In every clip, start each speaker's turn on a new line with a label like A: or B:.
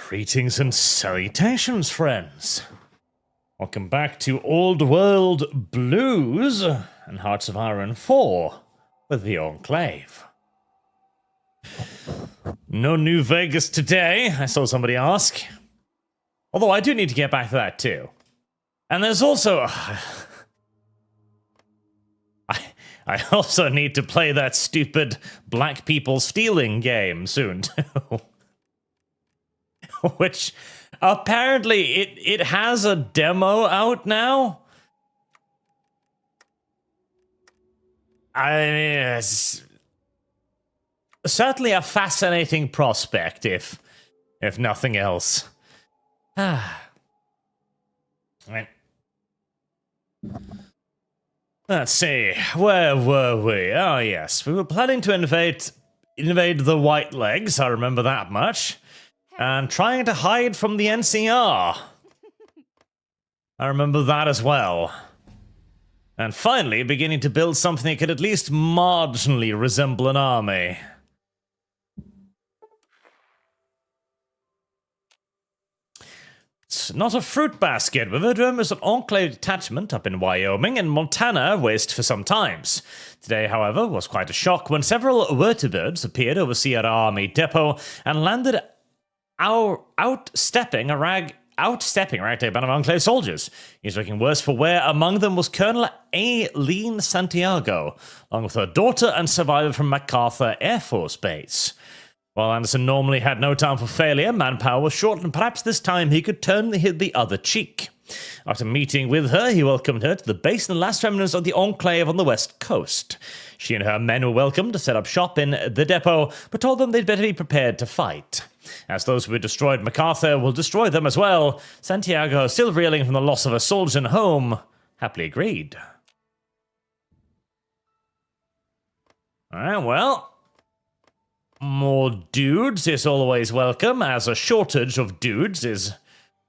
A: Greetings and salutations, friends. Welcome back to Old World Blues and Hearts of Iron 4 with the Enclave. No New Vegas today, I saw somebody ask. Although I do need to get back to that too. And there's also... I also need to play that stupid black people stealing game soon too. Which, apparently, it has a demo out now. I mean, it's certainly a fascinating prospect, if nothing else. Right. Let's see, where were we? Oh yes, we were planning to invade the White Legs, I remember that much. And trying to hide from the NCR. I remember that as well. And finally beginning to build something that could at least marginally resemble an army. It's not a fruit basket. Vividrum is an Enclave detachment up in Wyoming and Montana waste for some times. Today, however, was quite a shock when several vertibirds appeared overseas at our army depot and landed outstepping a ragtag band of Enclave soldiers. He's looking worse for wear. Among them was Colonel Aileen Santiago, along with her daughter and survivor from MacArthur Air Force Base. While Anderson normally had no time for failure, manpower was short, and perhaps this time he could turn the other cheek. After meeting with her, he welcomed her to the base and the last remnants of the Enclave on the west coast. She and her men were welcome to set up shop in the depot, but told them they'd better be prepared to fight. As those who had destroyed MacArthur will destroy them as well, Santiago, still reeling from the loss of a soldier and home, happily agreed. Alright, well, more dudes is always welcome, as a shortage of dudes is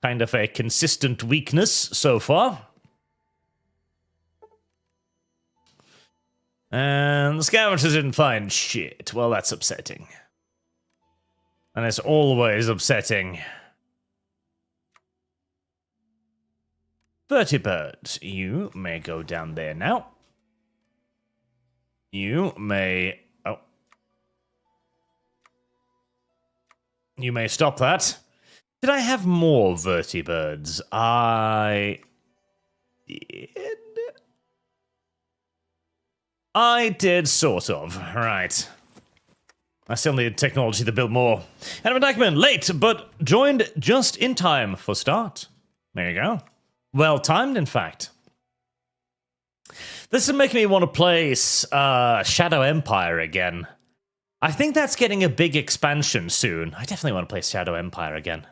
A: kind of a consistent weakness so far. And the scavengers didn't find shit. Well, that's upsetting. And it's always upsetting. Vertibird, you may go down there now. You may... Oh. You may stop that. Did I have more vertibirds? I did. I did, sort of. Right. I still need technology to build more. Enemy Dykeman, late, but joined just in time for start. There you go. Well timed, in fact. This is making me want to play Shadow Empire again. I think that's getting a big expansion soon. I definitely want to play Shadow Empire again.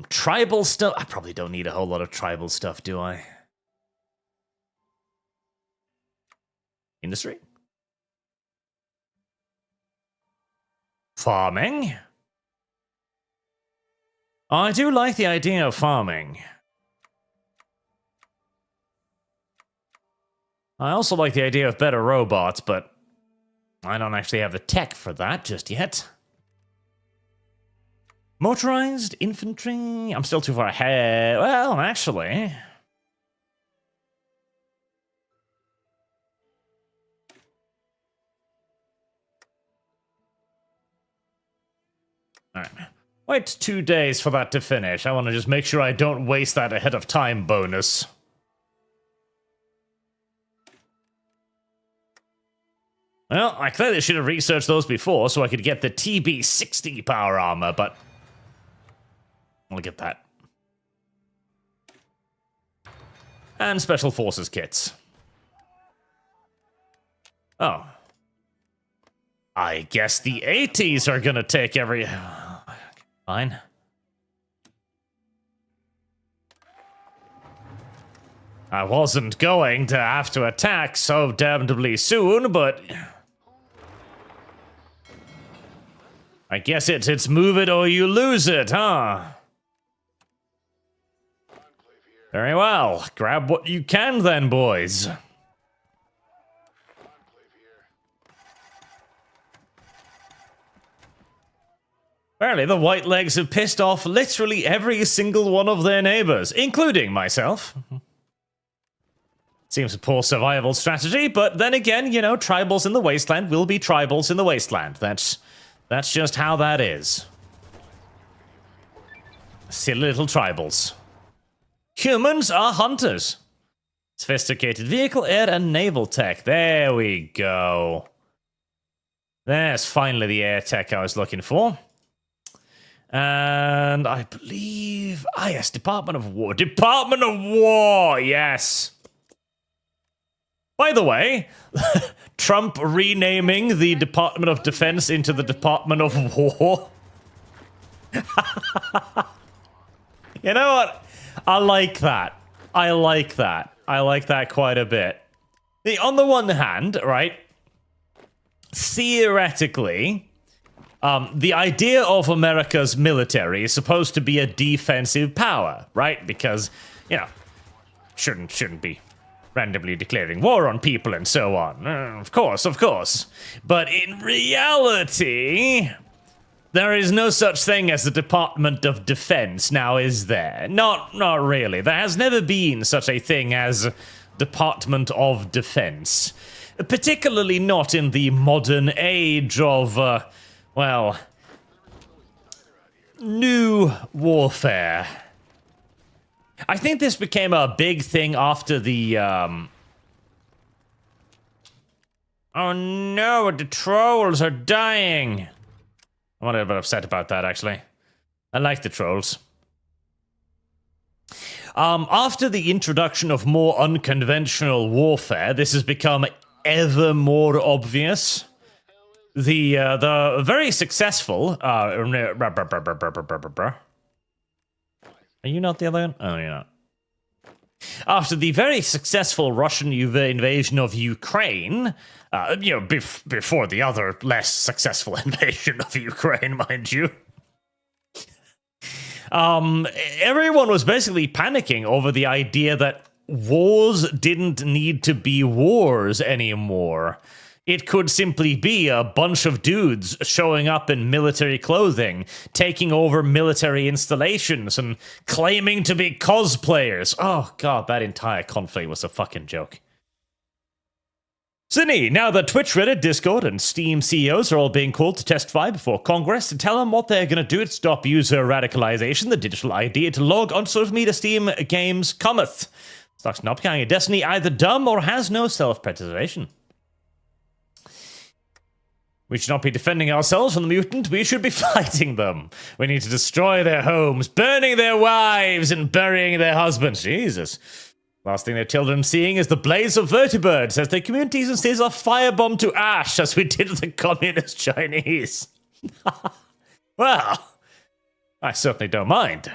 A: Tribal stuff? I probably don't need a whole lot of tribal stuff, do I? Industry? Farming? I do like the idea of farming. I also like the idea of better robots, but I don't actually have the tech for that just yet. Motorized infantry? I'm still too far ahead. Well, actually... Alright. Wait 2 days for that to finish. I want to just make sure I don't waste that ahead of time bonus. Well, I clearly should have researched those before so I could get the TB60 power armor, but... Look at that. And Special Forces kits. Oh. I guess the 80s are gonna take every... Fine. I wasn't going to have to attack so damnably soon, but I guess it's move it or you lose it, huh? Very well. Grab what you can then, boys. Apparently, the White Legs have pissed off literally every single one of their neighbors, including myself. Seems a poor survival strategy, but then again, you know, tribals in the wasteland will be tribals in the wasteland. That's just how that is. Silly little tribals. Humans are hunters. Sophisticated vehicle, air, and naval tech. There we go. There's finally the air tech I was looking for. And I believe... Ah, yes, Department of War. Department of War, yes. By the way, Trump renaming the Department of Defense into the Department of War. You know what? I like that. I like that. I like that quite a bit. On the one hand, right, theoretically... the idea of America's military is supposed to be a defensive power, right? Because, you know, shouldn't be randomly declaring war on people and so on. Of course. But in reality, there is no such thing as the Department of Defense now, is there? Not really. There has never been such a thing as Department of Defense. Particularly not in the modern age of... well, new warfare. I think this became a big thing after the, Oh no, the trolls are dying. I'm a little bit upset about that, actually. I like the trolls. After the introduction of more unconventional warfare, this has become ever more obvious. The very successful are you not the other one? Oh, you're not. After the very successful Russian invasion of Ukraine, you know, before the other less successful invasion of Ukraine, mind you, everyone was basically panicking over the idea that wars didn't need to be wars anymore. It could simply be a bunch of dudes showing up in military clothing, taking over military installations, and claiming to be cosplayers. Oh god, that entire conflict was a fucking joke. Sydney, now that Twitch, Reddit, Discord, and Steam CEOs are all being called to testify before Congress to tell them what they're going to do to stop user radicalization, the digital idea to log on social media Steam games cometh. Stocks not becoming a destiny either dumb or has no self-preservation. We should not be defending ourselves from the mutant, we should be fighting them. We need to destroy their homes, burning their wives, and burying their husbands. Jesus. Last thing their children are seeing is the blaze of vertibirds as their communities and cities are firebombed to ash, as we did with the communist Chinese. Well, I certainly don't mind.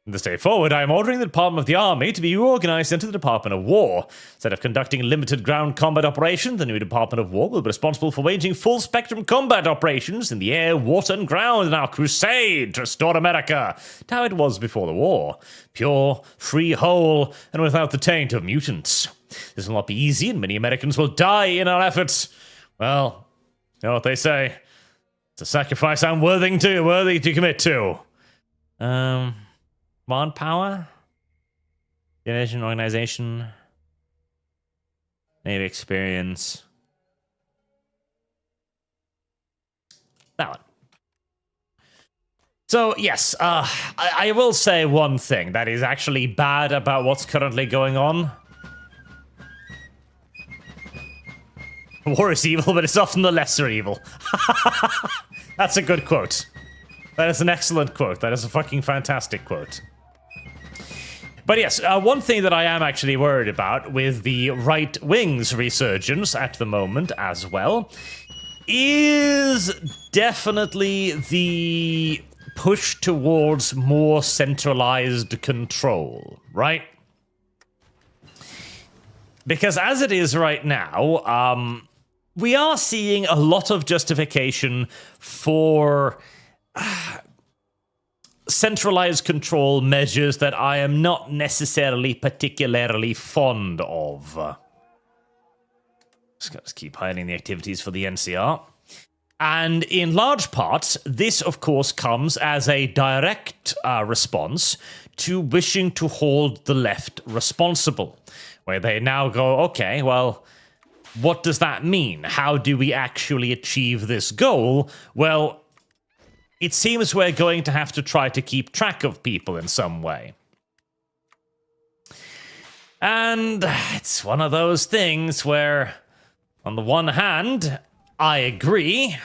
A: From this day forward, I am ordering the Department of the Army to be reorganized into the Department of War. Instead of conducting limited ground combat operations, the new Department of War will be responsible for waging full-spectrum combat operations in the air, water, and ground in our crusade to restore America to how it was before the war. Pure, free, whole, and without the taint of mutants. This will not be easy, and many Americans will die in our efforts. Well, you know what they say. It's a sacrifice I'm worthy to commit to. Command power, generation, organization, Navy experience. That one. So yes, I will say one thing that is actually bad about what's currently going on. War is evil, but it's often the lesser evil. That's a good quote. That is an excellent quote. That is a fucking fantastic quote. But yes, one thing that I am actually worried about with the right wing's resurgence at the moment as well is definitely the push towards more centralized control, right? Because as it is right now, we are seeing a lot of justification for centralized control measures that I am not necessarily particularly fond of. Just keep hiding the activities for the NCR. And in large part, this, of course, comes as a direct response to wishing to hold the left responsible, where they now go, okay, well, what does that mean? How do we actually achieve this goal? Well, it seems we're going to have to try to keep track of people in some way. And it's one of those things where, on the one hand, I agree.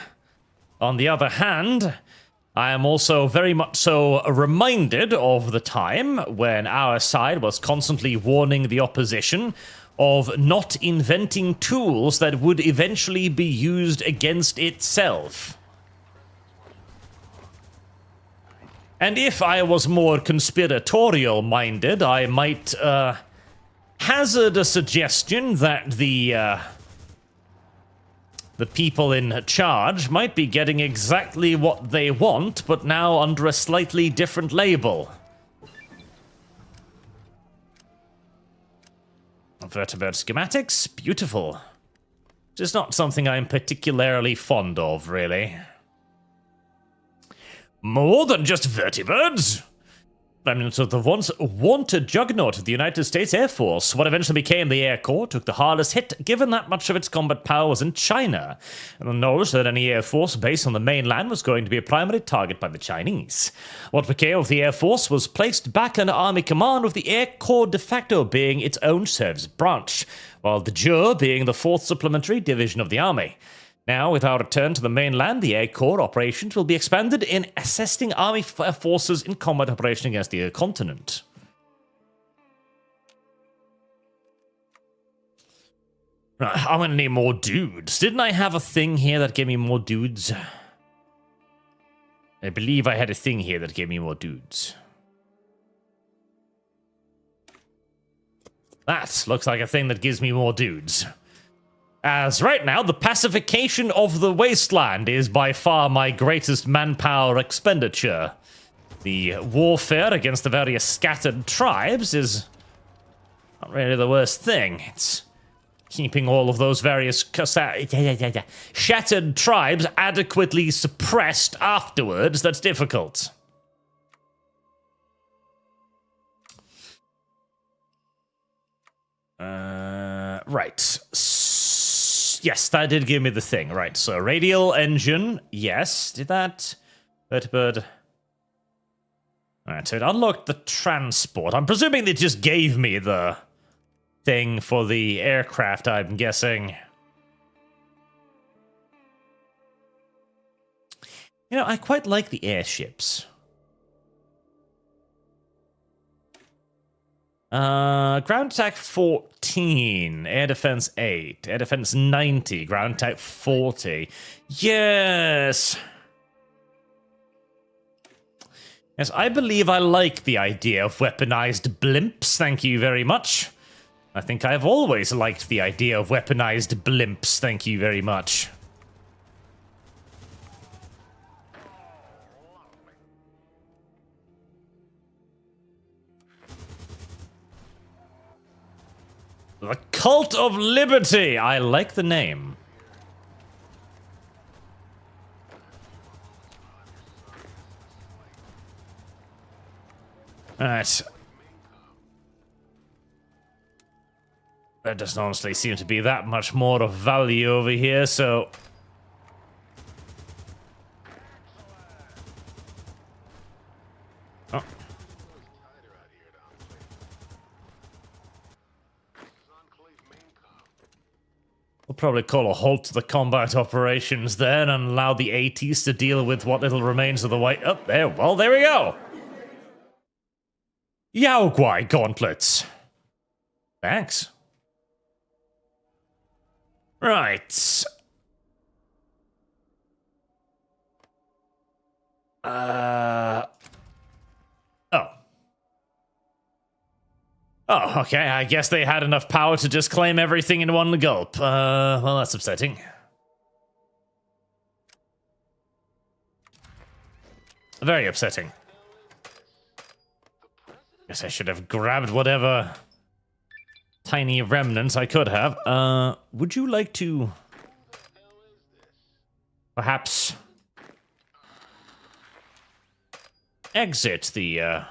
A: On the other hand, I am also very much so reminded of the time when our side was constantly warning the opposition of not inventing tools that would eventually be used against itself. And if I was more conspiratorial-minded, I might hazard a suggestion that the people in charge might be getting exactly what they want, but now under a slightly different label. Vertebrate schematics, beautiful. Just not something I'm particularly fond of, really. More than just vertebrates. Remnants of the once wanted juggernaut of the United States Air Force, what eventually became the Air Corps, took the hardest hit given that much of its combat power was in China, and the knowledge that any Air Force base on the mainland was going to be a primary target by the Chinese. What became of the Air Force was placed back under Army command, with the Air Corps de facto being its own service branch, while the JUR being the 4th Supplementary Division of the Army. Now, with our return to the mainland, the Air Corps operations will be expanded in assisting Army forces in combat operation against the continent. Right, I'm gonna need more dudes. Didn't I have a thing here that gave me more dudes? I believe I had a thing here that gave me more dudes. That looks like a thing that gives me more dudes. As right now, the pacification of the wasteland is by far my greatest manpower expenditure. The warfare against the various scattered tribes is not really the worst thing. It's keeping all of those various shattered tribes adequately suppressed afterwards that's difficult. Right. Yes, that did give me the thing. Right, so radial engine. Yes, did that? Vertibird. Alright, so it unlocked the transport. I'm presuming it just gave me the thing for the aircraft, I'm guessing. You know, I quite like the airships. Ground attack 14, air defense 8, air defense 90, ground attack 40. Yes! Yes, I believe I like the idea of weaponized blimps, thank you very much. I think I've always liked the idea of weaponized blimps, thank you very much. The Cult of Liberty! I like the name. Alright. There doesn't honestly seem to be that much more of value over here, so... Oh. We'll probably call a halt to the combat operations then and allow the ATs to deal with what little remains of the white... Oh, there. Well, there we go. Yaoguai gauntlets. Thanks. Right. Oh. Oh, okay, I guess they had enough power to just claim everything in one gulp. Well, that's upsetting. Very upsetting. Guess I should have grabbed whatever tiny remnants I could have. Would you like to perhaps exit the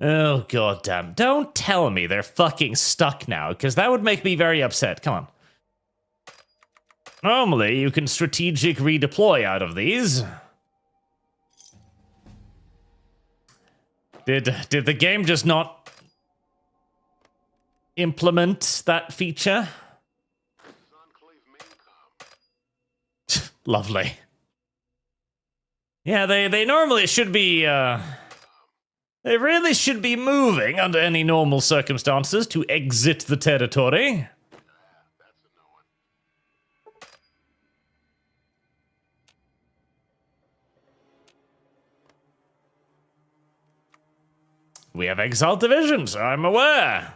A: Oh, goddamn. Don't tell me they're fucking stuck now, because that would make me very upset. Come on. Normally, you can strategic redeploy out of these. Did the game just not implement that feature? Lovely. Yeah, they normally should be, they really should be moving under any normal circumstances to exit the territory. We have exile divisions, I'm aware.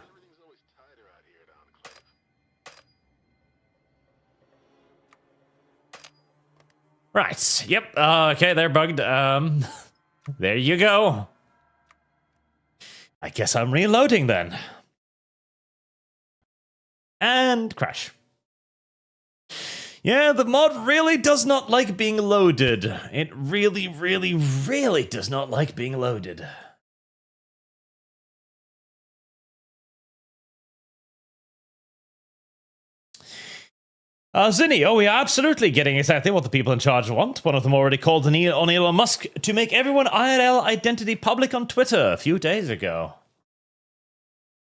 A: Right, yep, okay, they're bugged. There you go. I guess I'm reloading then. And crash. Yeah, the mod really does not like being loaded. It really, really, really does not like being loaded. Zinni, oh, we are absolutely getting exactly what the people in charge want. One of them already called on Elon Musk to make everyone IRL identity public on Twitter a few days ago.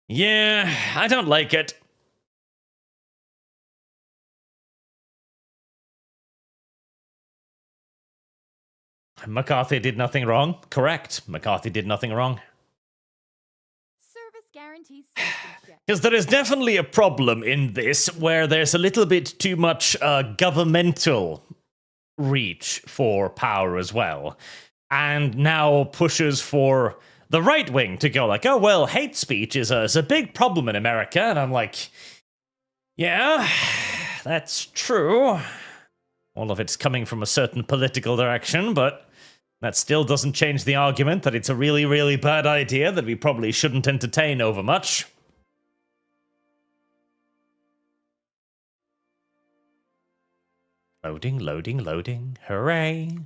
A: Yeah, I don't like it. McCarthy did nothing wrong. Correct. McCarthy did nothing wrong.
B: Service guarantees.
A: Because there is definitely a problem in this where there's a little bit too much governmental reach for power as well. And now pushes for the right wing to go like, oh, well, hate speech is a big problem in America. And I'm like, yeah, that's true. All of it's coming from a certain political direction, but that still doesn't change the argument that it's a really, really bad idea that we probably shouldn't entertain over much. Loading, loading, loading. Hooray.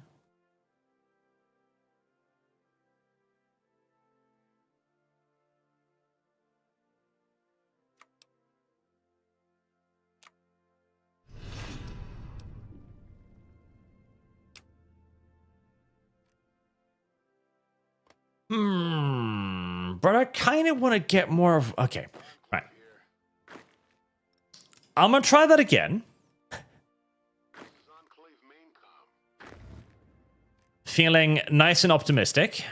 A: But I kind of want to get more of... Okay, right. I'm going to try that again. Feeling nice and optimistic.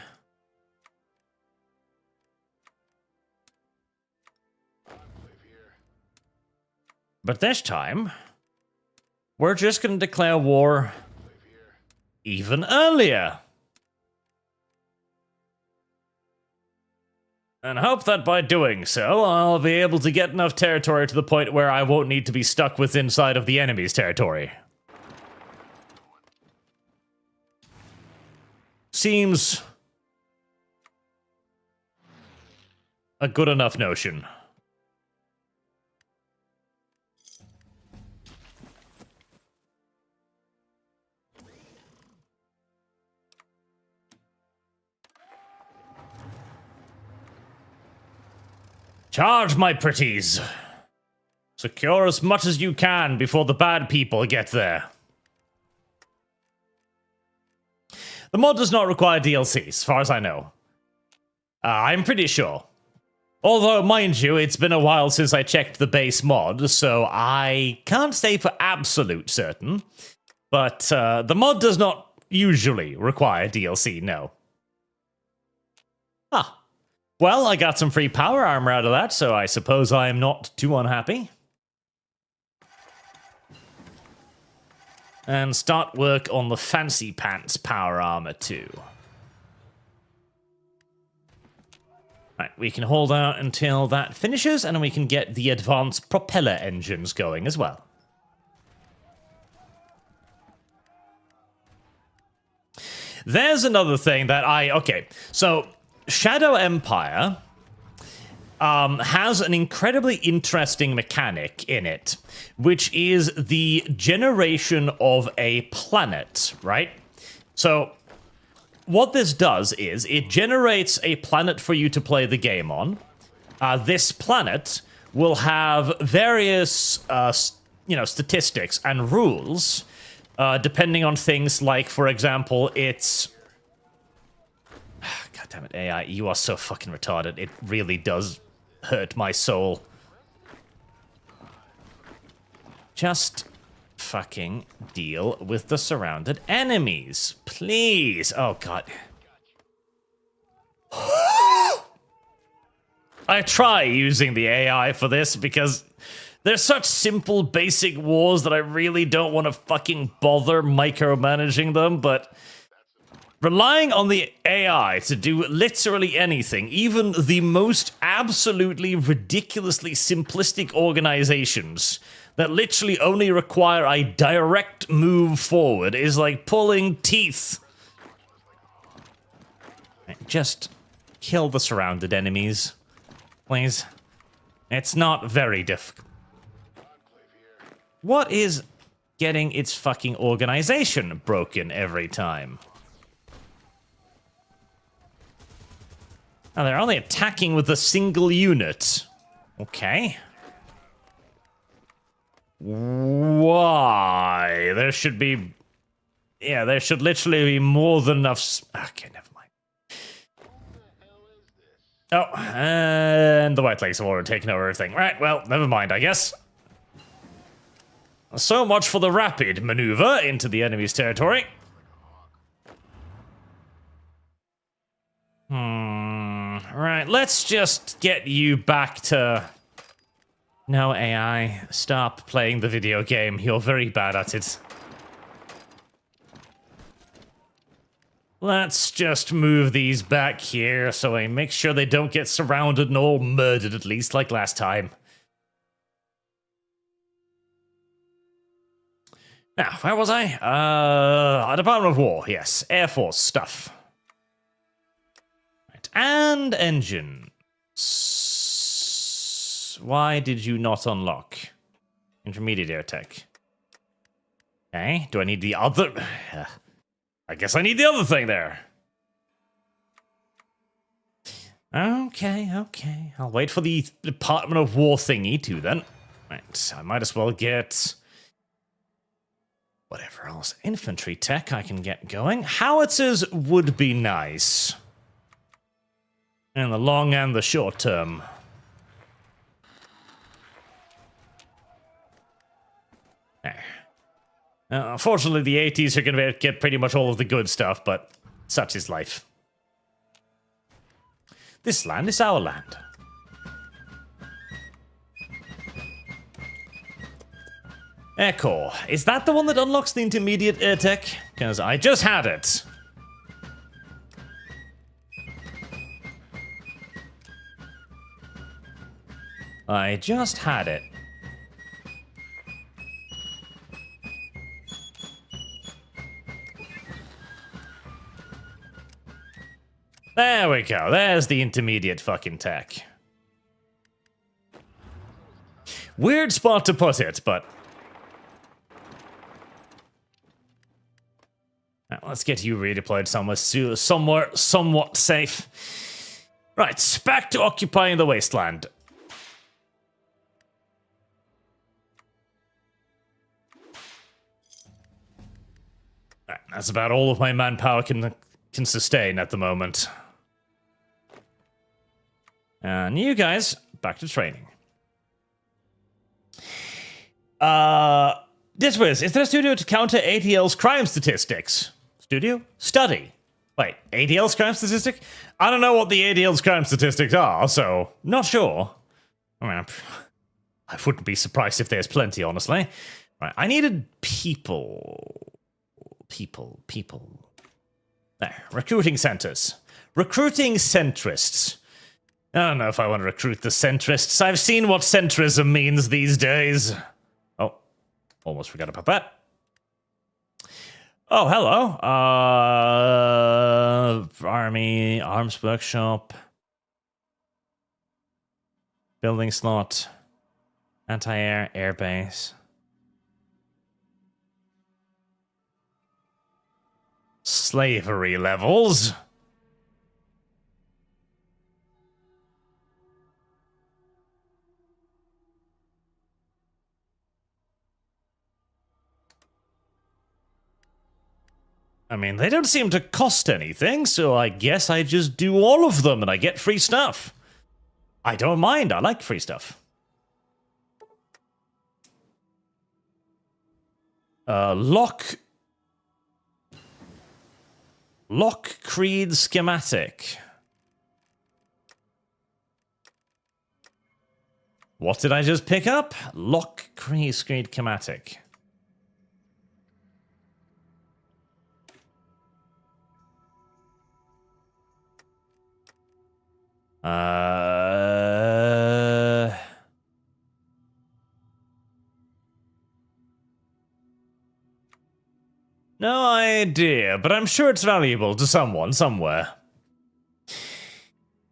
A: But this time, we're just going to declare war even earlier. And hope that by doing so, I'll be able to get enough territory to the point where I won't need to be stuck with inside of the enemy's territory. Seems a good enough notion. Charge, my pretties. Secure as much as you can before the bad people get there. The mod does not require DLC, as far as I know. I'm pretty sure. Although, mind you, it's been a while since I checked the base mod, so I can't say for absolute certain. But the mod does not usually require DLC, no. Ah. Well, I got some free power armor out of that, so I suppose I am not too unhappy. And start work on the fancy pants power armor too. Right, we can hold out until that finishes, and we can get the advanced propeller engines going as well. There's another thing that okay, so Shadow Empire has an incredibly interesting mechanic in it, which is the generation of a planet, right? So what this does is it generates a planet for you to play the game on. This planet will have various, statistics and rules, depending on things like, for example, it's... God damn it, AI, you are so fucking retarded. It really does hurt my soul. Just fucking deal with the surrounded enemies, please. Oh god. I try using the AI for this because they're such simple basic wars that I really don't want to fucking bother micromanaging them, but relying on the AI to do literally anything, even the most absolutely ridiculously simplistic organizations that literally only require a direct move forward, is like pulling teeth. Just kill the surrounded enemies, please. It's not very difficult. What is getting its fucking organization broken every time? Oh, they're only attacking with a single unit. Okay. Why? There should be... Yeah, there should literally be more than enough... Okay, never mind. Oh, and the White Lakes have already taken over everything. Right, well, never mind, I guess. So much for the rapid maneuver into the enemy's territory. Right, let's just get you back to... No, AI, stop playing the video game. You're very bad at it. Let's just move these back here so I make sure they don't get surrounded and all murdered, at least, like last time. Now, where was I? Department of War, yes. Air Force stuff. Right, and engines. Why did you not unlock? Intermediate air tech. Okay, do I need the other... I guess I need the other thing there. Okay. I'll wait for the Department of War thingy too then. Right, I might as well get... whatever else. Infantry tech I can get going. Howitzers would be nice. In the long and the short term. Unfortunately, the 80s are going to get pretty much all of the good stuff, but such is life. This land is our land. Air Corps. Is that the one that unlocks the intermediate air tech? Because I just had it. I just had it. There we go. There's the intermediate fucking tech. Weird spot to put it, but... Now, let's get you redeployed somewhere somewhat safe. Right, back to occupying the wasteland. Right, that's about all of my manpower can sustain at the moment. And you guys, back to training. Diswiz, is there a studio to counter ATL's crime statistics? Studio? Study. Wait, ATL's crime statistic? I don't know what the ATL's crime statistics are, so not sure. I mean, I wouldn't be surprised if there's plenty, honestly. Right, I needed people. There, recruiting centers. Recruiting centrists. I don't know if I want to recruit the centrists. I've seen what centrism means these days. Oh, almost forgot about that. Oh, hello. Army, arms workshop, building slot, anti-air, airbase. Slavery levels. I mean, they don't seem to cost anything, so I guess I just do all of them and I get free stuff. I don't mind, I like free stuff. Lock Creed schematic. What did I just pick up? Lock Creed schematic. No idea, but I'm sure it's valuable to someone somewhere.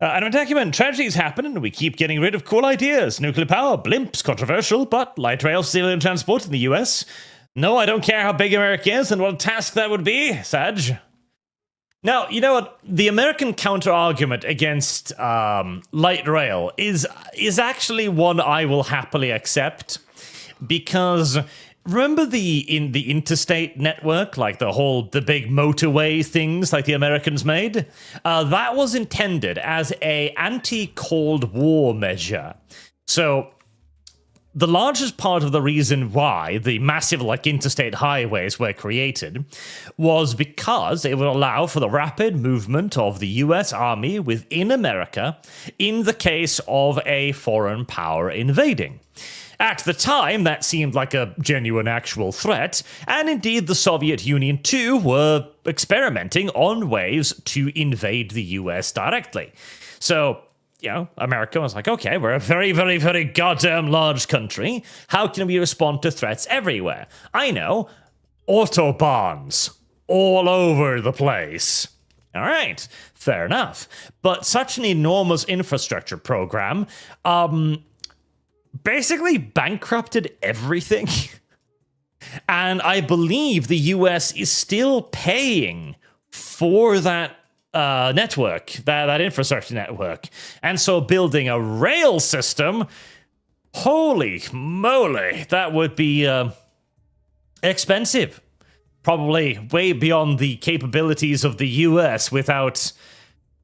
A: An document, tragedies happen and we keep getting rid of cool ideas. Nuclear power, blimps, controversial, but light rail, civilian transport in the US. No, I don't care how big America is and what a task that would be, Sag. Now, you know what? The American counter-argument against light rail is actually one I will happily accept, because remember the interstate network, like the big motorway things like the Americans made? That was intended as a anti-Cold War measure. So the largest part of the reason why the massive interstate highways were created was because it would allow for the rapid movement of the US Army within America in the case of a foreign power invading. At the time, that seemed like a genuine actual threat, and indeed the Soviet Union too were experimenting on ways to invade the US directly. So, you know, America was like, okay, we're a very, very, very goddamn large country. How can we respond to threats everywhere? I know, autobahns all over the place. All right, fair enough. But such an enormous infrastructure program basically bankrupted everything. And I believe the US is still paying for that network, that infrastructure network. And so building a rail system, holy moly, that would be expensive. Probably way beyond the capabilities of the US without...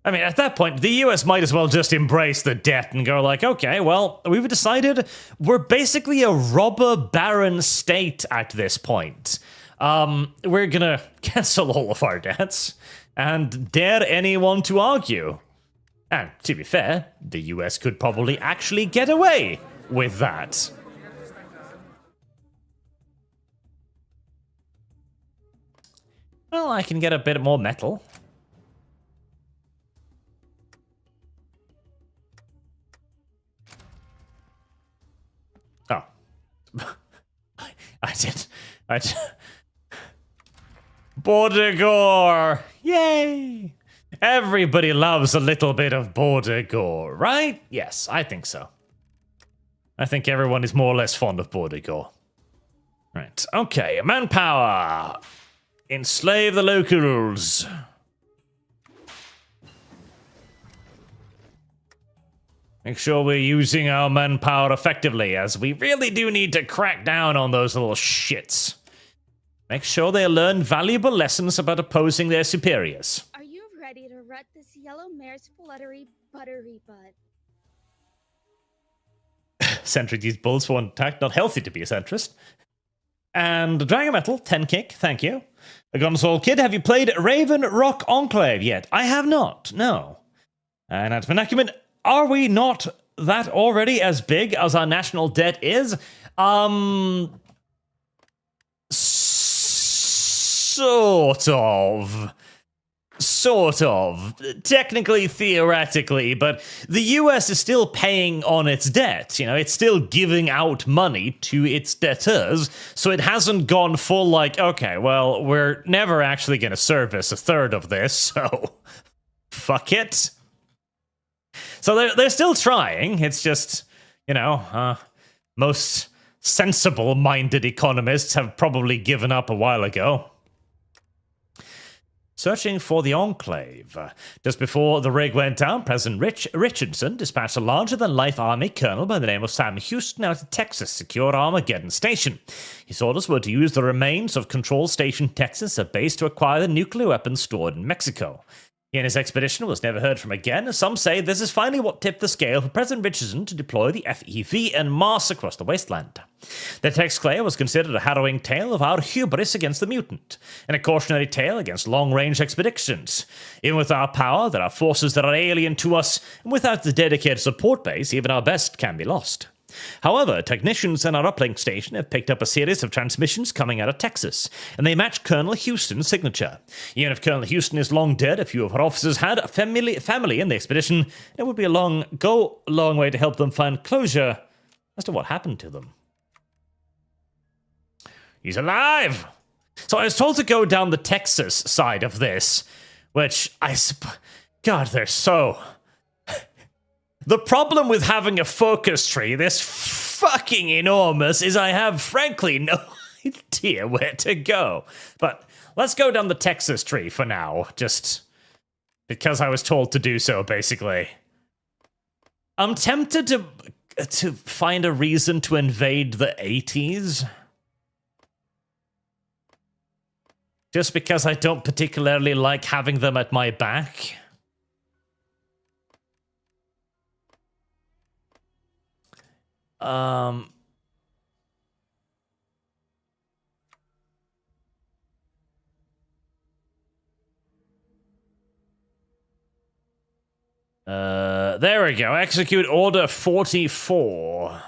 A: I mean, at that point, the US might as well just embrace the debt and go like, okay, well, we've decided we're basically a robber baron state at this point. We're gonna cancel all of our debts and dare anyone to argue. And to be fair, the US could probably actually get away with that. Well, I can get a bit more metal. Oh. I did. Border gore! Yay! Everybody loves a little bit of border gore, right? Yes, I think so. I think everyone is more or less fond of border gore. Right, okay, manpower! Enslave the locals. Make sure we're using our manpower effectively, as we really do need to crack down on those little shits. Make sure they learn valuable lessons about opposing their superiors.
B: Are you ready to rut this yellow mare's fluttery buttery butt?
A: Centric these bulls for one attack. Not healthy to be a centrist. And Dragon Metal, 10 kick, thank you. A Gonzol Kid, have you played Raven Rock Enclave yet? I have not, no. And at Vernacument, are we not that already as big as our national debt is? Sort of. Sort of. Technically, theoretically, but the US is still paying on its debt. You know, it's still giving out money to its debtors, so it hasn't gone full like, okay, well, we're never actually going to service a third of this, so fuck it. So they're still trying. It's just, you know, most sensible-minded economists have probably given up a while ago. Searching for the Enclave. Just before the rig went down, President Richardson dispatched a larger-than-life Army colonel by the name of Sam Houston out to Texas to secure Armageddon Station. His orders were to use the remains of Control Station Texas, a base to acquire the nuclear weapons stored in Mexico. He and his expedition was never heard from again. Some say this is finally what tipped the scale for President Richardson to deploy the FEV en masse across the wasteland. The Texclave was considered a harrowing tale of our hubris against the mutant, and a cautionary tale against long-range expeditions. Even with our power, there are forces that are alien to us, and without the dedicated support base, even our best can be lost. However, technicians in our uplink station have picked up a series of transmissions coming out of Texas, and they match Colonel Houston's signature. Even if Colonel Houston is long dead, a few of our officers had a family in the expedition, and it would be a long way to help them find closure as to what happened to them. He's alive! So I was told to go down the Texas side of this, which God, they're so... The problem with having a focus tree this fucking enormous is I have, frankly, no idea where to go. But let's go down the Texas tree for now, just because I was told to do so, basically. I'm tempted to find a reason to invade the 80s. Just because I don't particularly like having them at my back. There we go. Execute Order 44.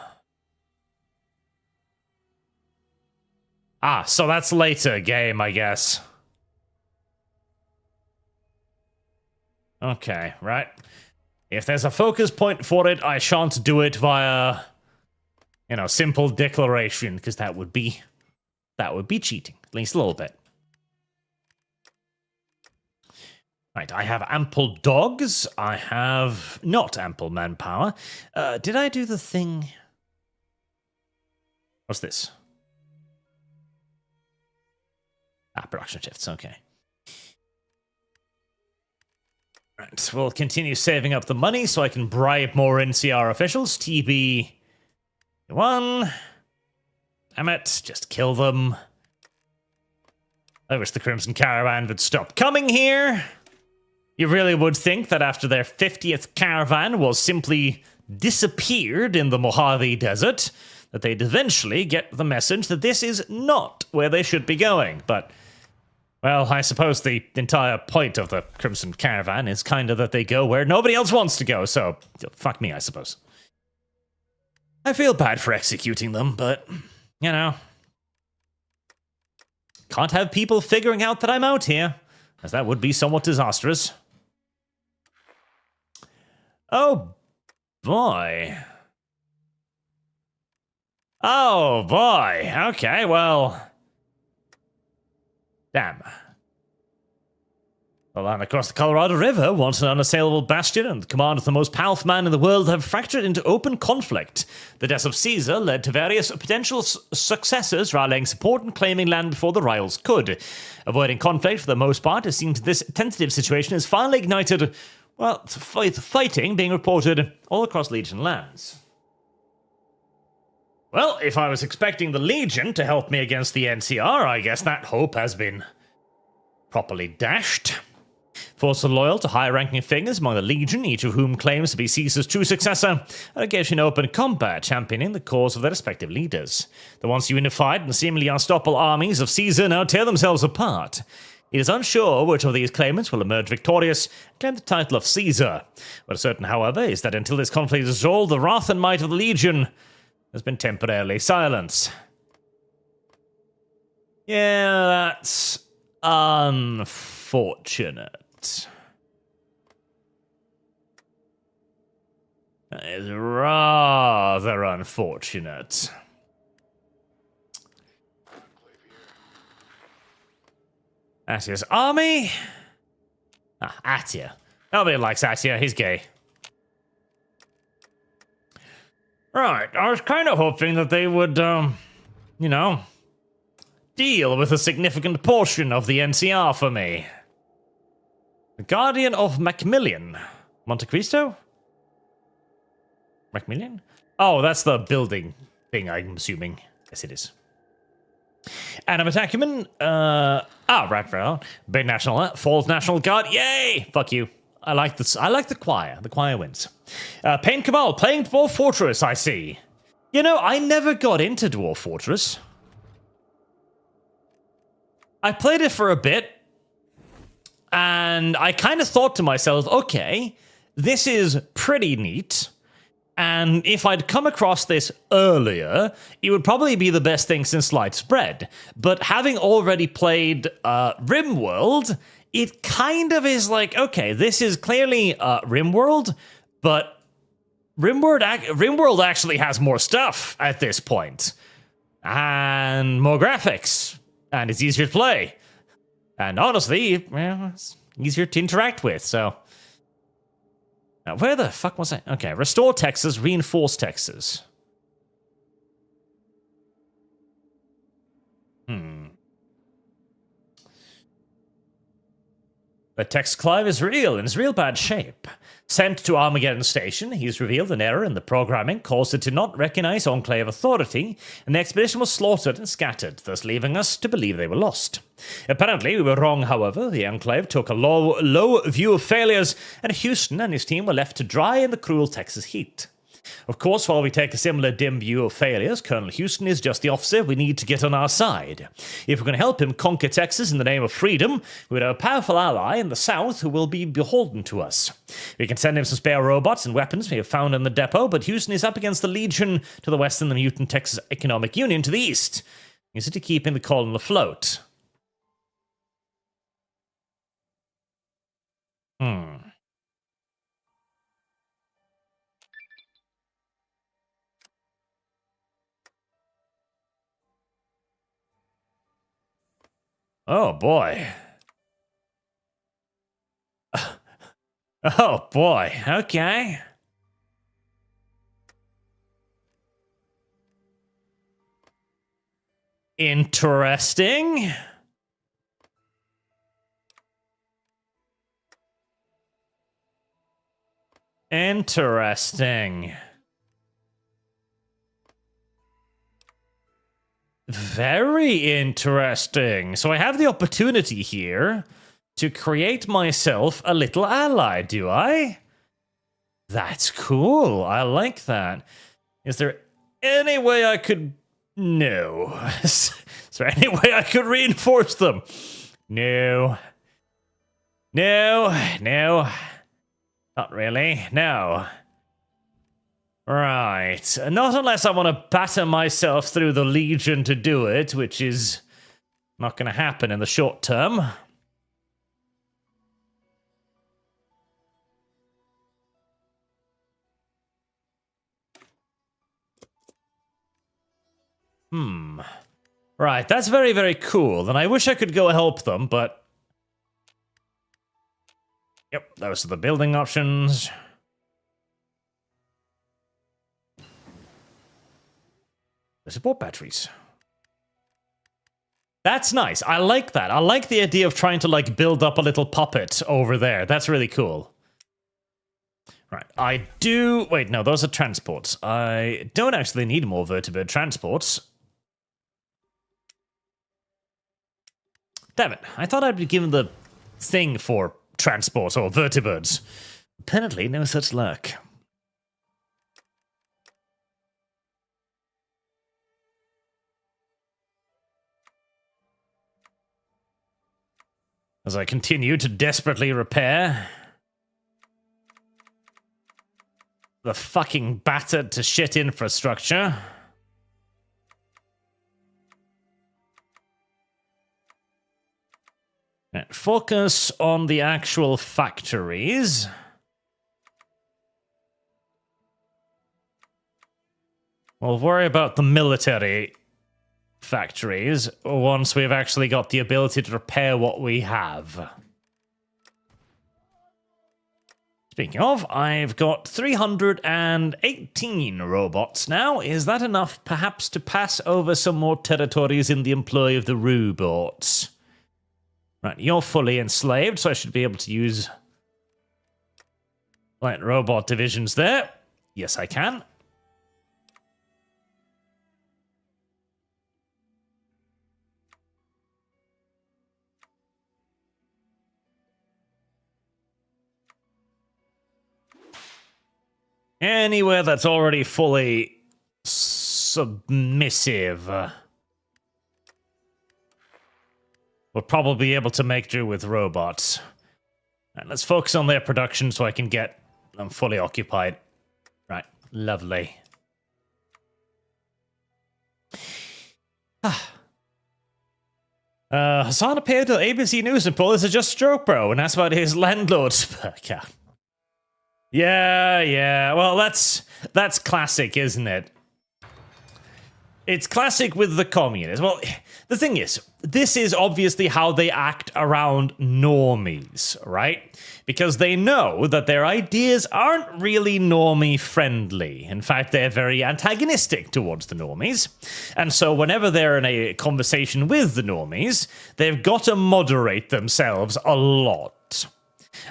A: Ah, so that's later game, I guess. Okay, right. If there's a focus point for it, I shan't do it via, you know, simple declaration, because that would be cheating, at least a little bit. Right, I have ample dogs. I have not ample manpower. Did I do the thing? What's this? Ah, production shifts, okay. Right, we'll continue saving up the money so I can bribe more NCR officials. TB1. Damn it, just kill them. I wish the Crimson Caravan would stop coming here. You really would think that after their 50th caravan was simply disappeared in the Mojave Desert, that they'd eventually get the message that this is not where they should be going. But, well, I suppose the entire point of the Crimson Caravan is kind of that they go where nobody else wants to go, so fuck me, I suppose. I feel bad for executing them, but, you know, can't have people figuring out that I'm out here, as that would be somewhat disastrous. Oh, boy. Oh, boy. Okay, well. Damn. The land across the Colorado River, once an unassailable bastion and the command of the most powerful man in the world, have fractured into open conflict. The death of Caesar led to various potential successors rallying support and claiming land before the rivals could. Avoiding conflict for the most part, it seems this tentative situation has finally ignited, well, fighting being reported all across Legion lands. Well, if I was expecting the Legion to help me against the NCR, I guess that hope has been properly dashed. Forces loyal to high-ranking figures among the Legion, each of whom claims to be Caesar's true successor, are engaged in open combat, championing the cause of their respective leaders. The once unified and seemingly unstoppable armies of Caesar now tear themselves apart. It is unsure which of these claimants will emerge victorious and claim the title of Caesar. What is certain, however, is that until this conflict is resolved, the wrath and might of the Legion has been temporarily silenced. Yeah, that's unfortunate. That is rather unfortunate. Atia's army? Ah, Atia. Nobody likes Atia, he's gay. Right, I was kind of hoping that they would, you know, deal with a significant portion of the NCR for me. The Guardian of Macmillan. Monte Cristo? Macmillan? Oh, that's the building thing, I'm assuming. Yes, it is. Adam Attackman, right. Big National, Falls National Guard, yay! Fuck you. I like this. I like the choir. The choir wins. Pain Kamal, playing Dwarf Fortress, I see. You know, I never got into Dwarf Fortress. I played it for a bit, and I kind of thought to myself, okay, this is pretty neat. And if I'd come across this earlier, it would probably be the best thing since sliced bread. But having already played RimWorld, it kind of is like, okay, this is clearly RimWorld, but RimWorld actually has more stuff at this point. And more graphics. And it's easier to play. And honestly, well, it's easier to interact with, so... Now, where the fuck was I? Okay, restore Texas, reinforce Texas. But Tex Clive is real, and is real bad shape. Sent to Armageddon Station, he's revealed an error in the programming caused it to not recognize Enclave authority, and the expedition was slaughtered and scattered, thus leaving us to believe they were lost. Apparently, we were wrong, however. The Enclave took a low view of failures, and Houston and his team were left to dry in the cruel Texas heat. Of course, while we take a similar dim view of failures, Colonel Houston is just the officer we need to get on our side. If we can help him conquer Texas in the name of freedom, we would have a powerful ally in the South who will be beholden to us. We can send him some spare robots and weapons we have found in the depot, but Houston is up against the Legion to the west and the Mutant Texas Economic Union to the east. Is it to keeping the colony afloat? Oh, boy. Oh, boy. Okay. Interesting. Interesting. Very interesting. So I have the opportunity here to create myself a little ally, do I? That's cool. I like that. Is there any way I could... No. Is there any way I could reinforce them? No. No. No. Not really. No. Right. Not unless I want to batter myself through the Legion to do it, which is not going to happen in the short term. Right, that's very, very cool. And I wish I could go help them, but... Yep, those are the building options. The support batteries. That's nice. I like that. I like the idea of trying to, like, build up a little puppet over there. That's really cool. Right, I do... Wait, no, those are transports. I don't actually need more vertebrate transports. Damn it. I thought I'd be given the thing for transport or vertebrates. Apparently, no such luck. As I continue to desperately repair the fucking battered to shit infrastructure. Right, focus on the actual factories. We'll worry about the military factories once we've actually got the ability to repair what we have. Speaking of, I've got 318 robots now. Is that enough, perhaps, to pass over some more territories in the employ of the robots? Right, you're fully enslaved, so I should be able to use light robot divisions there. Yes, I can. Anywhere that's already fully submissive, we'll probably be able to make do with robots. Right, let's focus on their production so I can get them fully occupied. Right, lovely. Hassan appeared to ABC News and pulled this is just stroke, bro, and asked about his landlord's account. Yeah. Well, that's classic, isn't it? It's classic with the communists. Well, the thing is, this is obviously how they act around normies, right? Because they know that their ideas aren't really normie friendly. In fact, they're very antagonistic towards the normies. And so whenever they're in a conversation with the normies, they've got to moderate themselves a lot.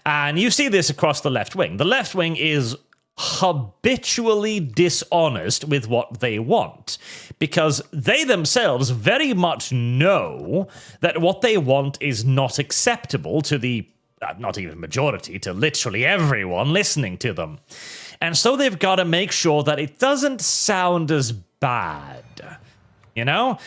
A: And you see this across the left wing. The left wing is habitually dishonest with what they want because they themselves very much know that what they want is not acceptable to the, not even majority, to literally everyone listening to them. And so they've got to make sure that it doesn't sound as bad. You know?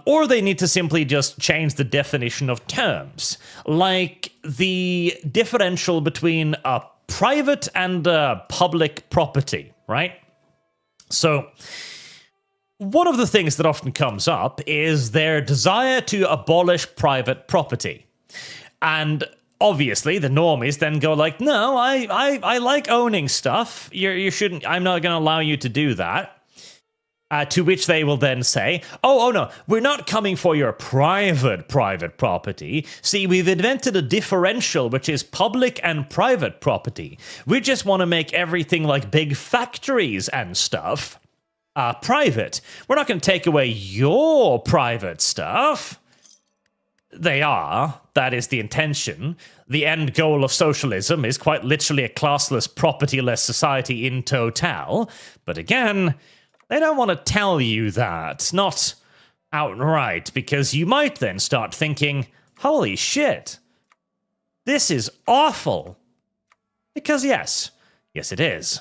A: Or they need to simply just change the definition of terms. Like the differential between a private and public property, right? So, one of the things that often comes up is their desire to abolish private property. And obviously, the normies then go like, no, I like owning stuff. You shouldn't, I'm not going to allow you to do that. To which they will then say, oh no, we're not coming for your private property. See, we've invented a differential which is public and private property. We just want to make everything like big factories and stuff private. We're not going to take away your private stuff. They are. That is the intention. The end goal of socialism is quite literally a classless, propertyless society in total. But again, they don't want to tell you that, not outright, because you might then start thinking, holy shit, this is awful. Because yes, it is.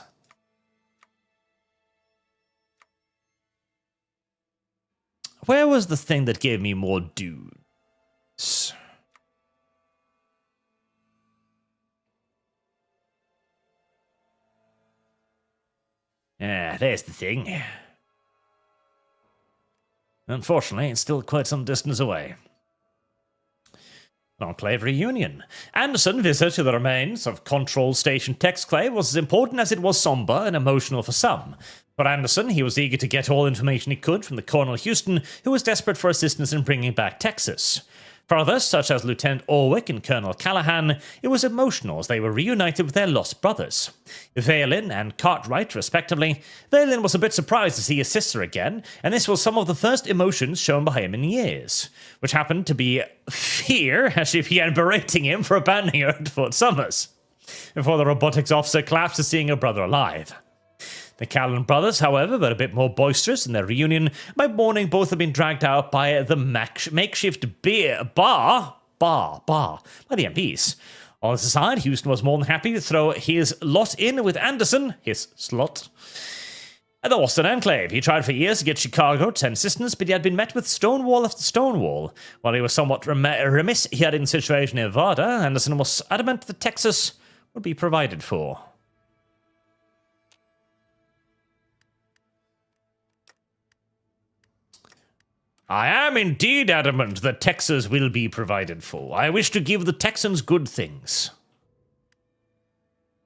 A: Where was the thing that gave me more dudes? Yeah, there's the thing. Unfortunately, it's still quite some distance away. Enclave reunion. Anderson visit to the remains of Control Station Texclave was as important as it was somber and emotional for some. For Anderson, he was eager to get all information he could from the Colonel Houston, who was desperate for assistance in bringing back Texas. For others, such as Lieutenant Orwick and Colonel Callahan, it was emotional as they were reunited with their lost brothers. Valen and Cartwright, respectively, Valen was a bit surprised to see his sister again, and this was some of the first emotions shown by him in years, which happened to be fear as she began berating him for abandoning her at Fort Summers, before the robotics officer collapsed at seeing her brother alive. The Callan brothers, however, were a bit more boisterous in their reunion. By morning, both had been dragged out by the makeshift bar by the MPs. On this aside, Houston was more than happy to throw his lot in with Anderson, his slot, at the Austin Enclave. He tried for years to get Chicago to send assistance, but he had been met with stonewall after stonewall. While he was somewhat remiss he had in the situation in Nevada, Anderson was adamant that Texas would be provided for. I am indeed adamant that Texas will be provided for. I wish to give the Texans good things.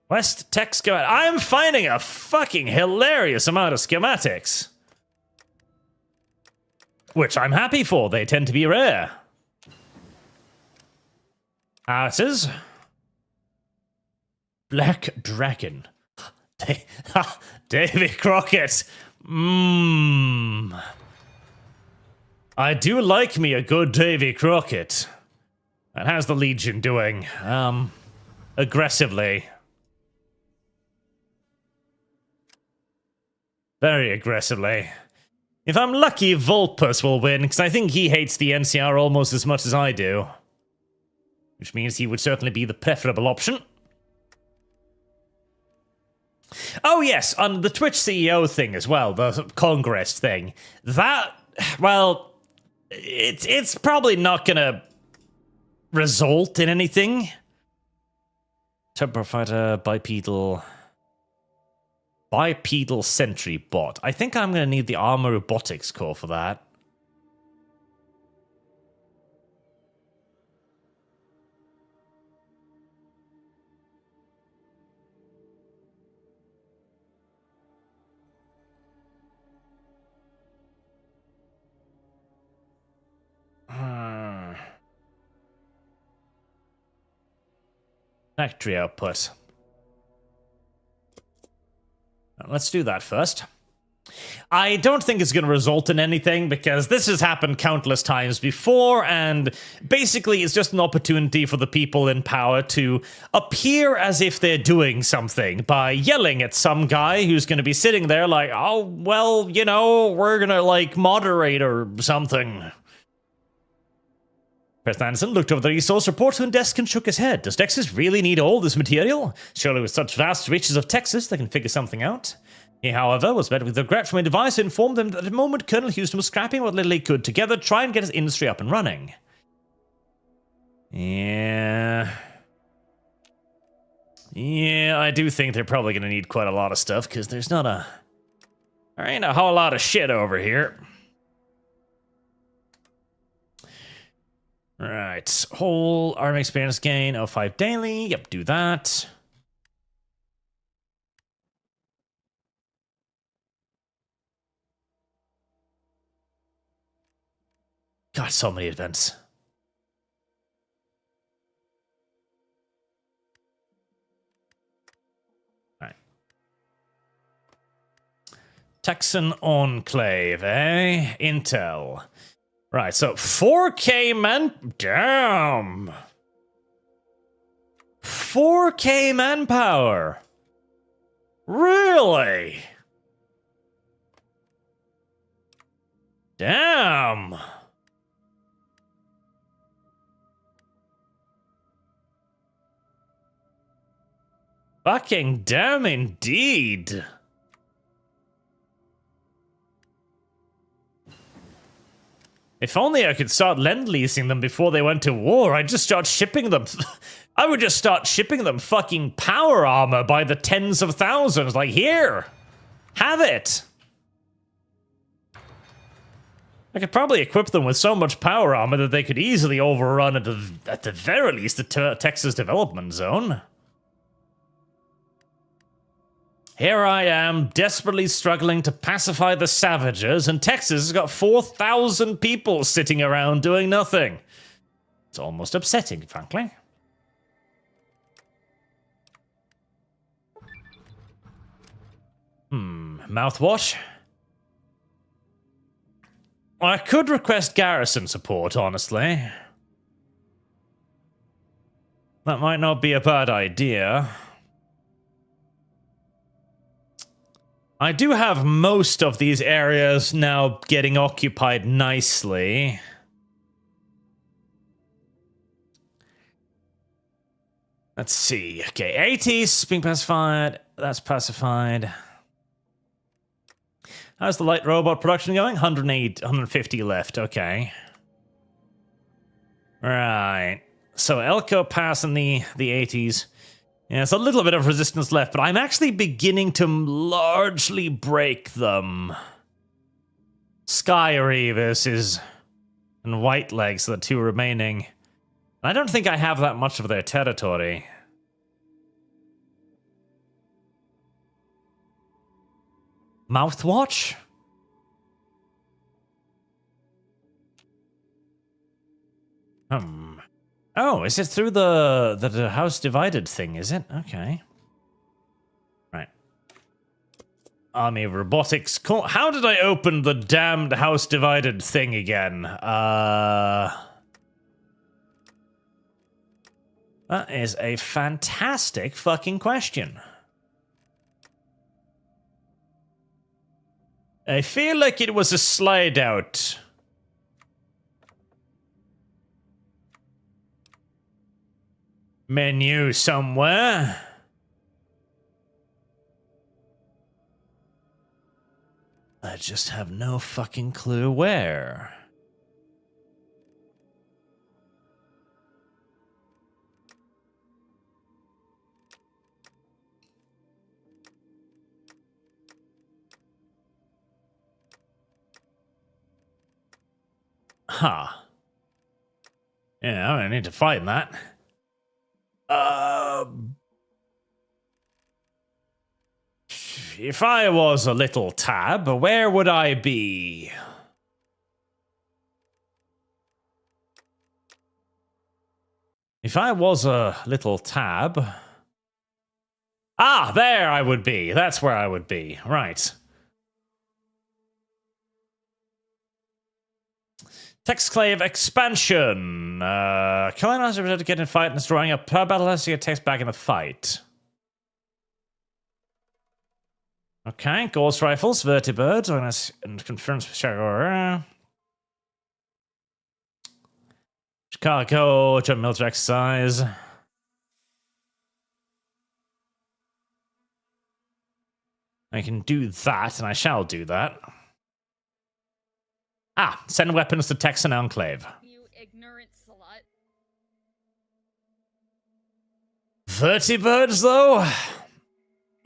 A: West Tex schematic. I'm finding a fucking hilarious amount of schematics. Which I'm happy for. They tend to be rare. Houses. Black Dragon. Davy Crockett. I do like me a good Davy Crockett. And how's the Legion doing? Aggressively. Very aggressively. If I'm lucky, Vulpus will win, because I think he hates the NCR almost as much as I do. Which means he would certainly be the preferable option. Oh yes, on the Twitch CEO thing as well, the Congress thing. That, well, it's probably not gonna result in anything. Turbo Fighter, Bipedal Sentry Bot. I think I'm going to need the Armor Robotics core for that. Factory output. Let's do that first. I don't think it's going to result in anything because this has happened countless times before, and basically it's just an opportunity for the people in power to appear as if they're doing something by yelling at some guy who's going to be sitting there like, oh, well, you know, we're going to, like, moderate or something. President Anderson looked over the resource report to his desk and shook his head. Does Texas really need all this material? Surely with such vast reaches of Texas, they can figure something out. He, however, was met with regret from a device who informed them that at the moment Colonel Houston was scrapping what little he could together to try and get his industry up and running. Yeah, I do think they're probably going to need quite a lot of stuff, because there ain't a whole lot of shit over here. Right, whole army experience gain, 05 daily. Yep, do that. God, so many events. All right. Texan Enclave, eh? Intel. Right, so 4K man... Damn! 4K manpower! Really? Damn! Fucking damn indeed! If only I could start lend-leasing them before they went to war, I'd just start shipping them. I would just start shipping them fucking power armor by the tens of thousands. Like, here, have it. I could probably equip them with so much power armor that they could easily overrun, at the very least, the Texas Development Zone. Here I am, desperately struggling to pacify the savages, and Texas has got 4,000 people sitting around doing nothing. It's almost upsetting, frankly. Mouthwash? I could request garrison support, honestly. That might not be a bad idea. I do have most of these areas now getting occupied nicely. Let's see. Okay, 80s being pacified. That's pacified. How's the light robot production going? 108, 150 left. Okay. Right. So Elko Pass in the 80s. Yeah, it's a little bit of resistance left, but I'm actually beginning to largely break them. Skyry versus and White Legs, the two remaining. I don't think I have that much of their territory. Mouthwatch? Oh, is it through the house divided thing, is it? Okay. Right. Army of Robotics. How did I open the damned house divided thing again? That is a fantastic fucking question. I feel like it was a slide out. Menu somewhere. I just have no fucking clue where. Huh. Yeah, I need to find that. If I was a little tab, where would I be? If I was a little tab... Ah, there I would be. That's where I would be. Right. Textclave expansion. Killing us to get in fight and destroying a per battle has to get text back in the fight. Okay, Ghost Rifles, Vertibirds, and confirms Chicago, joint military exercise. I can do that, and I shall do that. Ah, send weapons to Texan Enclave.
B: You ignorant slut.
A: Vertibirds, though?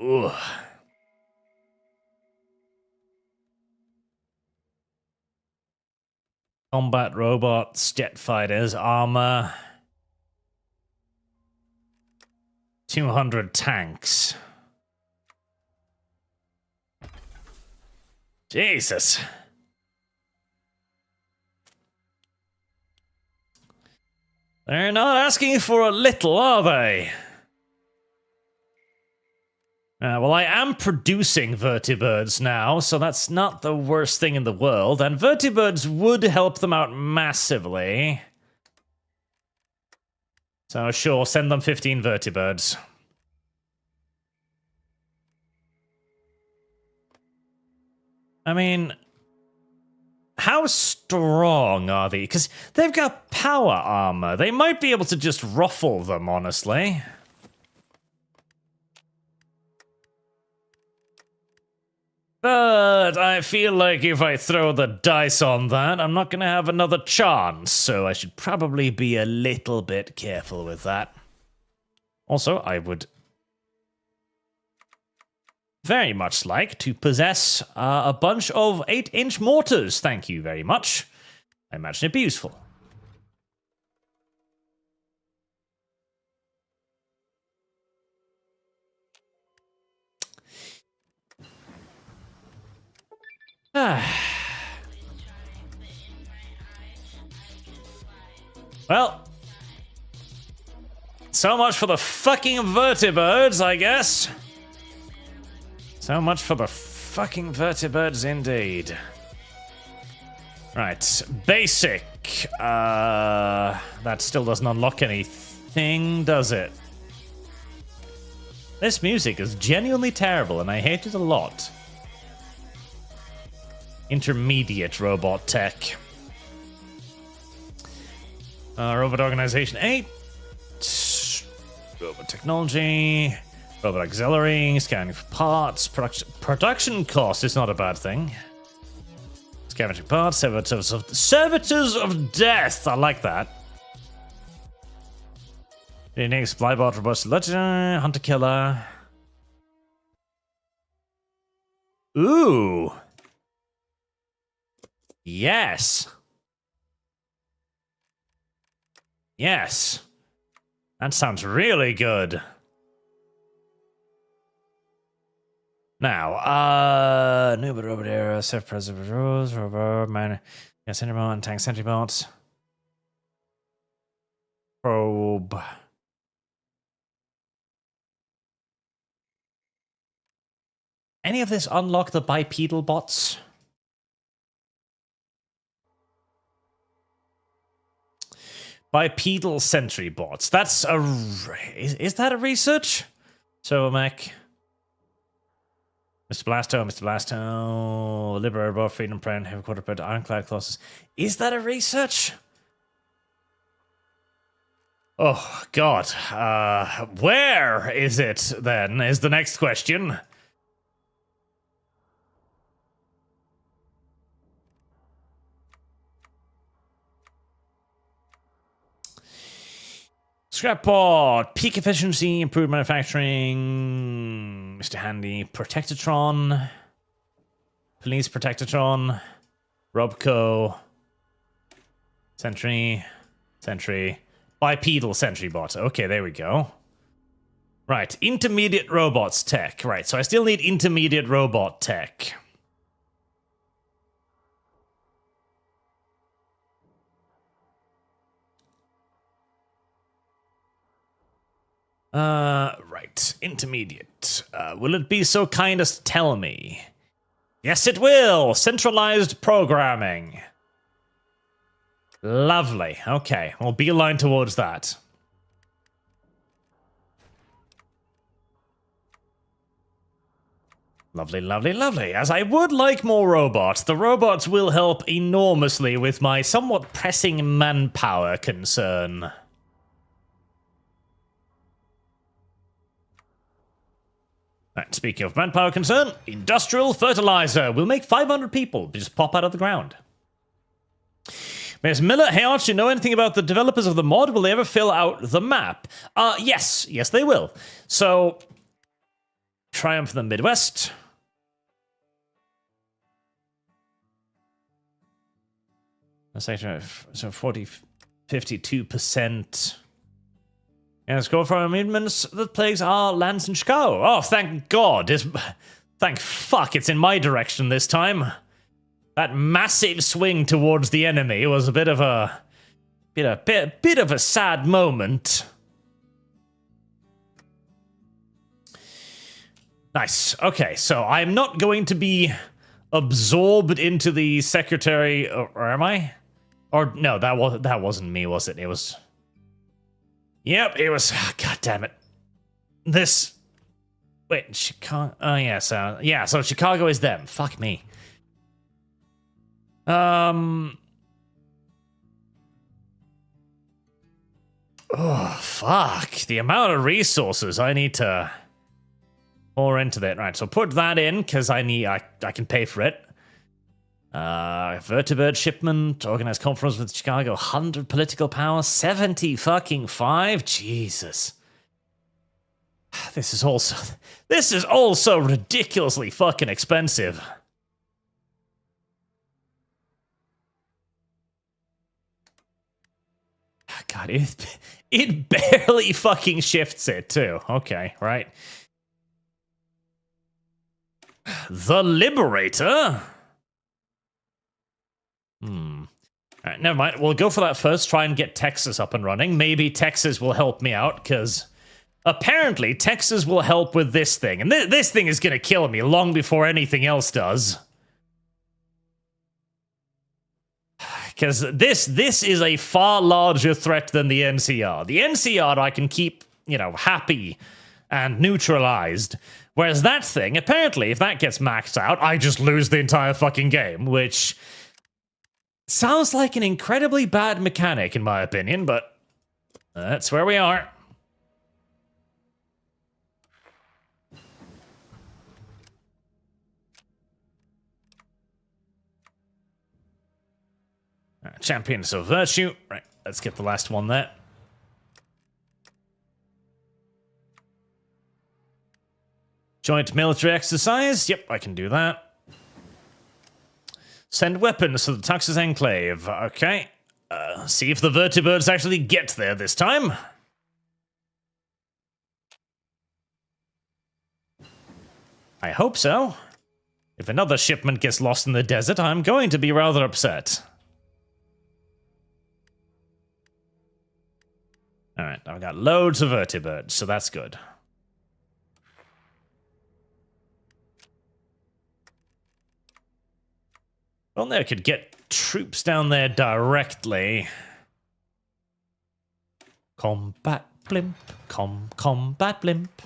A: Ugh. Combat robots, jet fighters, armor. 200 tanks. Jesus. They're not asking for a little, are they? Well, I am producing Vertibirds now, so that's not the worst thing in the world, and Vertibirds would help them out massively. So sure, send them 15 Vertibirds. I mean, how strong are they? Because they've got power armor. They might be able to just ruffle them, honestly. But I feel like if I throw the dice on that, I'm not going to have another chance, so I should probably be a little bit careful with that. Also, I would very much like to possess a bunch of 8-inch mortars. Thank you very much. I imagine it'd be useful. Well, so much for the fucking Vertibirds, I guess. So much for the fucking Vertibirds, indeed. Right, basic. That still doesn't unlock anything, does it? This music is genuinely terrible, and I hate it a lot. Intermediate robot tech. Robot Organization 8. Robot Technology. Robot Auxiliary. Scanning for parts. Production cost is not a bad thing. Scavenging parts. Servitors of Death. I like that. Unique supply bot. Robust Legend. Hunter Killer. Ooh. Yes. Yes. That sounds really good. Now, new but robot era, self preserve rules, robot, man, yeah, sentry bot, tank sentry bots. Probe. Any of this unlock the bipedal bots? Bipedal sentry bots. That's a... Is that a research? So, Mac... Mr. Blasto, Liberator, Bar, Freedom Prayer, Heavy Quarter Prayer, Ironclad Colossus. Is that a research? Oh, God. Where is it, then, is the next question. Scrapboard, peak efficiency, improved manufacturing, Mr. Handy, Protectatron, Police Protectatron, Robco, Sentry, Bipedal Sentry Bot. Okay, there we go. Right, intermediate robots tech. Right, so I still need intermediate robot tech. Right. Intermediate. Will it be so kind as to tell me? Yes, it will! Centralized programming. Lovely. Okay, we'll beeline towards that. Lovely, lovely, lovely. As I would like more robots, the robots will help enormously with my somewhat pressing manpower concern. Right, speaking of manpower concern, industrial fertilizer will make 500 people just pop out of the ground. Ms. Miller, hey Arch, you know anything about the developers of the mod? Will they ever fill out the map? Yes, they will. So, Triumph of the Midwest. That's actually so 52%. And let's go for amendments that plagues our lands in Chicago. Oh, thank God. Thank fuck it's in my direction this time. That massive swing towards the enemy was a bit of a bit of a sad moment. Nice. Okay, so I'm not going to be absorbed into the secretary, or am I? Or no, that wasn't me, was it? It was. Yep, it was. God damn it. This. Wait, Chicago. Oh, yeah, so Chicago is them. Fuck me. Oh, fuck. The amount of resources I need to pour into that. Right, so put that in, because I can pay for it. Vertibird shipment, organized conference with Chicago, 100 political power, 70 fucking 5. Jesus. This is also ridiculously fucking expensive. God, it barely fucking shifts it too. Okay, right. The Liberator? Alright, never mind. We'll go for that first. Try and get Texas up and running. Maybe Texas will help me out, because apparently Texas will help with this thing. And this thing is going to kill me long before anything else does. Because this is a far larger threat than the NCR. The NCR I can keep, happy and neutralized. Whereas that thing, apparently, if that gets maxed out, I just lose the entire fucking game, which sounds like an incredibly bad mechanic, in my opinion, but that's where we are. Champions of Virtue. Right, let's get the last one there. Joint military exercise. Yep, I can do that. Send weapons to the Texas Enclave. Okay. See if the vertibirds actually get there this time. I hope so. If another shipment gets lost in the desert, I'm going to be rather upset. Alright, I've got loads of vertibirds, so that's good. Well, they could get troops down there directly. Combat blimp, combat blimp.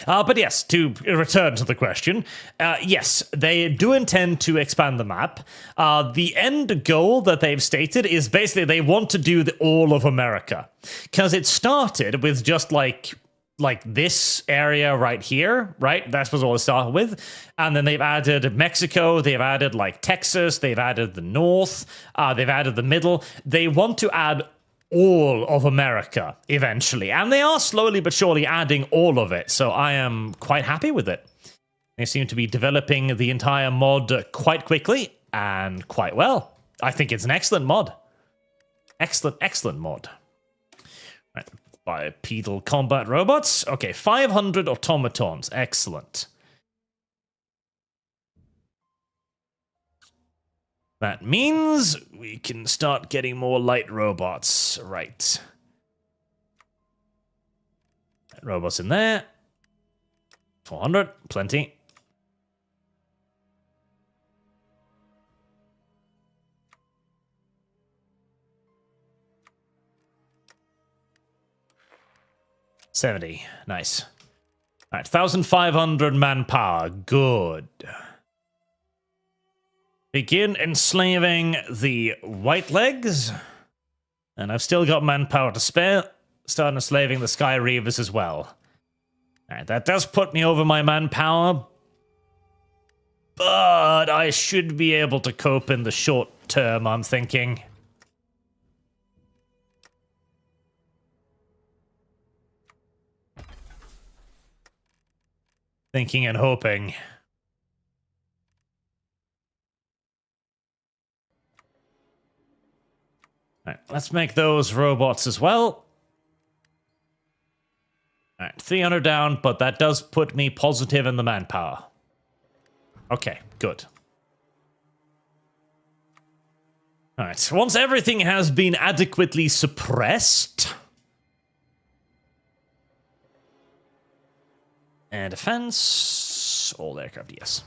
A: But yes, to return to the question, yes, they do intend to expand the map. The end goal that they've stated is basically they want to do all of America. Because it started with just like this area right here, right? That's what it started with. And then they've added Mexico, they've added like Texas, they've added the North, they've added the middle. They want to add all of America eventually, and they are slowly but surely adding all of it, so I am quite happy with it. They seem to be developing the entire mod quite quickly and quite well. I think it's an excellent mod. Excellent mod. Right, bipedal combat robots. Okay, 500 automatons. Excellent. That means we can start getting more light robots. Right. Robots in there. 400. Plenty. $70. Nice. All right, 1,500 manpower. Good. Begin enslaving the white legs. And I've still got manpower to spare. Start enslaving the Sky Reavers as well. Alright, that does put me over my manpower. But I should be able to cope in the short term, I'm thinking. Thinking and hoping. Alright, let's make those robots as well. Alright, 300 down, but that does put me positive in the manpower. Okay, good. Alright, once everything has been adequately suppressed... And defense... all aircraft, yes.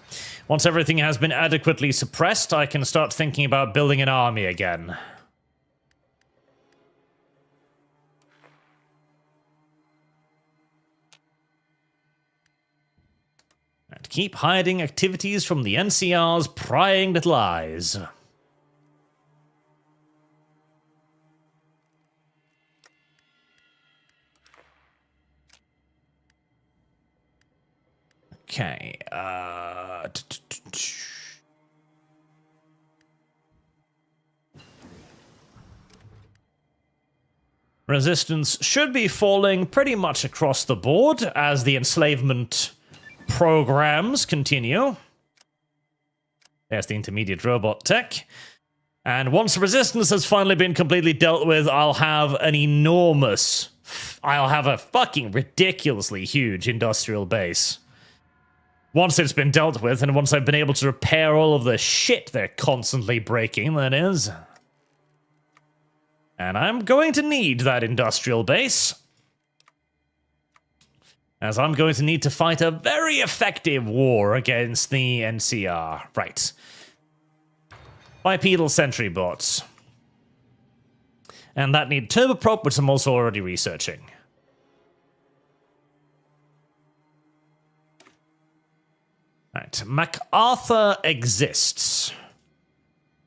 A: Once everything has been adequately suppressed, I can start thinking about building an army again. And keep hiding activities from the NCR's prying little eyes. Okay, Resistance should be falling pretty much across the board as the enslavement programs continue. There's the intermediate robot tech. And once resistance has finally been completely dealt with, I'll have a fucking ridiculously huge industrial base. Once it's been dealt with, and once I've been able to repair all of the shit they're constantly breaking, that is. And I'm going to need that industrial base. As I'm going to need to fight a very effective war against the NCR. Right. Bipedal sentry bots. And that need turboprop, which I'm also already researching. Right. MacArthur exists.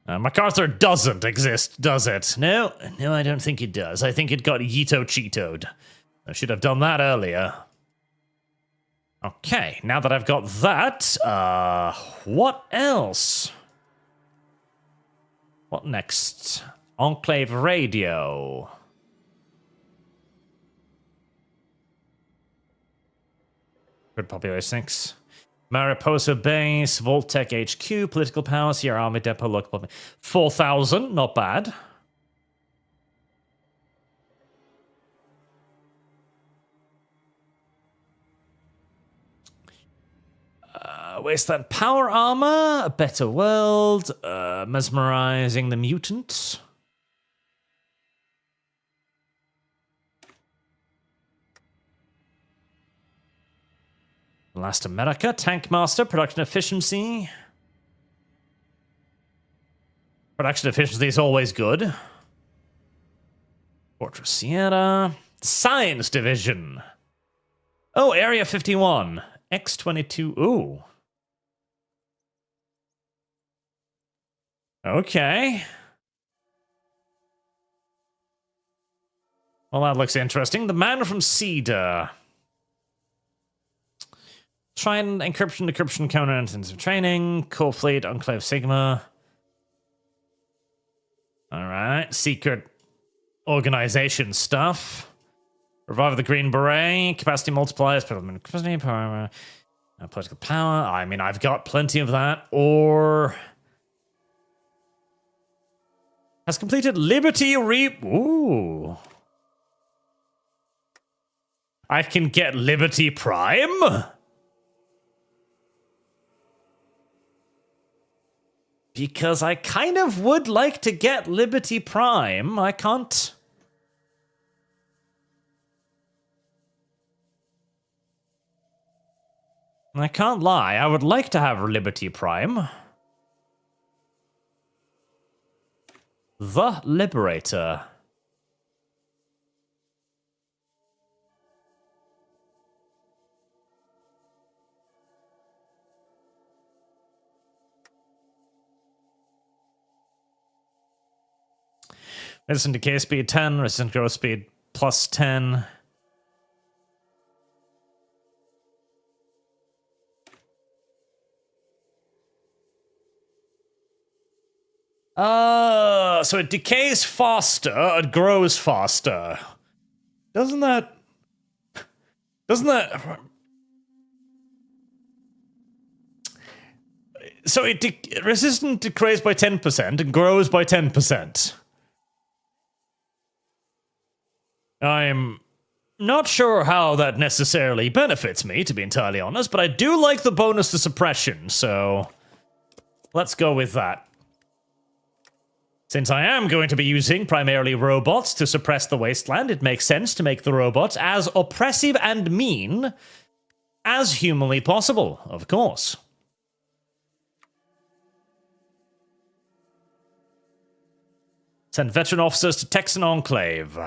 A: MacArthur doesn't exist, does it? No, I don't think it does. I think it got Yeeto-cheetoed. I should have done that earlier. Okay, now that I've got that, what else? What next? Enclave radio. Good population, thanks. Mariposa Base, Voltec HQ, Political Power, Sierra Army Depot, Local 4,000, not bad. Wasteland Power Armor, A Better World, Mesmerizing the Mutants. Last America, Tank Master, Production Efficiency. Production Efficiency is always good. Fortress Sierra. Science Division. Oh, Area 51. X-22. Ooh. Okay. Well, that looks interesting. The Man from Cedar. Try and decryption, counter-intensive training. Core Fleet, Enclave Sigma. Alright. Secret organization stuff. Revive the Green Beret. Capacity multipliers. Capacity power. Political power. I mean, I've got plenty of that. Or... has completed Liberty Ooh. I can get Liberty Prime? Because I kind of would like to get Liberty Prime. I can't... lie. I would like to have Liberty Prime. The Liberator. Resistant decay speed 10, resistant growth speed plus 10. So it decays faster, it grows faster. Doesn't that... So resistant decays by 10% and grows by 10%. I'm not sure how that necessarily benefits me, to be entirely honest, but I do like the bonus to suppression, so let's go with that. Since I am going to be using primarily robots to suppress the wasteland, it makes sense to make the robots as oppressive and mean as humanly possible, of course. Send veteran officers to Texan Enclave.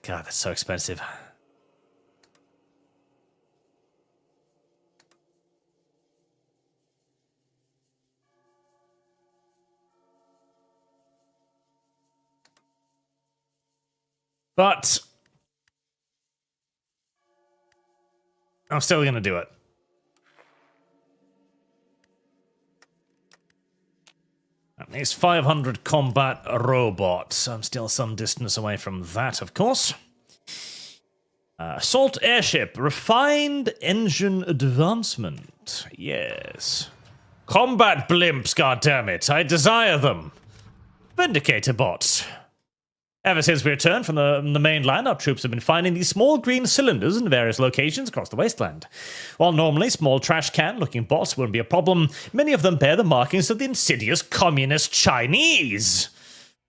A: God, that's so expensive. But I'm still going to do it. At least 500 combat robots. I'm still some distance away from that, of course. Assault airship. Refined engine advancement. Yes. Combat blimps, goddammit. I desire them. Vindicator bots. Ever since we returned from the mainland, our troops have been finding these small green cylinders in various locations across the wasteland. While normally small trash can-looking bots wouldn't be a problem, many of them bear the markings of the insidious communist Chinese.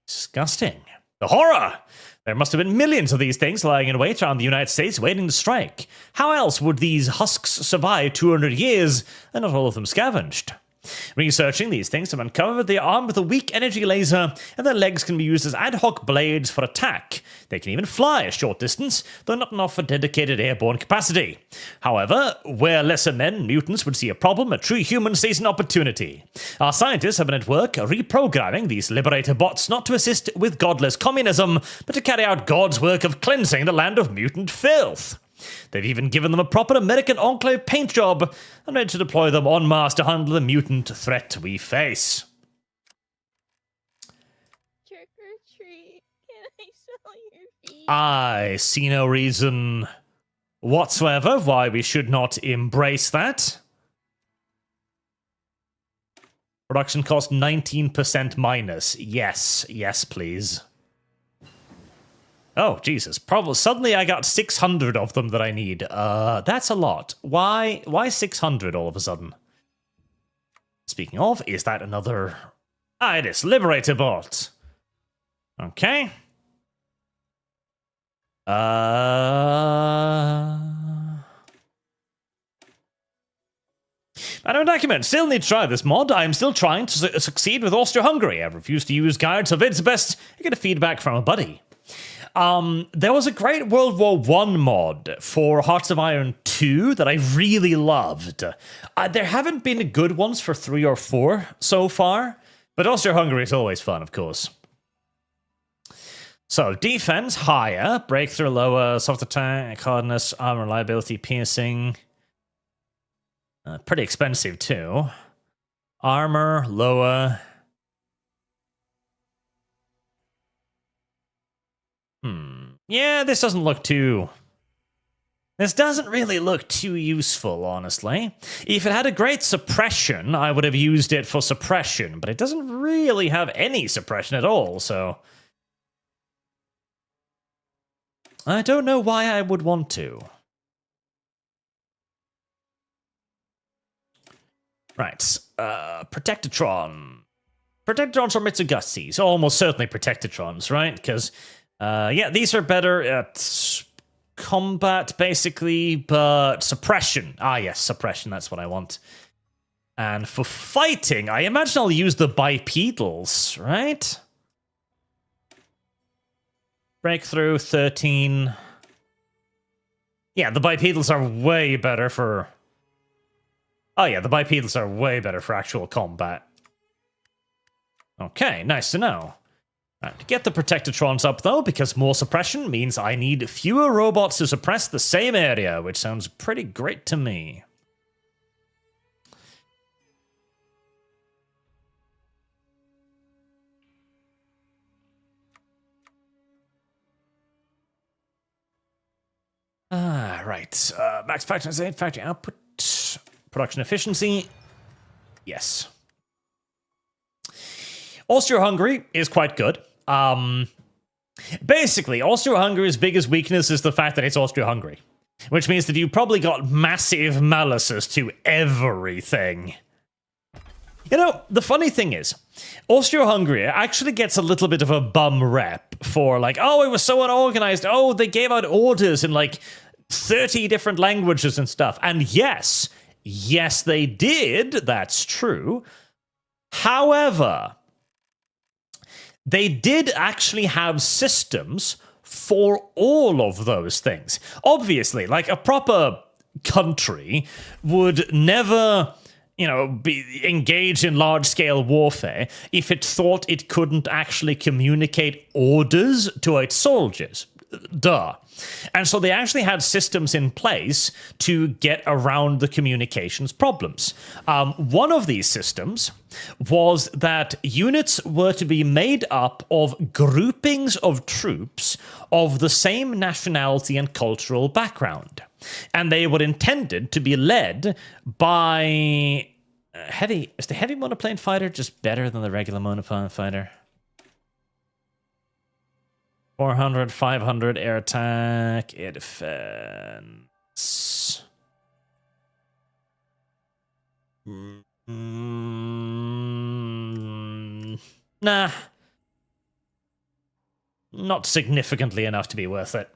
A: Disgusting. The horror! There must have been millions of these things lying in wait around the United States waiting to strike. How else would these husks survive 200 years and not all of them scavenged? Researching these things have uncovered they are armed with a weak energy laser, and their legs can be used as ad hoc blades for attack. They can even fly a short distance, though not enough for dedicated airborne capacity. However, where lesser men and mutants would see a problem, a true human sees an opportunity. Our scientists have been at work reprogramming these liberator bots not to assist with godless communism, but to carry out God's work of cleansing the land of mutant filth. They've even given them a proper American Enclave paint job and ready to deploy them en masse to handle the mutant threat we face.
B: Trick or treat. Can I sell your feet?
A: I see no reason whatsoever why we should not embrace that. Production cost 19% minus. Yes, yes, please. Oh, Jesus. Probably suddenly I got 600 of them that I need. That's a lot. Why 600 all of a sudden? Speaking of, is that another... Ah, it is. Liberator bot. Okay. I don't document. Still need to try this mod. I'm still trying to succeed with Austria-Hungary. I refuse to use guides of it's best. I get a feedback from a buddy. There was a great World War I mod for Hearts of Iron 2 that I really loved. There haven't been good ones for 3 or 4 so far, but Austria-Hungary is always fun, of course. So, defense, higher. Breakthrough, lower. Soft attack, hardness, armor, reliability, piercing. Pretty expensive, too. Armor, lower. Yeah, this doesn't look too... This doesn't really look too useful, honestly. If it had a great suppression, I would have used it for suppression, but it doesn't really have any suppression at all, so... I don't know why I would want to. Right, Protectatron. Protectatrons are Mitsugatsis, almost certainly Protectatrons, right? Because, yeah, these are better at combat, basically, but suppression. Ah, yes, suppression, that's what I want. And for fighting, I imagine I'll use the bipedals, right? Breakthrough, 13. Yeah, the bipedals are way better for... Oh yeah, the bipedals are way better for actual combat. Okay, nice to know. Right, to get the Protectatrons up, though, because more suppression means I need fewer robots to suppress the same area, which sounds pretty great to me. Right. Max factory output. Production efficiency. Yes. Austria-Hungary is quite good. Basically, Austria-Hungary's biggest weakness is the fact that it's Austria-Hungary, which means that you probably got massive malices to everything. You know, the funny thing is, Austria-Hungary actually gets a little bit of a bum rep for like, oh, it was so unorganized. Oh, they gave out orders in like 30 different languages and stuff. And yes, they did. That's true. However, they did actually have systems for all of those things. Obviously, like a proper country would never, you know, be engaged in large-scale warfare if it thought it couldn't actually communicate orders to its soldiers. Duh. And so they actually had systems in place to get around the communications problems. One of these systems was that units were to be made up of groupings of troops of the same nationality and cultural background. And they were intended to be led by... heavy. Is the heavy monoplane fighter just better than the regular monoplane fighter? 400, 500 air attack, air defense. Nah. Not significantly enough to be worth it.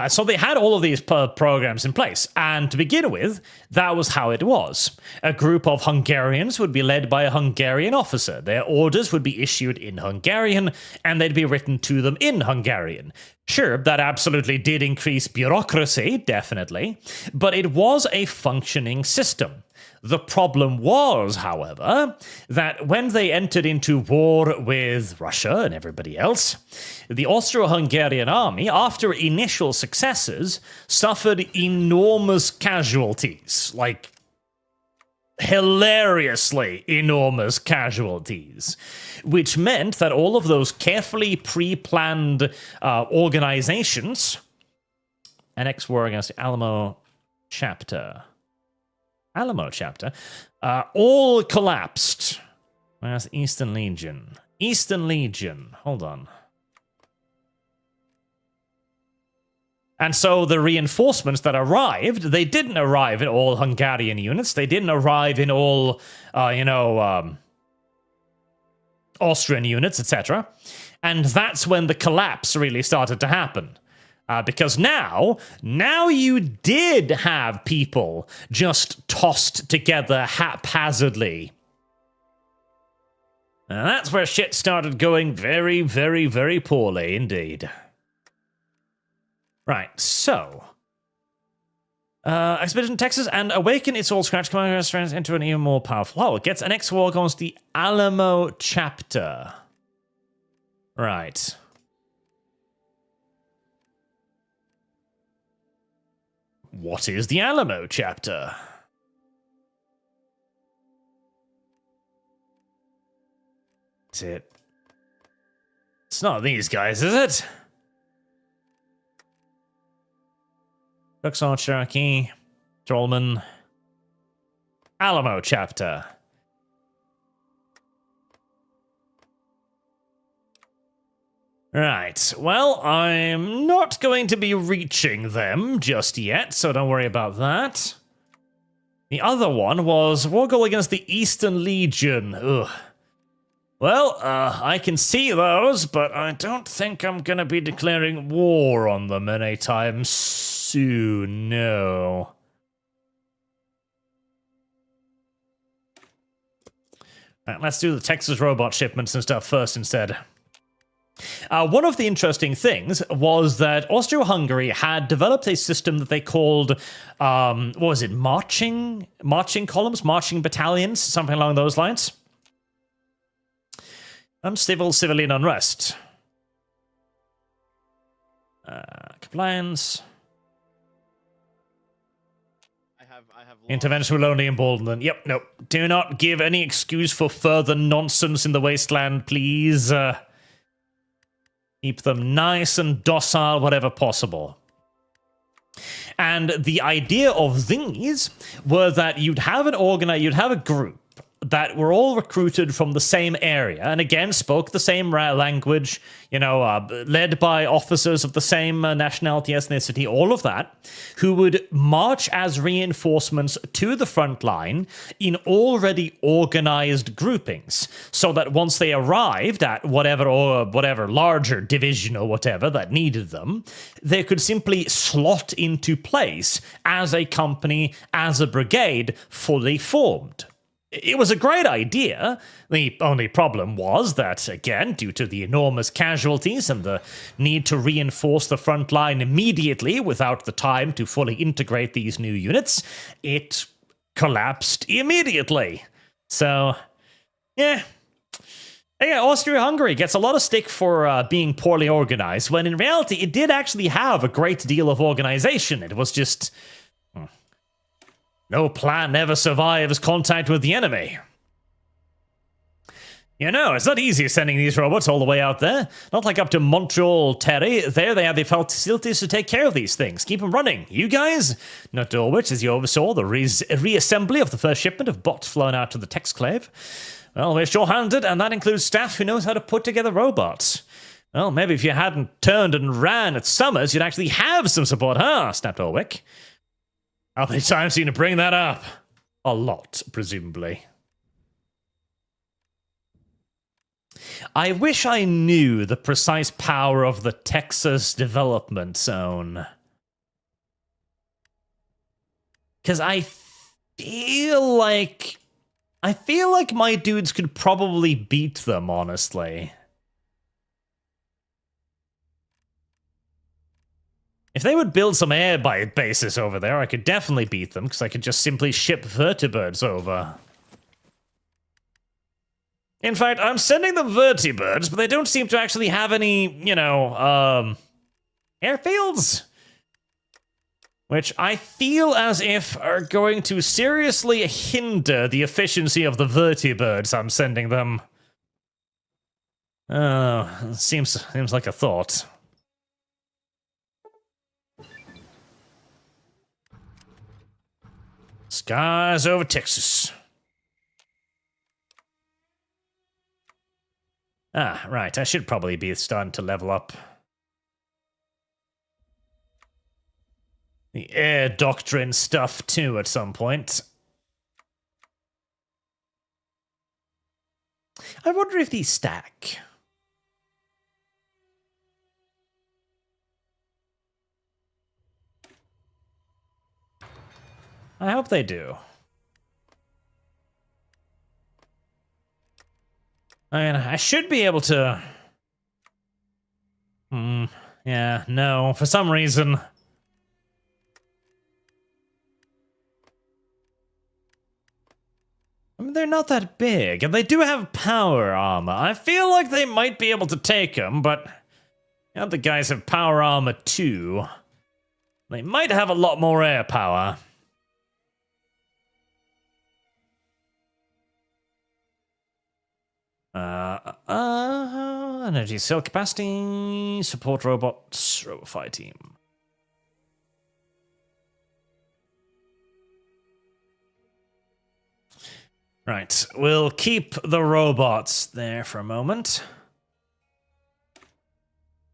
A: So they had all of these programs in place, and to begin with, that was how it was. A group of Hungarians would be led by a Hungarian officer. Their orders would be issued in Hungarian, and they'd be written to them in Hungarian. Sure, that absolutely did increase bureaucracy, definitely, but it was a functioning system. The problem was, however, that when they entered into war with Russia and everybody else, the Austro-Hungarian army, after initial successes, suffered enormous casualties, like hilariously enormous casualties, which meant that all of those carefully pre-planned organizations NX war against the Alamo chapter. Alamo chapter. All collapsed. Where's Eastern Legion? Eastern Legion. Hold on. And so the reinforcements that arrived, they didn't arrive in all Hungarian units. They didn't arrive in all, Austrian units, etc. And that's when the collapse really started to happen. Because now you did have people just tossed together haphazardly. And that's where shit started going very, very, very poorly indeed. Right, so... Expedition Texas and awaken its all scratch command strength into an even more powerful. Oh, it gets an X war against the Alamo chapter. Right. What is the Alamo chapter? Is it? It's not these guys, is it? Duxon, Cherokee, Trollman, Alamo chapter. Right, well, I'm not going to be reaching them just yet, so don't worry about that. The other one was war goal against the Eastern Legion. Ugh. Well, I can see those, but I don't think I'm going to be declaring war on them anytime soon, no. Right, let's do the Texas robot shipments and stuff first instead. One of the interesting things was that Austro-Hungary had developed a system that they called, what was it, marching columns, marching battalions, something along those lines. Civilian unrest. Compliance. Intervention will only embolden them. Yep, nope. Do not give any excuse for further nonsense in the wasteland, please. Keep them nice and docile, whatever possible. And the idea of these were that you'd have a group that were all recruited from the same area, and again spoke the same language, led by officers of the same nationality, ethnicity, all of that, who would march as reinforcements to the front line in already organized groupings, so that once they arrived at whatever larger division or whatever that needed them, they could simply slot into place as a company, as a brigade, fully formed. It was a great idea. The only problem was that, again, due to the enormous casualties and the need to reinforce the front line immediately without the time to fully integrate these new units, it collapsed immediately. So, yeah. Austria-Hungary gets a lot of stick for being poorly organized, when in reality it did actually have a great deal of organization. It was just... no plan ever survives contact with the enemy. It's not easy sending these robots all the way out there. Not like up to Montreal, Terry. There they have the facilities to take care of these things. Keep them running. You guys, not all which, as you oversaw the reassembly of the first shipment of bots flown out to the Texclave. Well, we're sure-handed, and that includes staff who knows how to put together robots. Well, maybe if you hadn't turned and ran at Summers, you'd actually have some support, huh? Snapped Orwick. How many times are you going to bring that up? A lot, presumably. I wish I knew the precise power of the Texas Development Zone. Because I feel like my dudes could probably beat them, honestly. If they would build some air bases over there, I could definitely beat them, because I could just simply ship vertibirds over. In fact, I'm sending them vertibirds, but they don't seem to actually have any, airfields. Which I feel as if are going to seriously hinder the efficiency of the vertibirds I'm sending them. Oh, seems like a thought. Skies over Texas. Ah, right. I should probably be starting to level up. The air doctrine stuff, too, at some point. I wonder if these stack. I hope they do. I mean, I should be able to... yeah, no. For some reason... I mean, they're not that big, and they do have power armor. I feel like they might be able to take them, but... The other guys have power armor too. They might have a lot more air power. Energy cell capacity, support robots, robofy team. Right, we'll keep the robots there for a moment.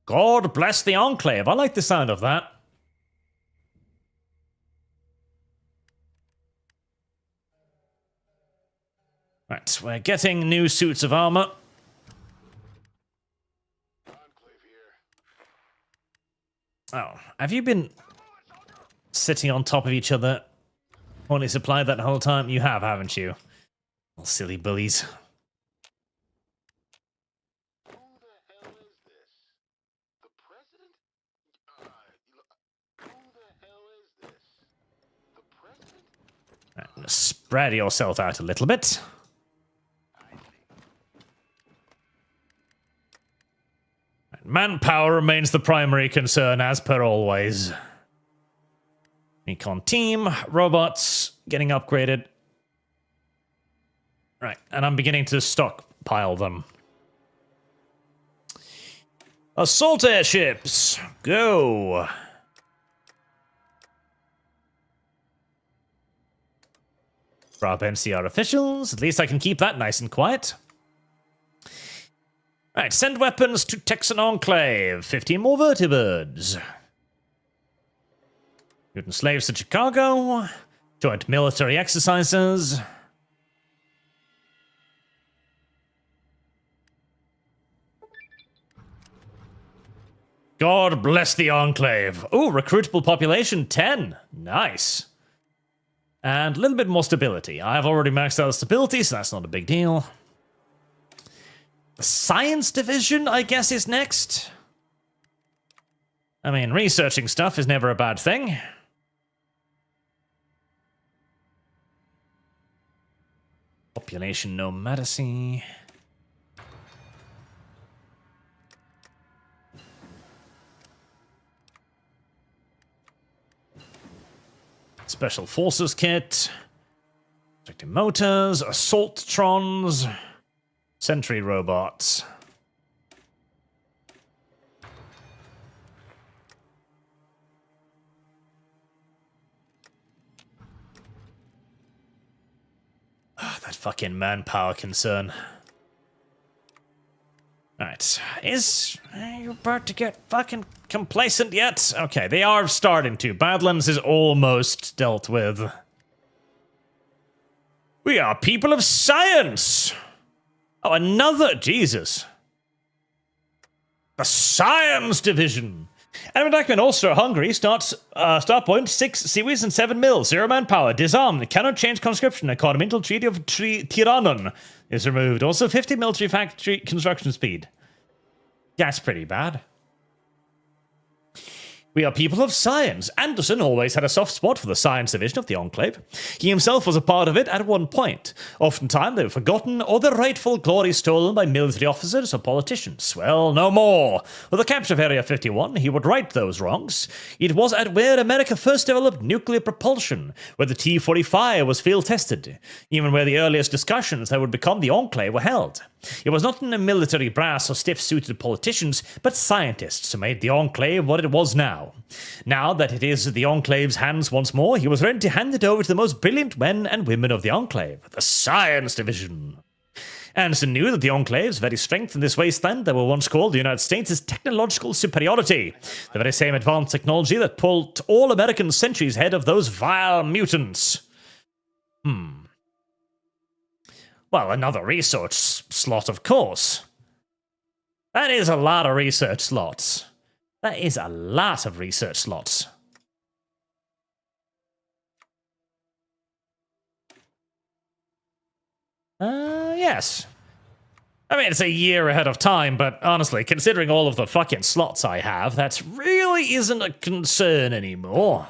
A: God bless the Enclave. I like the sound of that. Right, we're getting new suits of armor. Oh, have you been sitting on top of each other, only supply that whole time? You have, haven't you? Little silly bullies.
C: Who the hell is this? The president? Who the hell is this? The president?
A: Right, spread yourself out a little bit. Manpower remains the primary concern, as per always. Recon team, robots, getting upgraded. Right, and I'm beginning to stockpile them. Assault airships, go! Drop NCR officials, at least I can keep that nice and quiet. Right, send weapons to Texan Enclave. 15 more vertibirds. Mutant slaves to Chicago. Joint military exercises. God bless the Enclave. Oh, recruitable population 10. Nice. And a little bit more stability. I have already maxed out stability, so that's not a big deal. The Science Division, I guess, is next. I mean, researching stuff is never a bad thing. Population nomadacy. Special Forces kit. Protecting motors, assault-trons. Sentry robots. That fucking manpower concern. Alright. Are you about to get fucking complacent yet? Okay, they are starting to. Badlands is almost dealt with. We are people of science! Oh, another! Jesus. The Science Division! Enemy attackmen also hungry. Start point 6 seaweeds and 7 mils. 0 manpower. Disarmed. Cannot change conscription. Accord mental treaty of Tyrannon is removed. Also 50 military factory construction speed. That's pretty bad. We are people of science. Anderson always had a soft spot for the science division of the Enclave. He himself was a part of it at one point. Oftentimes they were forgotten or their rightful glory stolen by military officers or politicians. Well, no more. With the capture of Area 51, he would right those wrongs. It was at where America first developed nuclear propulsion, where the T-45 was field-tested, even where the earliest discussions that would become the Enclave were held. It was not in a military brass or stiff-suited politicians, but scientists who made the Enclave what it was now. well. Now that it is the Enclave's hands once more, he was ready to hand it over to the most brilliant men and women of the Enclave, the Science Division. Anderson knew that the Enclave's very strength in this wasteland that were once called the United States' technological superiority, the very same advanced technology that pulled all Americans centuries ahead of those vile mutants. Well, another research slot, of course. That is a lot of research slots. That is a lot of research slots. Yes. I mean, it's a year ahead of time, but honestly, considering all of the fucking slots I have, that really isn't a concern anymore.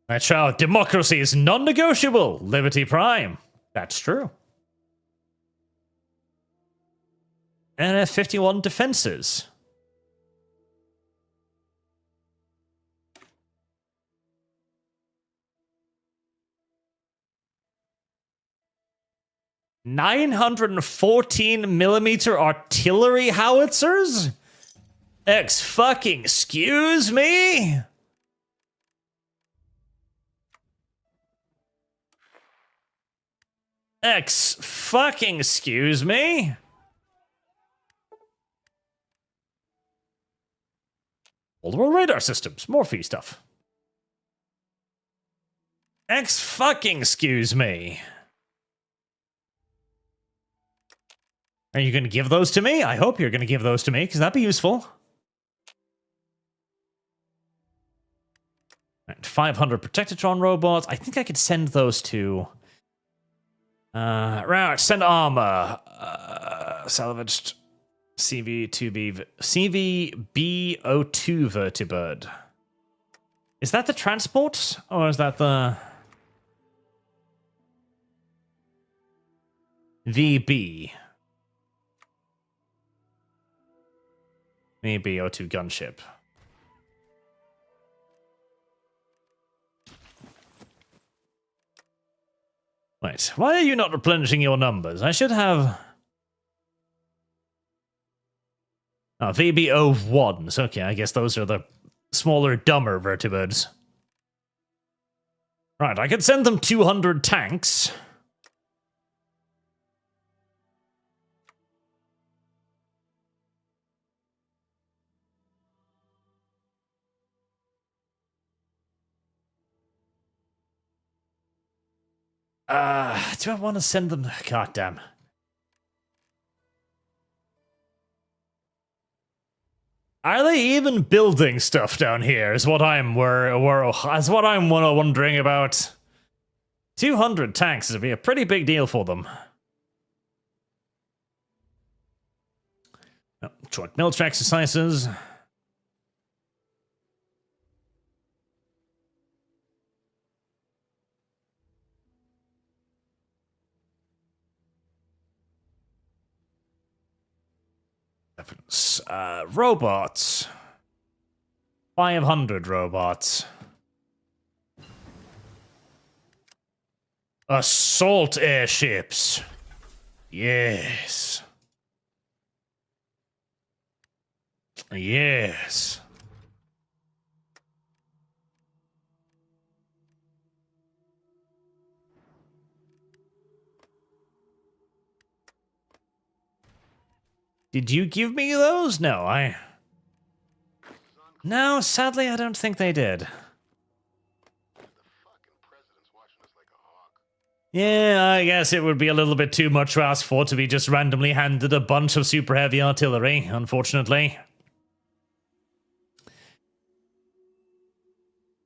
A: That's how democracy is non-negotiable. Liberty Prime. That's true. And 51 defenses. $914mm artillery howitzers? Excuse me? Excuse me? Multiple radar systems, more free stuff. Excuse me? Are you going to give those to me? I hope you're going to give those to me, because that'd be useful. Right, 500 Protectatron robots. I think I could send those to... right, send armor. Salvaged CV2B... CVB02 vertibird. Is that the transport? Or is that the... VB? Maybe O2 gunship. Wait, why are you not replenishing your numbers? I should have... Oh, VB01s. Okay, I guess those are the smaller, dumber vertibirds. Right, I could send them 200 tanks. Do I want to send them? God damn. Are they even building stuff down here? Is what I'm wondering about. 200 tanks would be a pretty big deal for them. Oh, short military exercises. Weapons. Robots. 500 robots. Assault airships. Yes. Yes. Did you give me those? No, No, sadly, I don't think they did. Yeah, I guess it would be a little bit too much to ask for to be just randomly handed a bunch of super heavy artillery, unfortunately.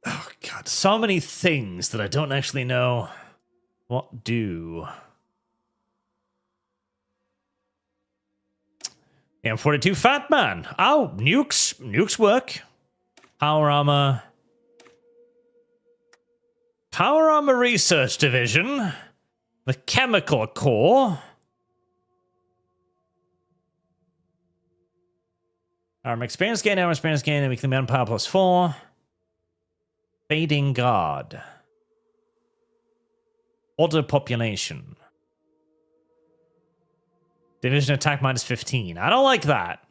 A: Oh, God, so many things that I don't actually know what do. M42 Fat Man. Oh, nukes. Nukes work. Power armor. Power armor research division. The chemical core. Armor experience gain, and weekly manpower +4. Fading guard. Order population. Division attack -15. I don't like that.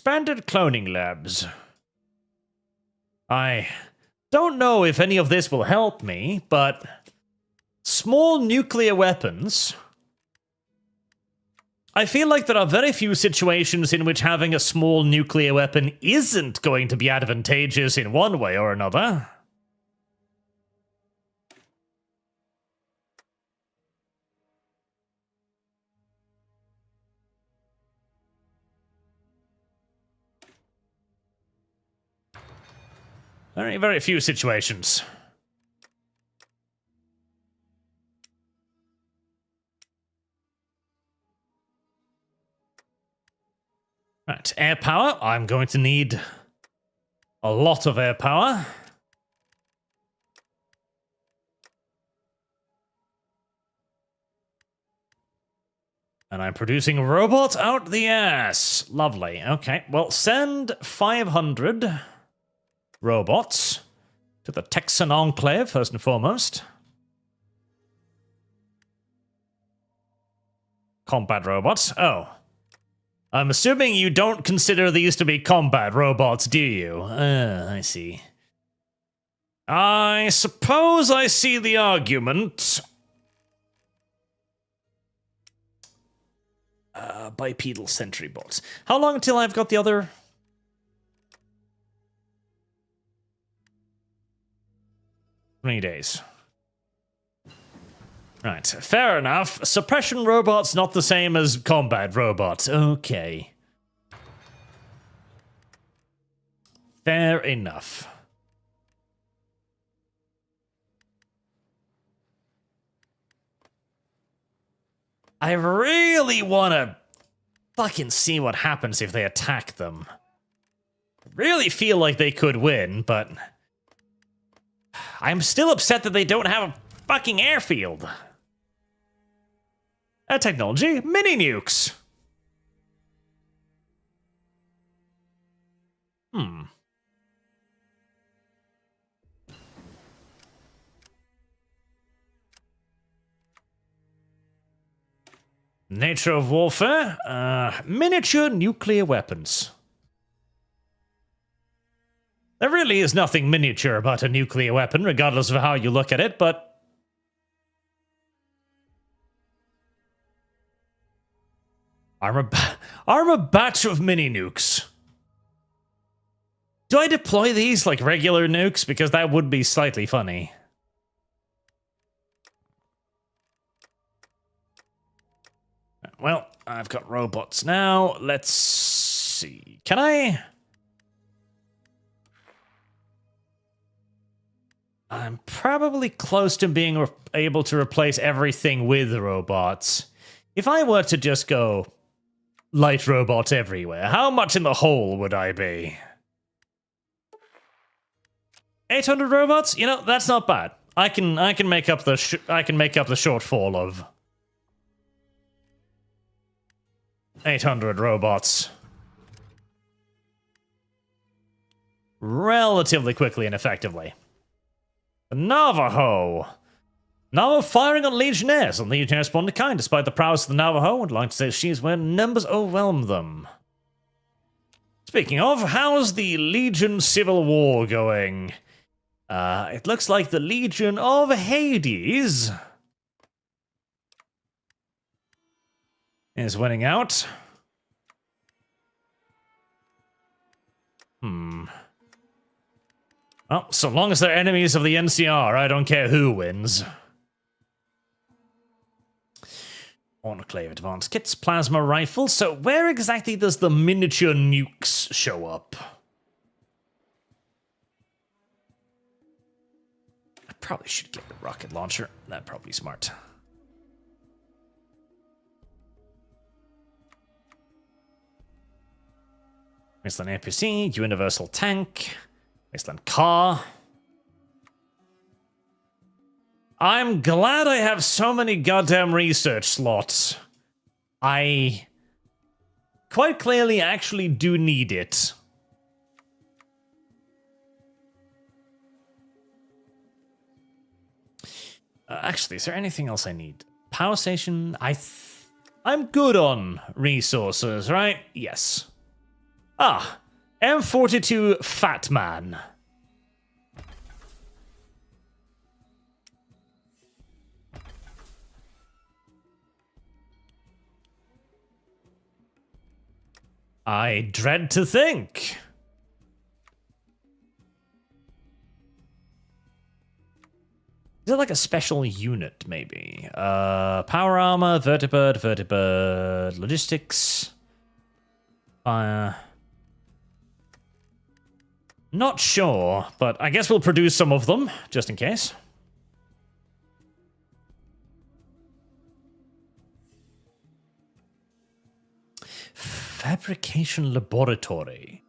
A: Expanded cloning labs. I don't know if any of this will help me, but small nuclear weapons. I feel like there are very few situations in which having a small nuclear weapon isn't going to be advantageous in one way or another. Very, very few situations. Right, air power. I'm going to need a lot of air power. And I'm producing robots out the ass. Lovely. Okay, well, send 500 robots to the Texan Enclave, first and foremost. Combat robots. Oh. I'm assuming you don't consider these to be combat robots, do you? I see. I suppose I see the argument. Bipedal sentry bots. How long until I've got the other? Many days. Right, fair enough. Suppression robots not the same as combat robots. Okay. Fair enough. I really want to fucking see what happens if they attack them. I really feel like they could win, but I'm still upset that they don't have a fucking airfield. That technology, mini nukes. Nature of warfare, miniature nuclear weapons. There really is nothing miniature about a nuclear weapon, regardless of how you look at it, but arm a batch of mini nukes. Do I deploy these like regular nukes? Because that would be slightly funny. Well, I've got robots now. Let's see. Can I? I'm probably close to being able to replace everything with robots. If I were to just go light robots everywhere, how much in the hole would I be? 800 robots? You know, that's not bad. I can make up the shortfall of 800 robots relatively quickly and effectively. The Navajo. Now firing on Legionnaires. And Legionnaires spawned a kind. Despite the prowess of the Navajo, I'd like to say she's when numbers overwhelm them. Speaking of, how's the Legion Civil War going? It looks like the Legion of Hades is winning out. Well, so long as they're enemies of the NCR, I don't care who wins. Enclave advanced kits, plasma rifle. So where exactly does the miniature nukes show up? I probably should get the rocket launcher. That'd probably be smart. Wasteland APC, Universal Tank, Wasteland Car. I'm glad I have so many goddamn research slots. I quite clearly actually do need it. Actually, is there anything else I need? Power station? I'm good on resources, right? Yes. Ah, M42 Fat Man. I dread to think. Is it like a special unit, maybe? Power armor, vertibird, logistics, fire. Not sure, but I guess we'll produce some of them, just in case. Fabrication laboratory.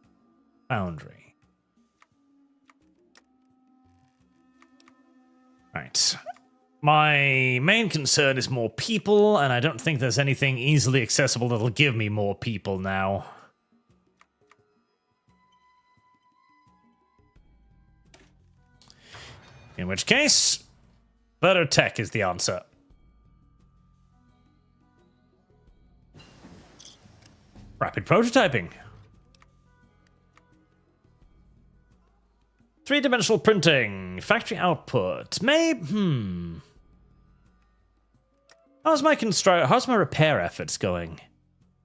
A: Foundry. Right. My main concern is more people, and I don't think there's anything easily accessible that'll give me more people now. In which case, better tech is the answer. Rapid prototyping. Three-dimensional printing. Factory output. Maybe. How's my repair efforts going?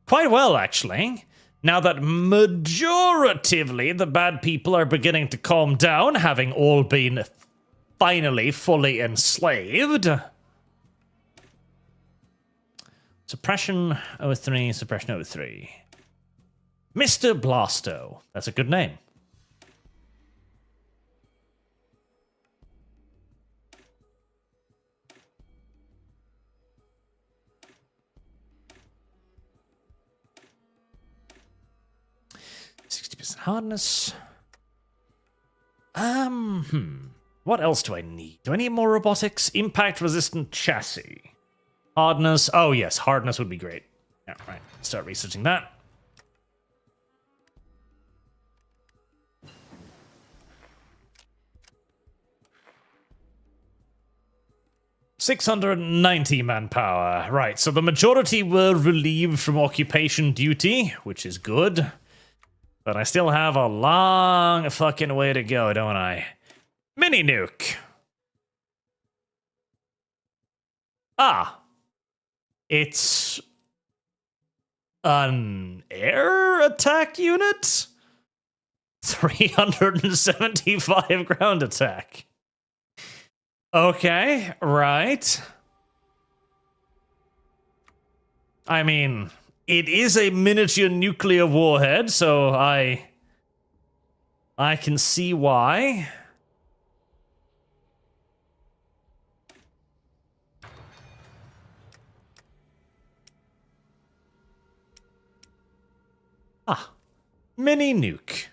A: Quite well, actually. Now that majoritively the bad people are beginning to calm down, having all been finally fully enslaved. Suppression 03, suppression 03. Mr. Blasto. That's a good name. Hardness. What else do I need? Do I need more robotics? Impact-resistant chassis. Hardness. Oh, yes. Hardness would be great. Yeah, right. Start researching that. $690 manpower. Right, so the majority were relieved from occupation duty, which is good. But I still have a long fucking way to go, don't I? Mini nuke. Ah. It's an air attack unit? 375 ground attack. Okay, right. I mean, it is a miniature nuclear warhead, so I can see why. Ah, mini nuke.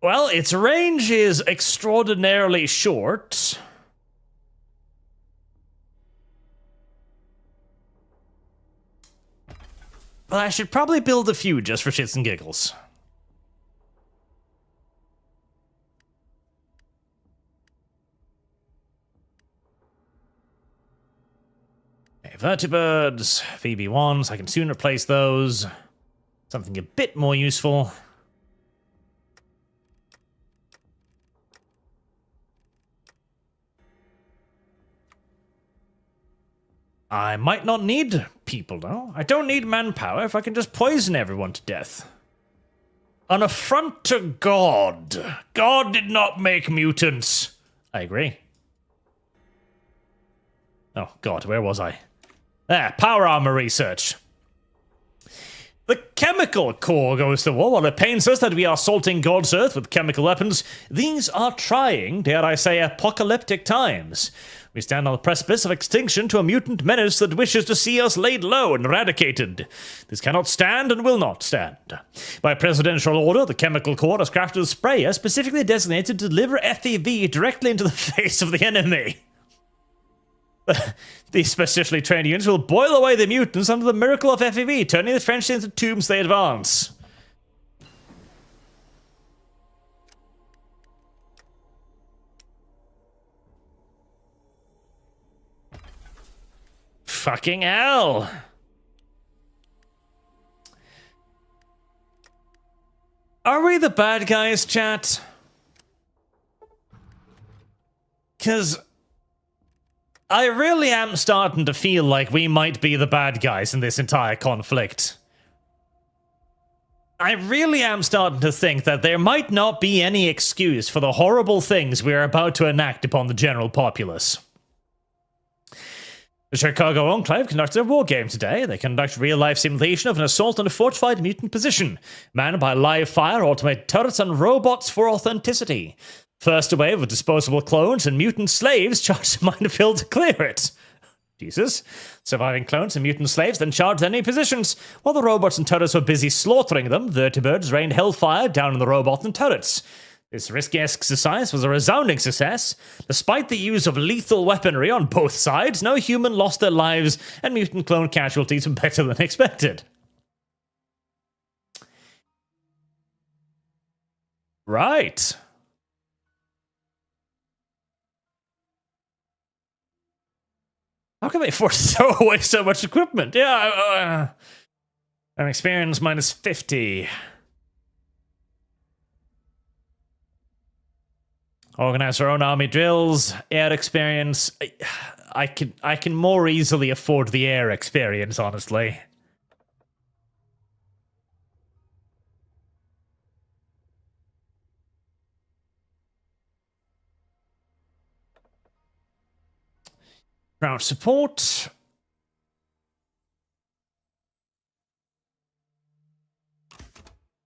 A: Well, its range is extraordinarily short. But I should probably build a few just for shits and giggles. Okay, vertibirds, VB1s, I can soon replace those. Something a bit more useful. I might not need people, though. I don't need manpower if I can just poison everyone to death. An affront to God. God did not make mutants. I agree. Oh, God, where was I? There, power armor research. The chemical core goes to war while it pains us that we are salting God's earth with chemical weapons. These are trying, dare I say, apocalyptic times. We stand on the precipice of extinction to a mutant menace that wishes to see us laid low and eradicated. This cannot stand and will not stand. By presidential order, the chemical core has crafted a sprayer specifically designated to deliver FEV directly into the face of the enemy. These specially trained units will boil away the mutants under the miracle of FEV, turning the trenches into tombs they advance. Fucking hell. Are we the bad guys, chat? Because I really am starting to feel like we might be the bad guys in this entire conflict. I really am starting to think that there might not be any excuse for the horrible things we are about to enact upon the general populace. The Chicago Enclave conducted a war game today. They conduct real-life simulation of an assault on a fortified mutant position, manned by live fire, automated turrets, and robots for authenticity. First wave of disposable clones and mutant slaves charged a minefield to clear it. Jesus. Surviving clones and mutant slaves then charged enemy positions. While the robots and turrets were busy slaughtering them, vertibirds rained hellfire down on the robots and turrets. This risky exercise was a resounding success. Despite the use of lethal weaponry on both sides, no human lost their lives, and mutant clone casualties were better than expected. Right. How can they force to throw away so much equipment? Yeah, an experience minus 50. Organize our own army drills, air experience. I can more easily afford the air experience, honestly. Ground support.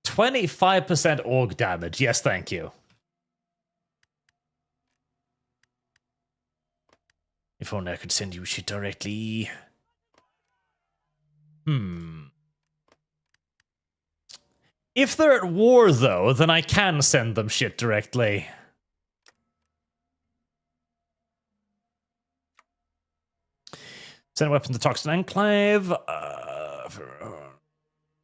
A: %25% org damage. Yes, thank you. If only I could send you shit directly. If they're at war, though, then I can send them shit directly. Send a weapon to Toxin Enclave.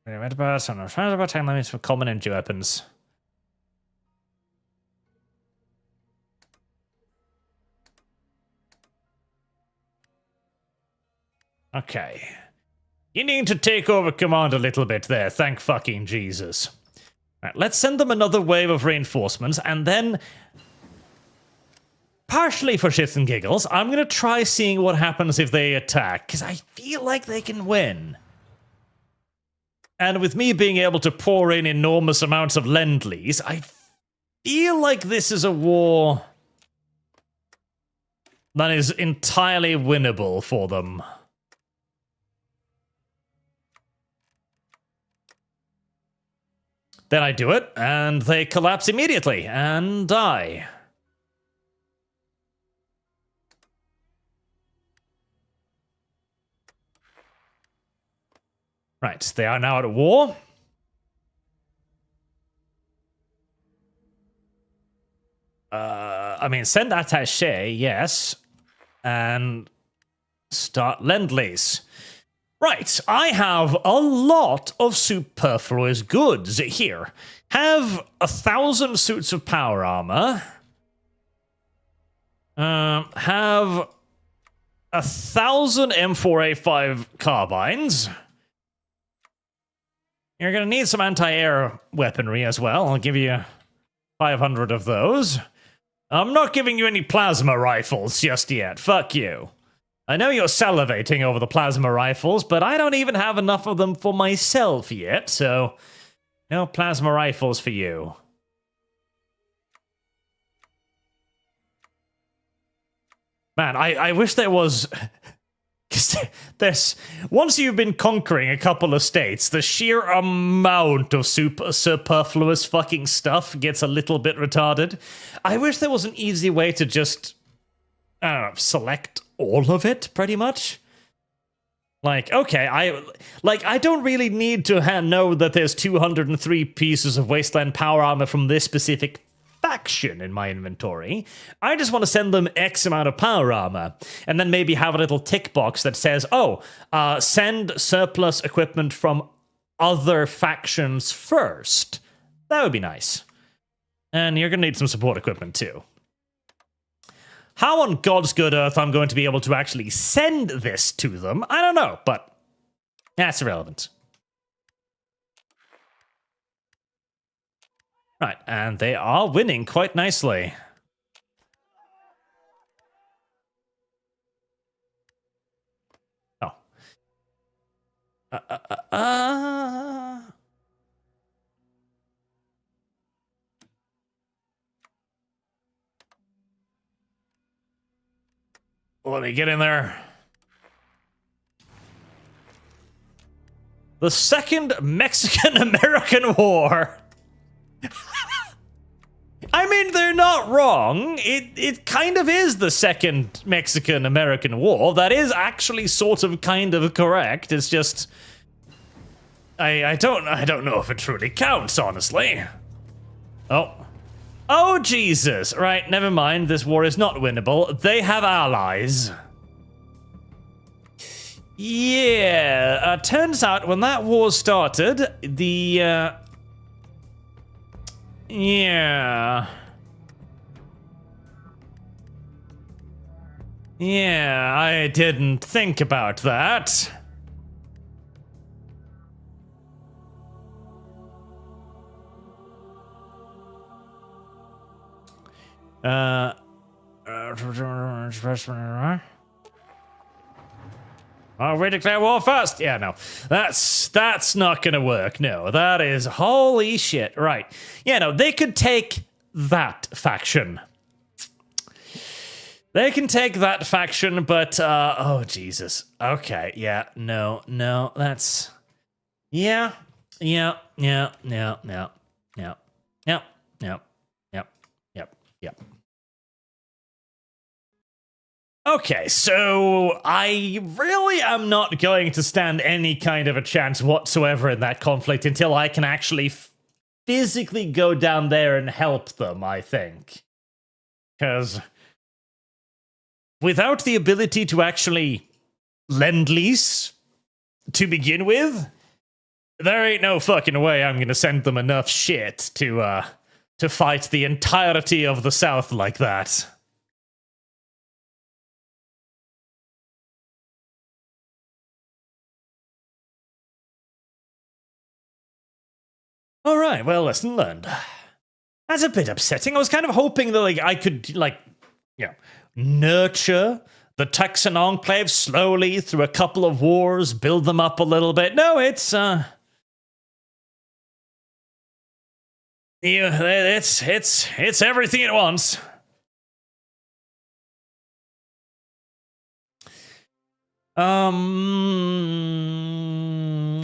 A: Time limits for common energy weapons. Okay. You need to take over command a little bit there, thank fucking Jesus. Right, let's send them another wave of reinforcements, and then, partially for shits and giggles, I'm gonna try seeing what happens if they attack, because I feel like they can win. And with me being able to pour in enormous amounts of Lend-Lease, I feel like this is a war that is entirely winnable for them. Then I do it, and they collapse immediately, and die. Right, they are now at war. I mean, send attaché, yes. And start Lend-Lease. Right, I have a lot of superfluous goods here. Have 1,000 suits of power armor. Have 1,000 M4A5 carbines. You're gonna need some anti-air weaponry as well. I'll give you 500 of those. I'm not giving you any plasma rifles just yet. Fuck you. I know you're salivating over the plasma rifles, but I don't even have enough of them for myself yet, so no plasma rifles for you. Man, I wish there was... There's, once you've been conquering a couple of states, the sheer amount of superfluous fucking stuff gets a little bit retarded. I wish there was an easy way to just, I don't know, select all of it, pretty much. Like, okay, I don't really need to know that there's 203 pieces of Wasteland power armor from this specific faction in my inventory. I just want to send them X amount of power armor, and then maybe have a little tick box that says, oh, send surplus equipment from other factions first. That would be nice. And you're going to need some support equipment too. How on God's good earth I'm going to be able to actually send this to them, I don't know, but that's irrelevant. Right, and they are winning quite nicely. Oh. Let me get in there. The Second Mexican-American War. I mean, they're not wrong. It kind of is the Second Mexican-American War. That is actually sort of kind of correct. It's just I don't know if it truly counts, honestly. Oh Jesus. Right, never mind. This war is not winnable. They have allies. Yeah, turns out when that war started, the yeah, I didn't think about that. Oh, we declare war first. Yeah, no, that's not gonna work. No, that is holy shit. Right? Yeah, no, they could take that faction. They can take that faction, but oh Jesus. Okay, yeah, no, that's yeah. Okay, so I really am not going to stand any kind of a chance whatsoever in that conflict until I can actually physically go down there and help them, I think. Because without the ability to actually lend-lease to begin with, there ain't no fucking way I'm gonna send them enough shit to fight the entirety of the South like that. All right, well, lesson learned. That's a bit upsetting. I was kind of hoping that, like, I could, like, nurture the Texan Enclave slowly through a couple of wars, build them up a little bit. No, it's everything at once.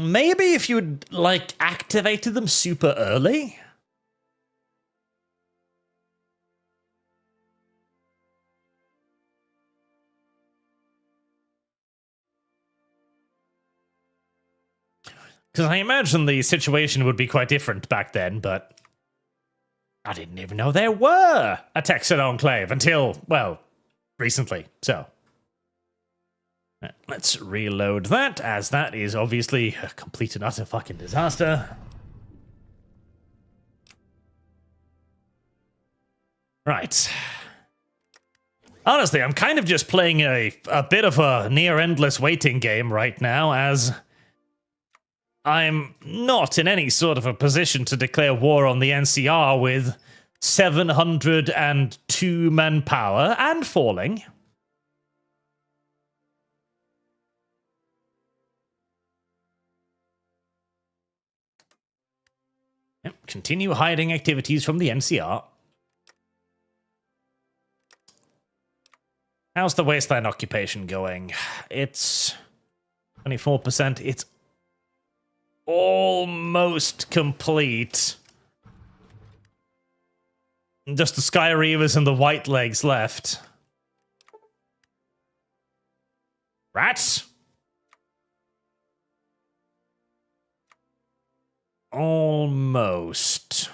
A: Maybe if you'd, like, activated them super early? Because I imagine the situation would be quite different back then, but I didn't even know there were a Texan Enclave until, well, recently, so. Let's reload that, as that is obviously a complete and utter fucking disaster. Right. Honestly, I'm kind of just playing a bit of a near-endless waiting game right now, as I'm not in any sort of a position to declare war on the NCR with 702 manpower and falling. Continue hiding activities from the NCR. How's the wasteland occupation going? It's 24%. It's almost complete. Just the Sky Reavers and the White Legs left. Rats? Almost.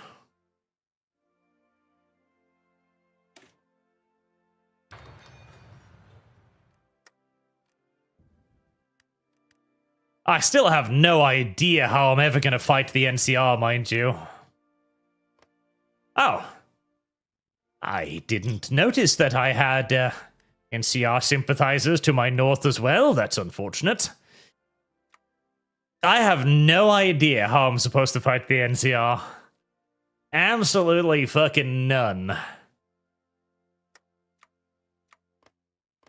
A: I still have no idea how I'm ever going to fight the NCR, mind you. Oh. I didn't notice that I had NCR sympathizers to my north as well. That's unfortunate. I have no idea how I'm supposed to fight the NCR. Absolutely fucking none.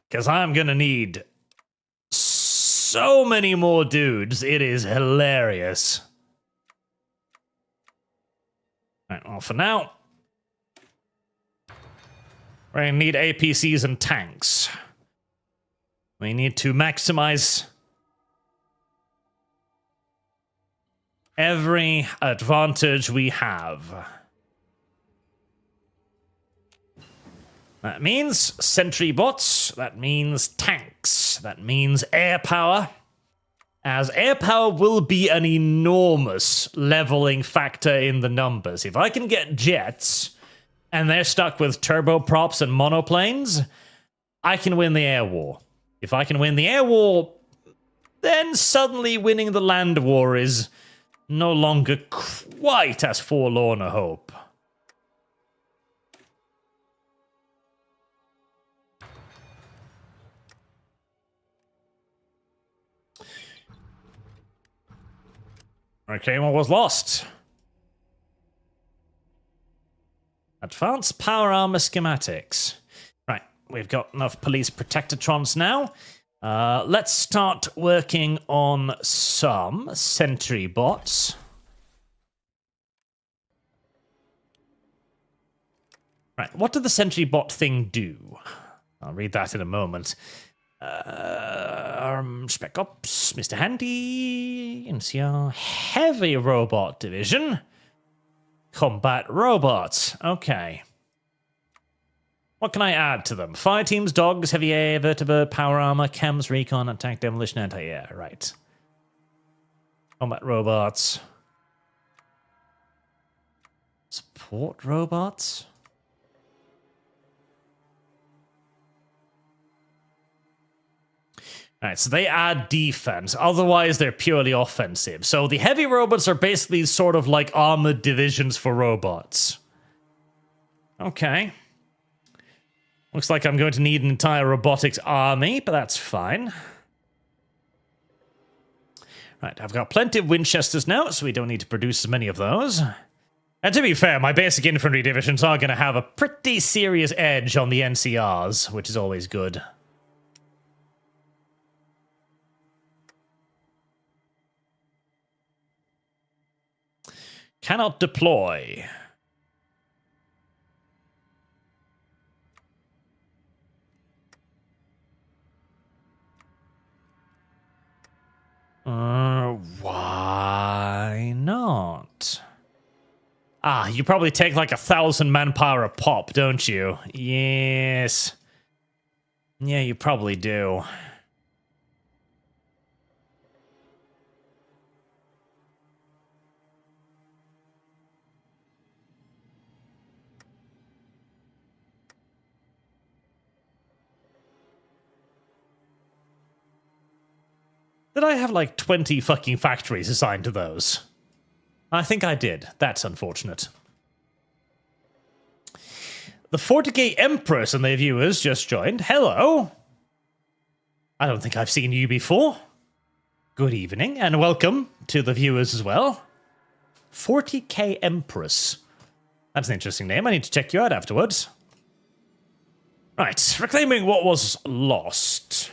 A: Because I'm gonna need so many more dudes. It is hilarious. Alright, well, for now, we're gonna need APCs and tanks. We need to maximize every advantage we have. That means sentry bots, that means tanks, that means air power, as air power will be an enormous leveling factor in the numbers. If I can get jets, and they're stuck with turboprops and monoplanes, I can win the air war. If I can win the air war, then suddenly winning the land war is no longer quite as forlorn a hope. Okay, what was lost? Advanced power armor schematics. Right, we've got enough police protectatrons now. Let's start working on some sentry bots. Right, what did the sentry bot thing do? I'll read that in a moment. Spec Ops, Mr. Handy, NCR, Heavy Robot Division, Combat Robots. Okay. What can I add to them? Fire teams, dogs, heavy air, vertebra, power armor, chems, recon, attack, demolition, anti-air. Right. Combat robots. Support robots? Alright, so they add defense. Otherwise, they're purely offensive. So the heavy robots are basically sort of like armored divisions for robots. Okay. Looks like I'm going to need an entire robotics army, but that's fine. Right, I've got plenty of Winchesters now, so we don't need to produce as many of those. And to be fair, my basic infantry divisions are going to have a pretty serious edge on the NCRs, which is always good. Cannot deploy. Why not? Ah, you probably take like 1,000 manpower a pop, don't you? Yes. Yeah, you probably do. Did I have like 20 fucking factories assigned to those? I think I did. That's unfortunate. The 40k Empress and their viewers just joined. Hello. I don't think I've seen you before. Good evening and welcome to the viewers as well. 40k Empress. That's an interesting name. I need to check you out afterwards. Right, reclaiming what was lost.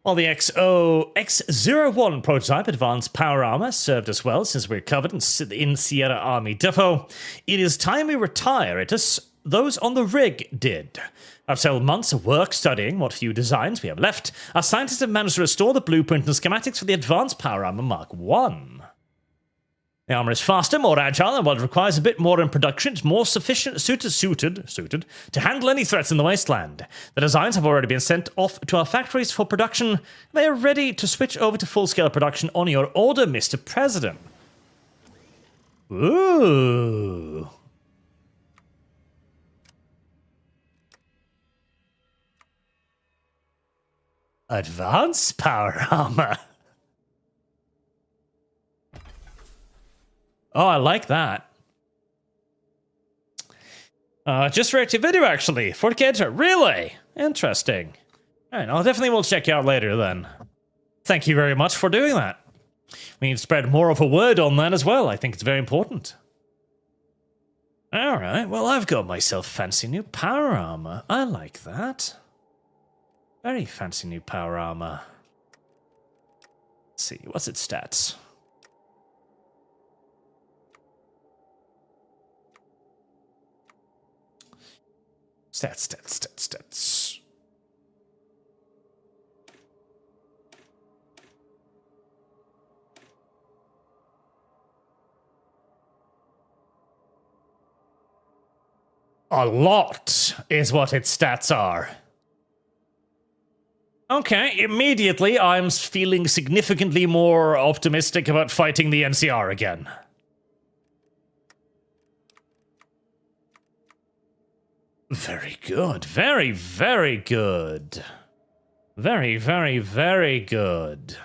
A: While the X01 prototype advanced power armor served us well since we're covered in Sierra Army Depot, it is time we retire it as those on the rig did. After several months of work studying what few designs we have left, our scientists have managed to restore the blueprint and schematics for the advanced power armor Mark I. The armor is faster, more agile, and while it requires a bit more in production, it's more suited to handle any threats in the wasteland. The designs have already been sent off to our factories for production. They are ready to switch over to full-scale production on your order, Mr. President. Ooh. Advanced power armor. Oh, I like that. Just reactive video, actually. 40k, really? Interesting. Alright, I'll definitely will check you out later then. Thank you very much for doing that. We need to spread more of a word on that as well. I think it's very important. Alright, well, I've got myself fancy new power armor. I like that. Very fancy new power armor. Let's see, what's its stats? Stats. A lot is what its stats are. Okay, immediately I'm feeling significantly more optimistic about fighting the NCR again. Very good. Very, very good. Very, very, very good.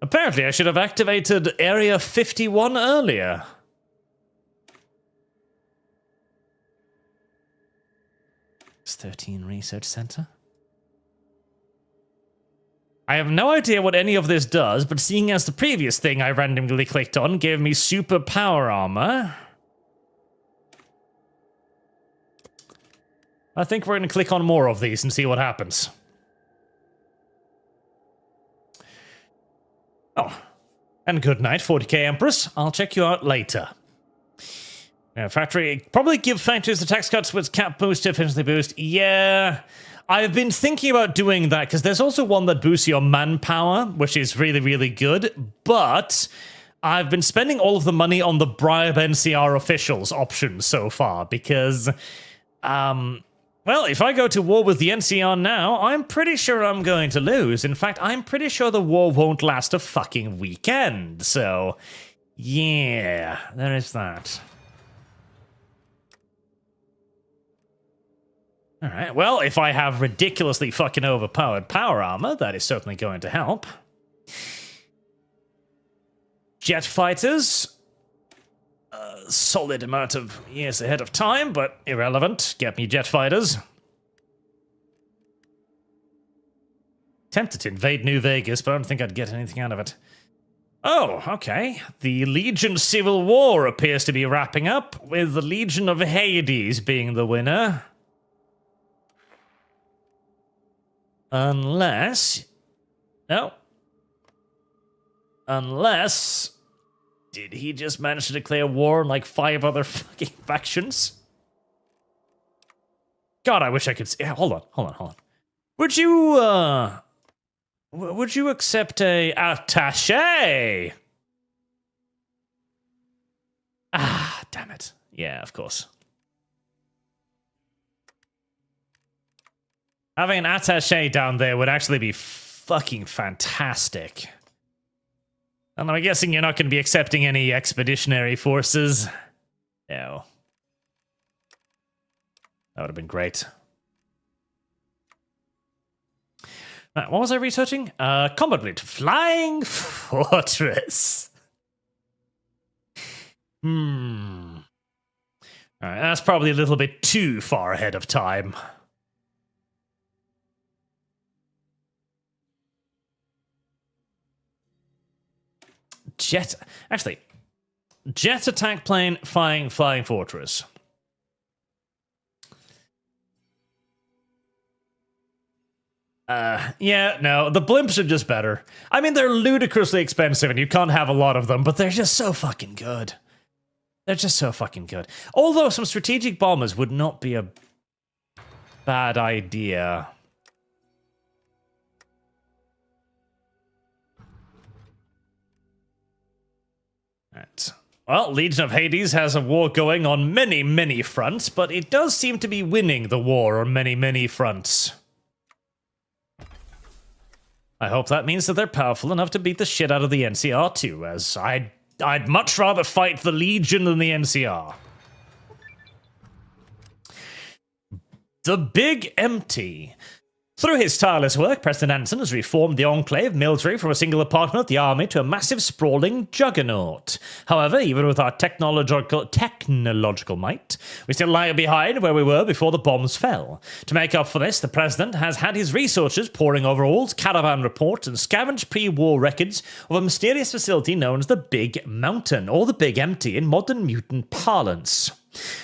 A: Apparently I should have activated Area 51 earlier. It's 13 Research Center. I have no idea what any of this does, but seeing as the previous thing I randomly clicked on gave me super power armor, I think we're going to click on more of these and see what happens. Oh, and good night, 40k Empress. I'll check you out later. Factory, probably give factories the tax cuts with cap boost, efficiency boost. Yeah, I've been thinking about doing that because there's also one that boosts your manpower, which is really, really good. But I've been spending all of the money on the bribe NCR officials option so far because, well, if I go to war with the NCR now, I'm pretty sure I'm going to lose. In fact, I'm pretty sure the war won't last a fucking weekend. So, yeah, there is that. Alright, well, if I have ridiculously fucking overpowered power armor, that is certainly going to help. Jet fighters. Solid amount of years ahead of time, but irrelevant. Get me jet fighters. Tempted to invade New Vegas, but I don't think I'd get anything out of it. Oh, okay. The Legion Civil War appears to be wrapping up, with the Legion of Hades being the winner. Unless... No. Unless... Did he just manage to declare war on like 5 other fucking factions? God, I wish I could see... Hold on. Would you accept a attaché? Ah, damn it. Yeah, of course. Having an attaché down there would actually be fucking fantastic. And I'm guessing you're not going to be accepting any expeditionary forces. No. That would have been great. What was I researching? Combat Blade. Flying Fortress. Alright, that's probably a little bit too far ahead of time. Jet attack plane, flying fortress. Yeah, no, the blimps are just better. I mean, they're ludicrously expensive and you can't have a lot of them, but they're just so fucking good. They're just so fucking good. Although some strategic bombers would not be a bad idea. Right. Well, Legion of Hades has a war going on many, many fronts, but it does seem to be winning the war on many, many fronts. I hope that means that they're powerful enough to beat the shit out of the NCR too, as I'd much rather fight the Legion than the NCR. The Big Empty. Through his tireless work, President Anson has reformed the Enclave military from a single department of the army to a massive, sprawling juggernaut. However, even with our technological might, we still lag behind where we were before the bombs fell. To make up for this, the President has had his researchers poring over old caravan reports and scavenged pre-war records of a mysterious facility known as the Big Mountain, or the Big Empty in modern mutant parlance.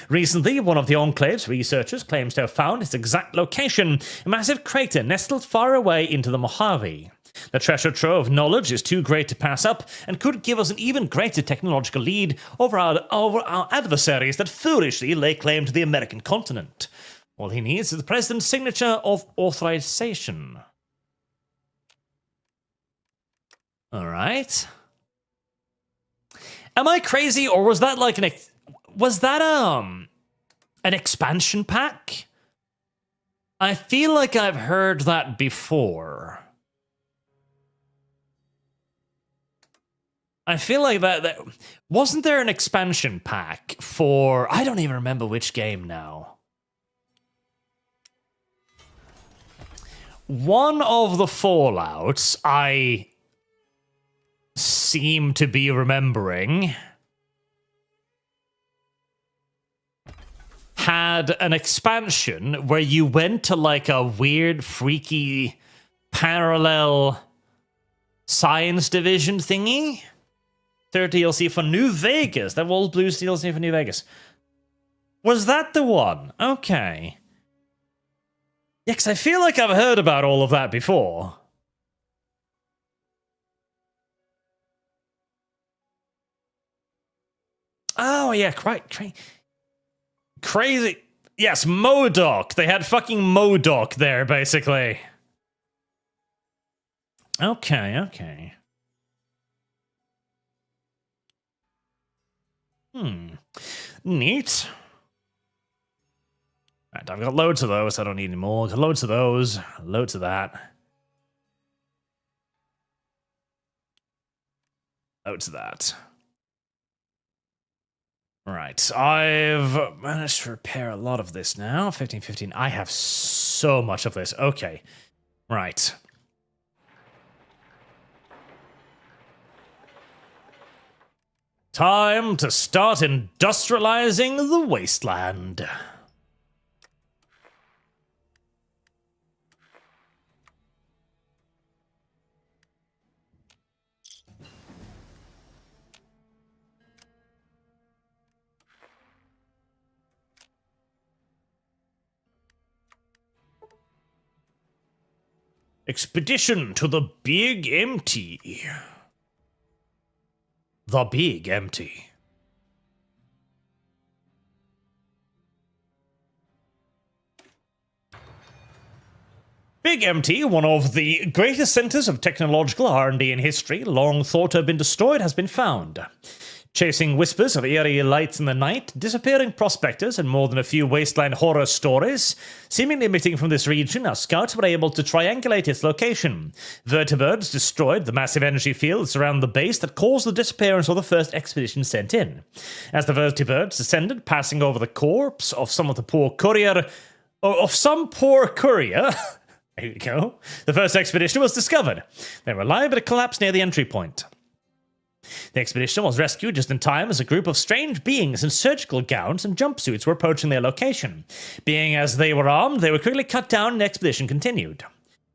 A: Recently, one of the Enclave's researchers claims to have found its exact location, a massive crater nestled far away into the Mojave. The treasure trove of knowledge is too great to pass up and could give us an even greater technological lead over our adversaries that foolishly lay claim to the American continent. All he needs is the President's signature of authorization. Alright. Am I crazy, or was that like an expansion pack? I feel like I've heard that before. I feel like that wasn't there an expansion pack for, I don't even remember which game now. One of the Fallouts I seem to be remembering had an expansion where you went to like a weird, freaky, parallel science division thingy. Third DLC for New Vegas. That World Blues DLC for New Vegas. Was that the one? Okay. Yeah, because I feel like I've heard about all of that before. Oh, yeah, crazy. Yes, MODOK. They had fucking MODOK there, basically. Okay. Neat. Right, I've got loads of those. I don't need any more. Got loads of those. Loads of that. Loads of that. Right, I've managed to repair a lot of this now. 1515. I have so much of this. Okay. Right. Time to start industrializing the wasteland. Expedition to the Big Empty. The Big Empty. Big Empty, one of the greatest centers of technological R&D in history, long thought to have been destroyed, has been found. Chasing whispers of eerie lights in the night, disappearing prospectors, and more than a few wasteland horror stories, seemingly emitting from this region, our scouts were able to triangulate its location. Vertibirds destroyed the massive energy fields around the base that caused the disappearance of the first expedition sent in. As the vertibirds descended, passing over the corpse of some poor courier, there you go, the first expedition was discovered. They were liable to collapse near the entry point. The expedition was rescued just in time as a group of strange beings in surgical gowns and jumpsuits were approaching their location. Being as they were armed, they were quickly cut down and the expedition continued.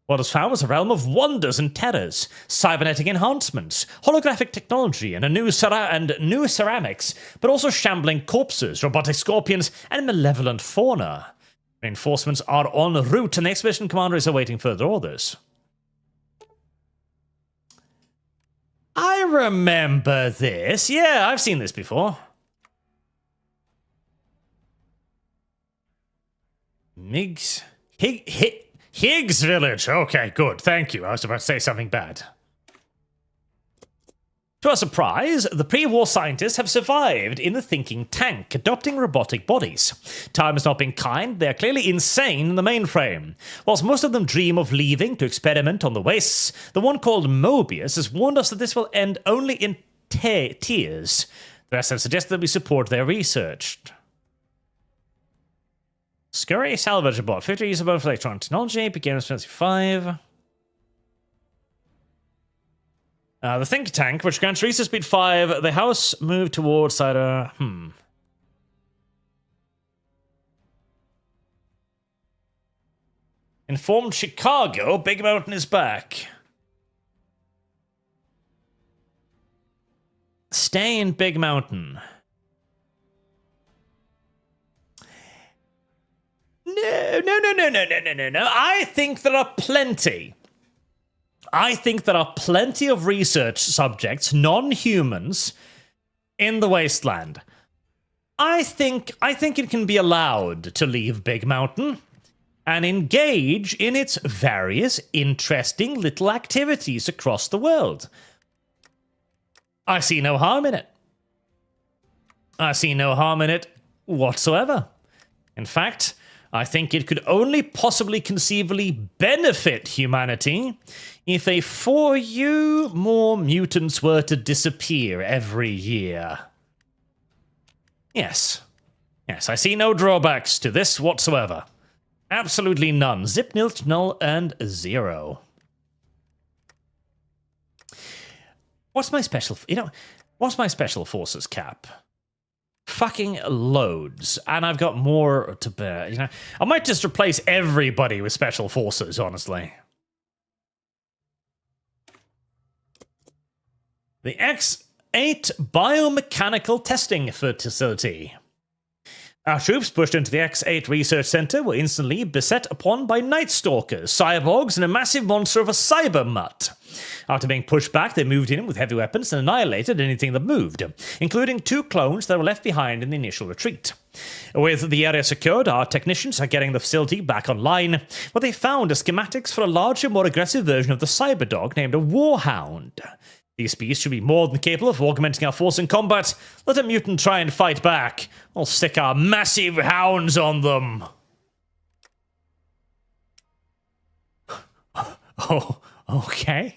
A: What was found was a realm of wonders and terrors, cybernetic enhancements, holographic technology, and new ceramics, but also shambling corpses, robotic scorpions, and malevolent fauna. Reinforcements are en route, and the expedition commander is awaiting further orders. I remember this. Yeah, I've seen this before. Higgs Village. Okay, good. Thank you. I was about to say something bad. To our surprise, the pre-war scientists have survived in the thinking tank, adopting robotic bodies. Time has not been kind, they are clearly insane in the mainframe. Whilst most of them dream of leaving to experiment on the wastes, the one called Mobius has warned us that this will end only in tears. The rest have suggested that we support their research. Scurry salvage bot. 50 use above electronic technology. Beginner expensive 5. The think tank, which grants research speed 5. The house moved towards cider. Informed Chicago, Big Mountain is back. Stay in Big Mountain. No. I think there are plenty. I think there are plenty of research subjects, non-humans, in the wasteland. I think it can be allowed to leave Big Mountain and engage in its various interesting little activities across the world. I see no harm in it. I see no harm in it whatsoever. In fact, I think it could only possibly conceivably benefit humanity if a few more mutants were to disappear every year. Yes, I see no drawbacks to this whatsoever. Absolutely none. Zip, nilch, null, and 0. What's my special... what's my special forces cap? Fucking loads. And I've got more to bear, I might just replace everybody with special forces, honestly. The X8 Biomechanical Testing Facility. Our troops pushed into the X8 Research Center were instantly beset upon by Night Stalkers, cyborgs, and a massive monster of a cyber mutt. After being pushed back, they moved in with heavy weapons and annihilated anything that moved, including 2 clones that were left behind in the initial retreat. With the area secured, our technicians are getting the facility back online, where they found schematics for a larger, more aggressive version of the cyberdog named a Warhound. These beasts should be more than capable of augmenting our force in combat. Let a mutant try and fight back. We'll stick our massive hounds on them. Oh, okay.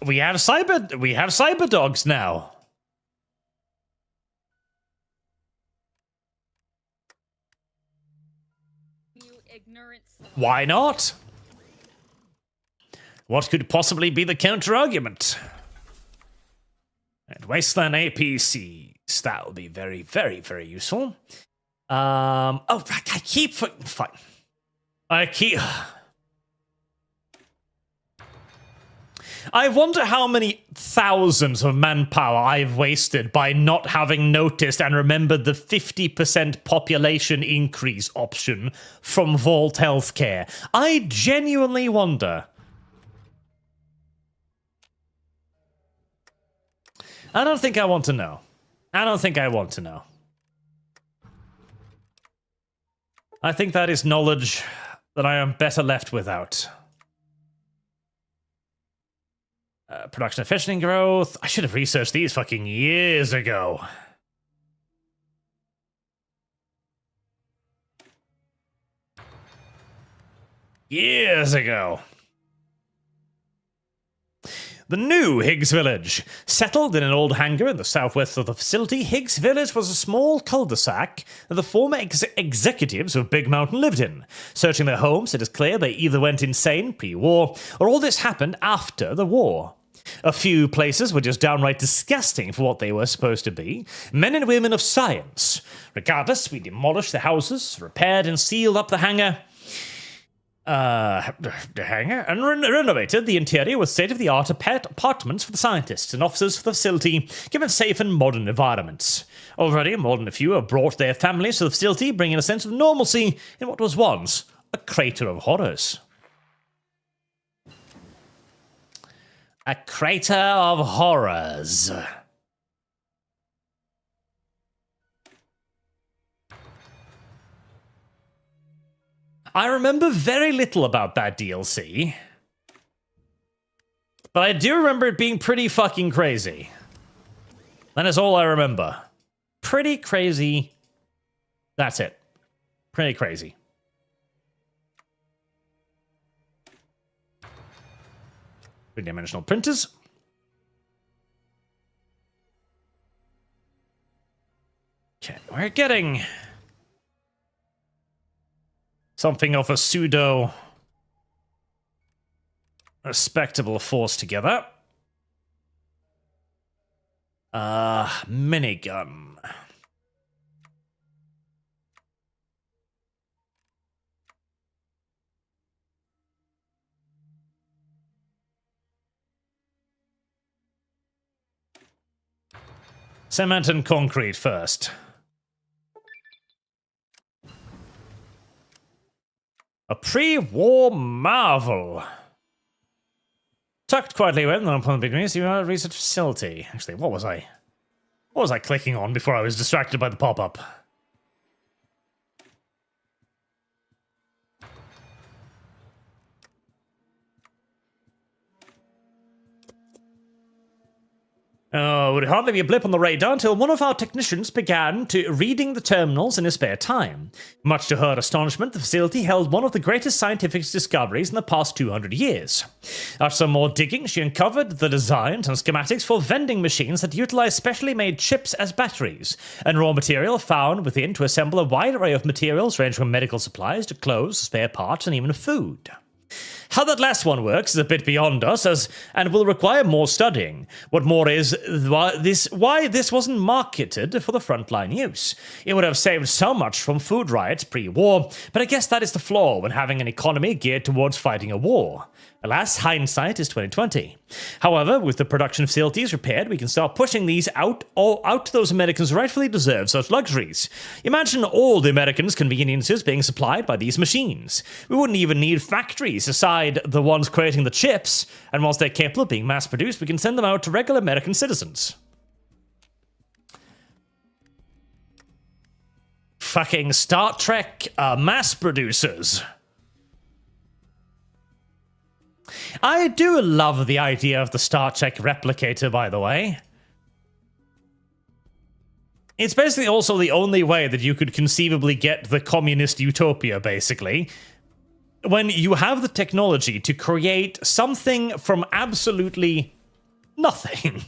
A: We have cyber dogs now. Why not? What could possibly be the counter-argument? And Wasteland APCs. That will be very, very, very useful. I wonder how many thousands of manpower I've wasted by not having noticed and remembered the 50% population increase option from Vault Healthcare. I genuinely wonder. I don't think I want to know. I think that is knowledge that I am better left without. Production efficiency growth. I should have researched these fucking years ago. Years ago. The new Higgs Village. Settled in an old hangar in the southwest of the facility, Higgs Village was a small cul-de-sac that the former executives of Big Mountain lived in. Searching their homes, it is clear they either went insane pre-war, or all this happened after the war. A few places were just downright disgusting for what they were supposed to be. Men and women of science. Regardless, we demolished the houses, repaired and sealed up the hangar. And renovated the interior with state-of-the-art apartments for the scientists and officers for the facility, given safe and modern environments. Already, more than a few have brought their families to the facility, bringing a sense of normalcy in what was once a crater of horrors. A crater of horrors. I remember very little about that DLC. But I do remember it being pretty fucking crazy. That is all I remember. Pretty crazy. That's it. Pretty crazy. Three-dimensional printers. Okay, we're getting something of a pseudo respectable force together. Minigun. Cement and concrete first. A pre-war marvel. Tucked quietly away upon the big news, you are a research facility. Actually, what was I clicking on before I was distracted by the pop-up? Oh, it would hardly be a blip on the radar until one of our technicians began reading the terminals in his spare time. Much to her astonishment, the facility held one of the greatest scientific discoveries in the past 200 years. After some more digging, she uncovered the designs and schematics for vending machines that utilize specially made chips as batteries, and raw material found within to assemble a wide array of materials ranging from medical supplies to clothes, spare parts, and even food. How that last one works is a bit beyond us, and will require more studying. What more is, why this wasn't marketed for the frontline use. It would have saved so much from food riots pre-war, but I guess that is the flaw when having an economy geared towards fighting a war. Alas, hindsight is 2020. However, with the production facilities repaired, we can start pushing these out to those Americans who rightfully deserve such luxuries. Imagine all the Americans' conveniences being supplied by these machines. We wouldn't even need factories aside the ones creating the chips, and once they're capable of being mass-produced, we can send them out to regular American citizens. Fucking Star Trek mass producers. I do love the idea of the Star Trek replicator, by the way. It's basically also the only way that you could conceivably get the communist utopia, basically. When you have the technology to create something from absolutely nothing.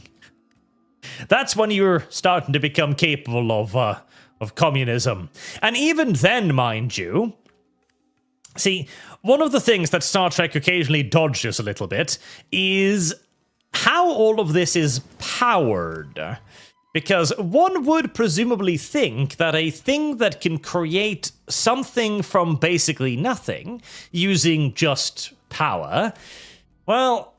A: That's when you're starting to become capable of communism. And even then, mind you, see, one of the things that Star Trek occasionally dodges a little bit is how all of this is powered. Because one would presumably think that a thing that can create something from basically nothing, using just power, well,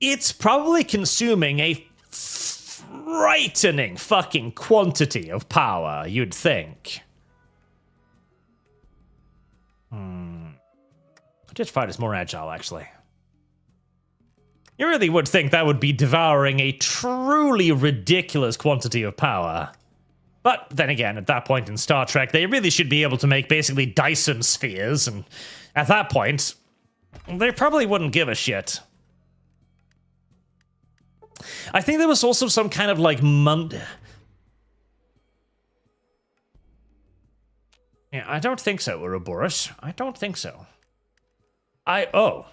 A: it's probably consuming a frightening fucking quantity of power, you'd think. Jet fighter's more agile, actually. You really would think that would be devouring a truly ridiculous quantity of power. But then again, at that point in Star Trek, they really should be able to make basically Dyson spheres, and at that point, they probably wouldn't give a shit. I think there was also some kind of like Yeah, I don't think so, Ouroboros. I don't think so. Oh,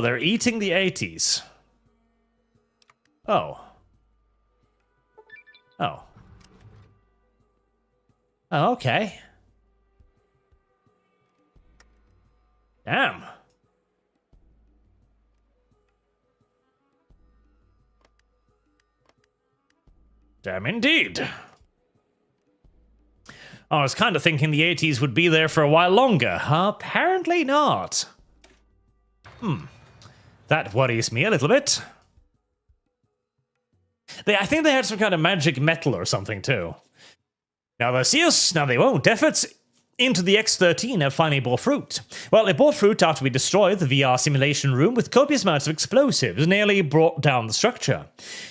A: they're eating the 80s. Oh, okay. Damn. Damn indeed. I was kind of thinking the 80s would be there for a while longer. Apparently not. That worries me a little bit. I think they had some kind of magic metal or something, too. Now they see us, now they won't. Efforts into the X-13 have finally bore fruit. Well, it bore fruit after we destroyed the VR simulation room with copious amounts of explosives, nearly brought down the structure.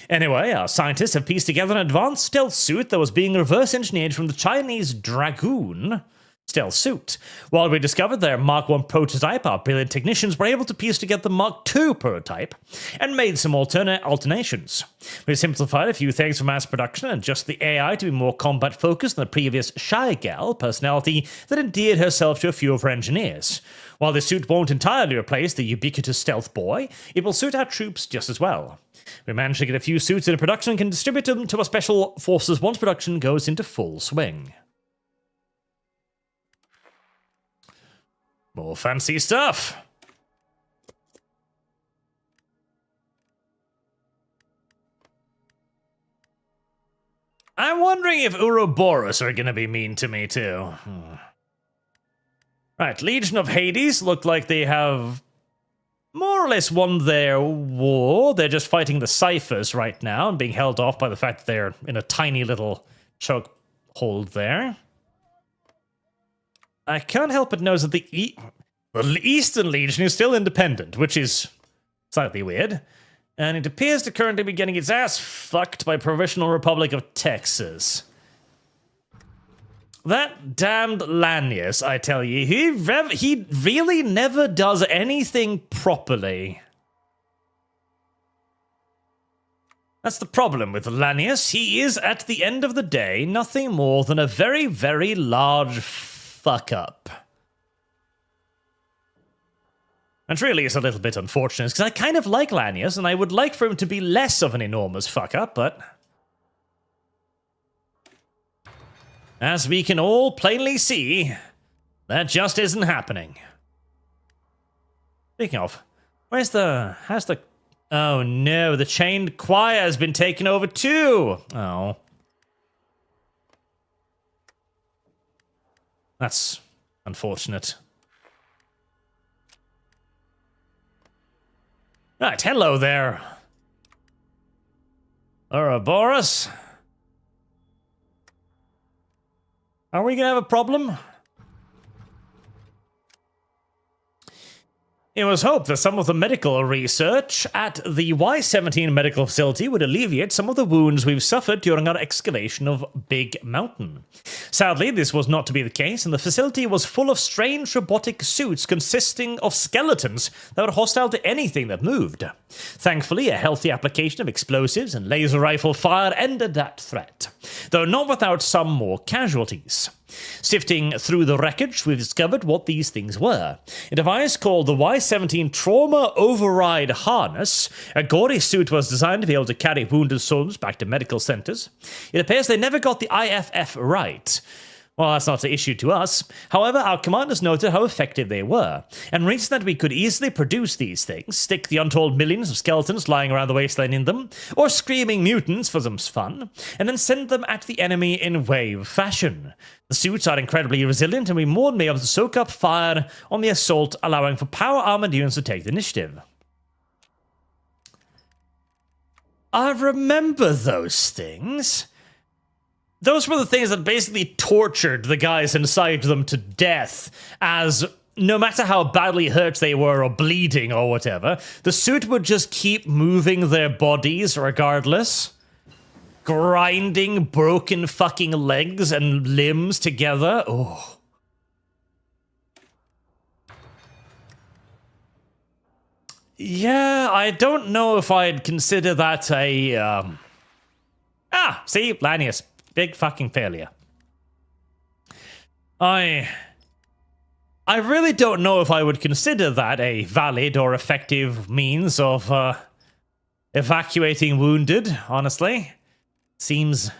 A: Anyway, our scientists have pieced together an advanced stealth suit that was being reverse engineered from the Chinese Dragoon stealth suit. While we discovered their Mark I prototype, our brilliant technicians were able to piece together the Mark II prototype and made some alternations. We simplified a few things for mass production and adjusted the AI to be more combat focused than the previous Shy Gal personality that endeared herself to a few of her engineers. While the suit won't entirely replace the ubiquitous stealth boy, it will suit our troops just as well. We managed to get a few suits into production and can distribute them to our special forces once production goes into full swing. More fancy stuff. I'm wondering if Ouroboros are going to be mean to me too. Right, Legion of Hades look like they have more or less won their war. They're just fighting the Ciphers right now and being held off by the fact that they're in a tiny little choke hold there. I can't help but notice that the Eastern Legion is still independent, which is slightly weird. And it appears to currently be getting its ass fucked by Provisional Republic of Texas. That damned Lanius, I tell you, he really never does anything properly. That's the problem with Lanius. He is, at the end of the day, nothing more than a very, very large fuck up. And really is a little bit unfortunate, because I kind of like Lanius, and I would like for him to be less of an enormous fuck up, but as we can all plainly see, that just isn't happening. Speaking of, how's the... Oh no, the chained choir has been taken over too! Oh. That's unfortunate. Right, hello there. Ouroboros. Are we gonna have a problem? It was hoped that some of the medical research at the Y-17 medical facility would alleviate some of the wounds we've suffered during our excavation of Big Mountain. Sadly, this was not to be the case, and the facility was full of strange robotic suits consisting of skeletons that were hostile to anything that moved. Thankfully, a healthy application of explosives and laser rifle fire ended that threat, though not without some more casualties. Sifting through the wreckage, we've discovered what these things were. A device called the Y-17 Trauma Override Harness. A gory suit was designed to be able to carry wounded soldiers back to medical centers. It appears they never got the IFF right. Well, that's not an issue to us. However, our commanders noted how effective they were, and reasoned that we could easily produce these things, stick the untold millions of skeletons lying around the wasteland in them, or screaming mutants for some fun, and then send them at the enemy in wave fashion. The suits are incredibly resilient, and we more than be able to soak up fire on the assault, allowing for power-armored units to take the initiative. I remember those things. Those were the things that basically tortured the guys inside them to death, as no matter how badly hurt they were or bleeding or whatever, the suit would just keep moving their bodies regardless, grinding broken fucking legs and limbs together. Oh. Yeah, I don't know if I'd consider that a, see, Lanius. Big fucking failure. I really don't know if I would consider that a valid or effective means of evacuating wounded, honestly. Seems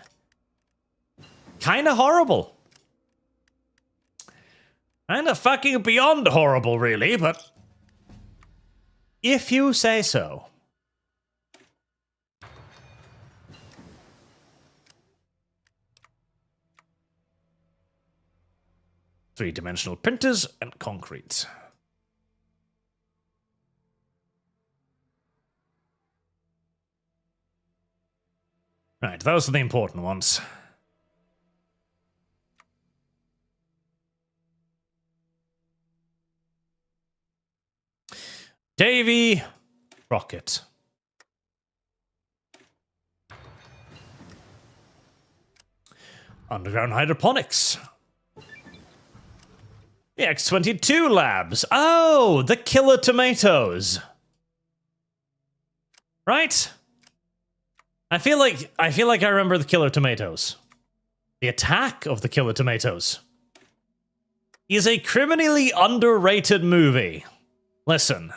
A: kind of horrible. Kind of fucking beyond horrible, really, but if you say so. Three-dimensional printers and concrete. Right, those are the important ones. Davy Rocket. Underground hydroponics. The X-22 labs. Oh, the killer tomatoes. Right? I feel like I remember the killer tomatoes. The Attack of the Killer Tomatoes is a criminally underrated movie. Listen.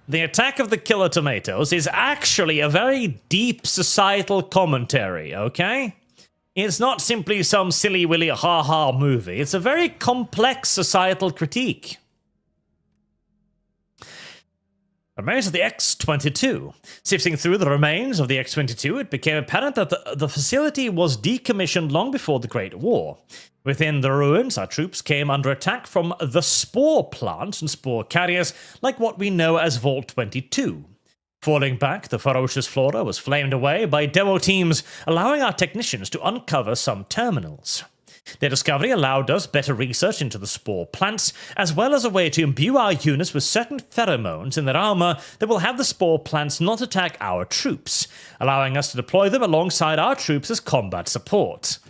A: The Attack of the Killer Tomatoes is actually a very deep societal commentary, okay? It's not simply some silly-willy ha-ha movie. It's a very complex societal critique. Remains of the X-22. Sifting through the remains of the X-22, it became apparent that the facility was decommissioned long before the Great War. Within the ruins, our troops came under attack from the spore plants and spore carriers, like what we know as Vault 22. Falling back, the ferocious flora was flamed away by demo teams, allowing our technicians to uncover some terminals. Their discovery allowed us better research into the spore plants, as well as a way to imbue our units with certain pheromones in their armor that will have the spore plants not attack our troops, allowing us to deploy them alongside our troops as combat support.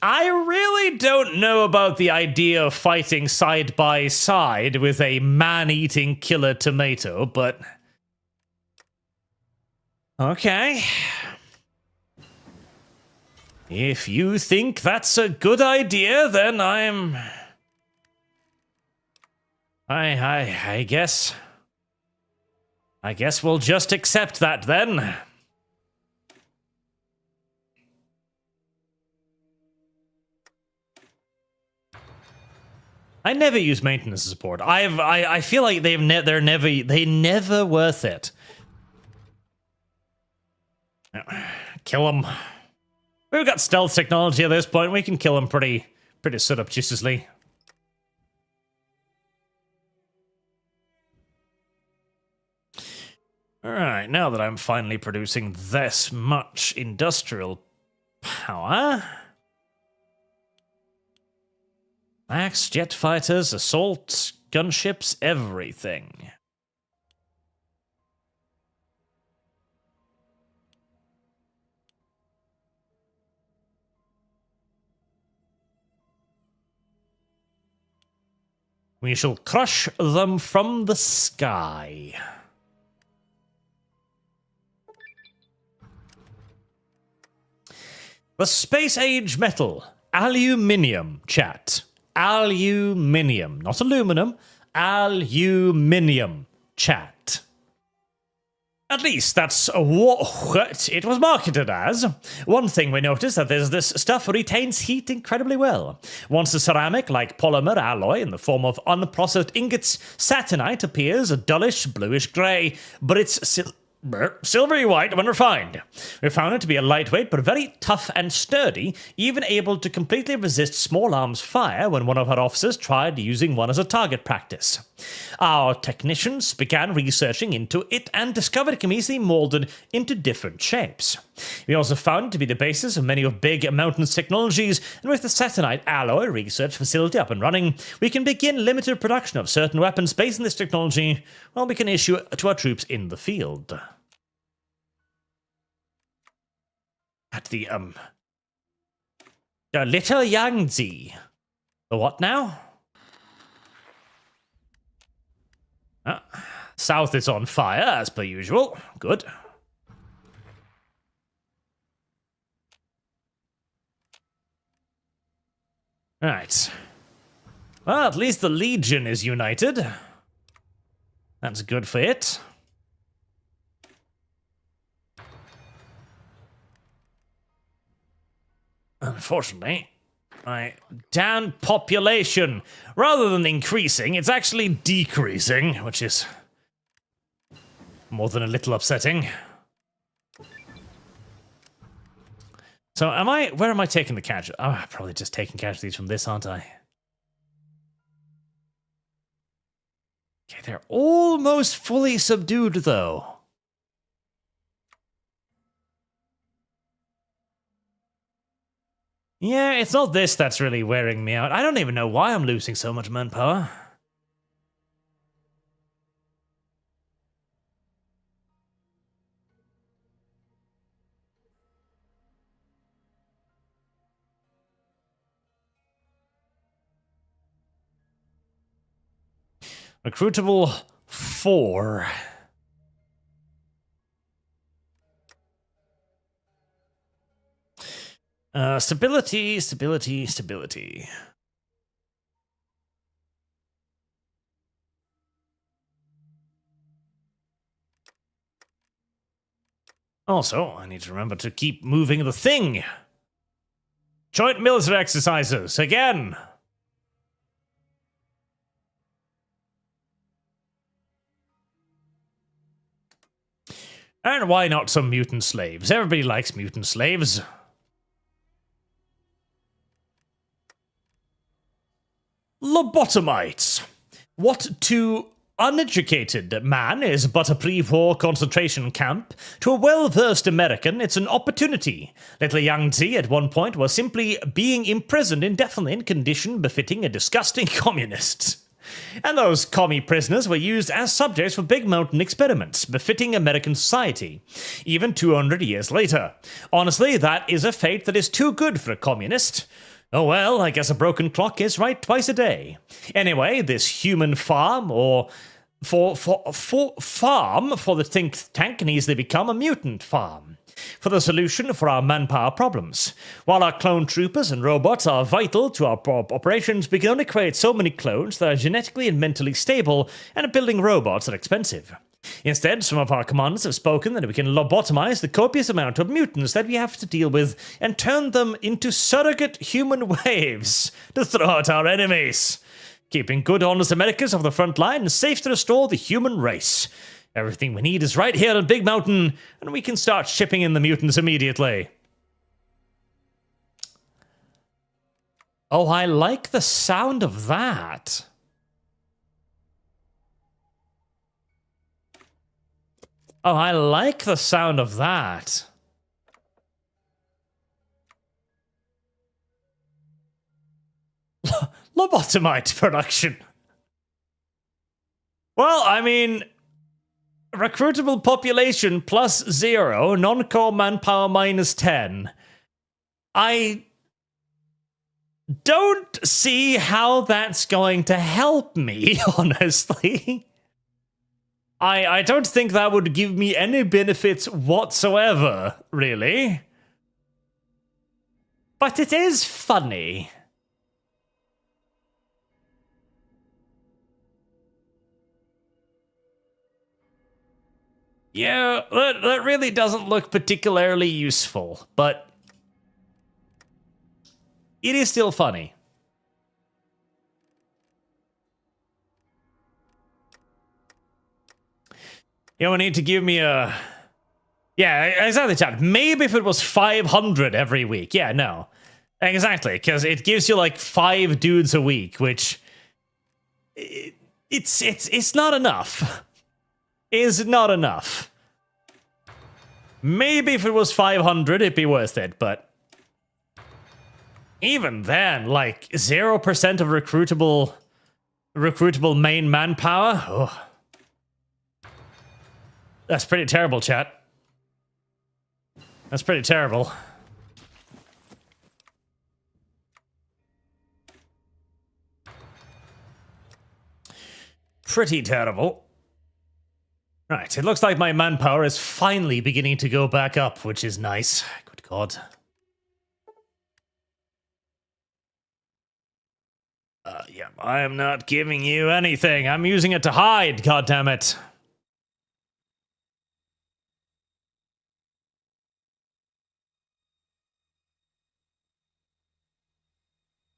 A: I really don't know about the idea of fighting side by side with a man-eating killer tomato, but... okay. If you think that's a good idea, then I guess we'll just accept that then. I never use maintenance support. I feel like they're never worth it. Kill them. We've got stealth technology at this point. We can kill them pretty surreptitiously. Alright, now that I'm finally producing this much industrial power... Max, jet fighters, assault, gunships, everything. We shall crush them from the sky. The space age metal. Aluminium, chat. Aluminium. Not aluminum. Aluminium, chat. At least that's what it was marketed as. One thing we noticed that this stuff retains heat incredibly well. Once the ceramic-like polymer alloy in the form of unprocessed ingots, satinite appears a dullish bluish grey, but it's silvery white when refined. We found it to be a lightweight but very tough and sturdy, even able to completely resist small arms fire when one of our officers tried using one as a target practice. Our technicians began researching into it and discovered it can be easily molded into different shapes. We also found it to be the basis of many of Big Mountain's technologies, and with the satinite alloy research facility up and running, we can begin limited production of certain weapons based on this technology, while we can issue it to our troops in the field. At the, Little Yangtze. The what now? South is on fire, as per usual. Good. Right. Well, at least the Legion is united. That's good for it. Unfortunately, my damn population, rather than increasing, it's actually decreasing, which is more than a little upsetting. So where am I taking the casualties? Oh, I'm probably just taking casualties from this, aren't I? Okay, they're almost fully subdued, though. Yeah, it's not this that's really wearing me out. I don't even know why I'm losing so much manpower. Recruitable 4. Stability, stability, stability. Also, I need to remember to keep moving the thing. Joint military exercises, again. And why not some mutant slaves? Everybody likes mutant slaves. Lobotomites. What to uneducated man is but a pre-war concentration camp. To a well-versed American, it's an opportunity. Little Yang Zi at one point was simply being imprisoned indefinitely in condition befitting a disgusting communist. And those commie prisoners were used as subjects for big mountain experiments, befitting American society, even 200 years later. Honestly, that is a fate that is too good for a communist. Oh well, I guess a broken clock is right twice a day. Anyway, this human farm, or farm for the think tank can easily become a mutant farm. For the solution for our manpower problems. While our clone troopers and robots are vital to our operations, we can only create so many clones that are genetically and mentally stable, and building robots are expensive. Instead, some of our commanders have spoken that we can lobotomize the copious amount of mutants that we have to deal with and turn them into surrogate human waves to throw at our enemies. Keeping good, honest Americans off the front line and safe to restore the human race. Everything we need is right here on Big Mountain, and we can start shipping in the mutants immediately. Oh, I like the sound of that. Oh, I like the sound of that. Lobotomite production. Well, I mean, recruitable population +0, non-core manpower -10. I don't see how that's going to help me, honestly. I don't think that would give me any benefits whatsoever, really. But it is funny. Yeah, that really doesn't look particularly useful, but it is still funny. You don't need to give me a... Yeah, exactly, chat. Maybe if it was 500 every week. Yeah, no. Exactly, because it gives you like 5 dudes a week, which... It's not enough. Is not enough. Maybe if it was 500, it'd be worth it, but... Even then, like, 0% of recruitable main manpower? Oh. That's pretty terrible, chat. That's pretty terrible. Pretty terrible. Right, it looks like my manpower is finally beginning to go back up, which is nice. Good God. Yeah, I am not giving you anything. I'm using it to hide, goddammit.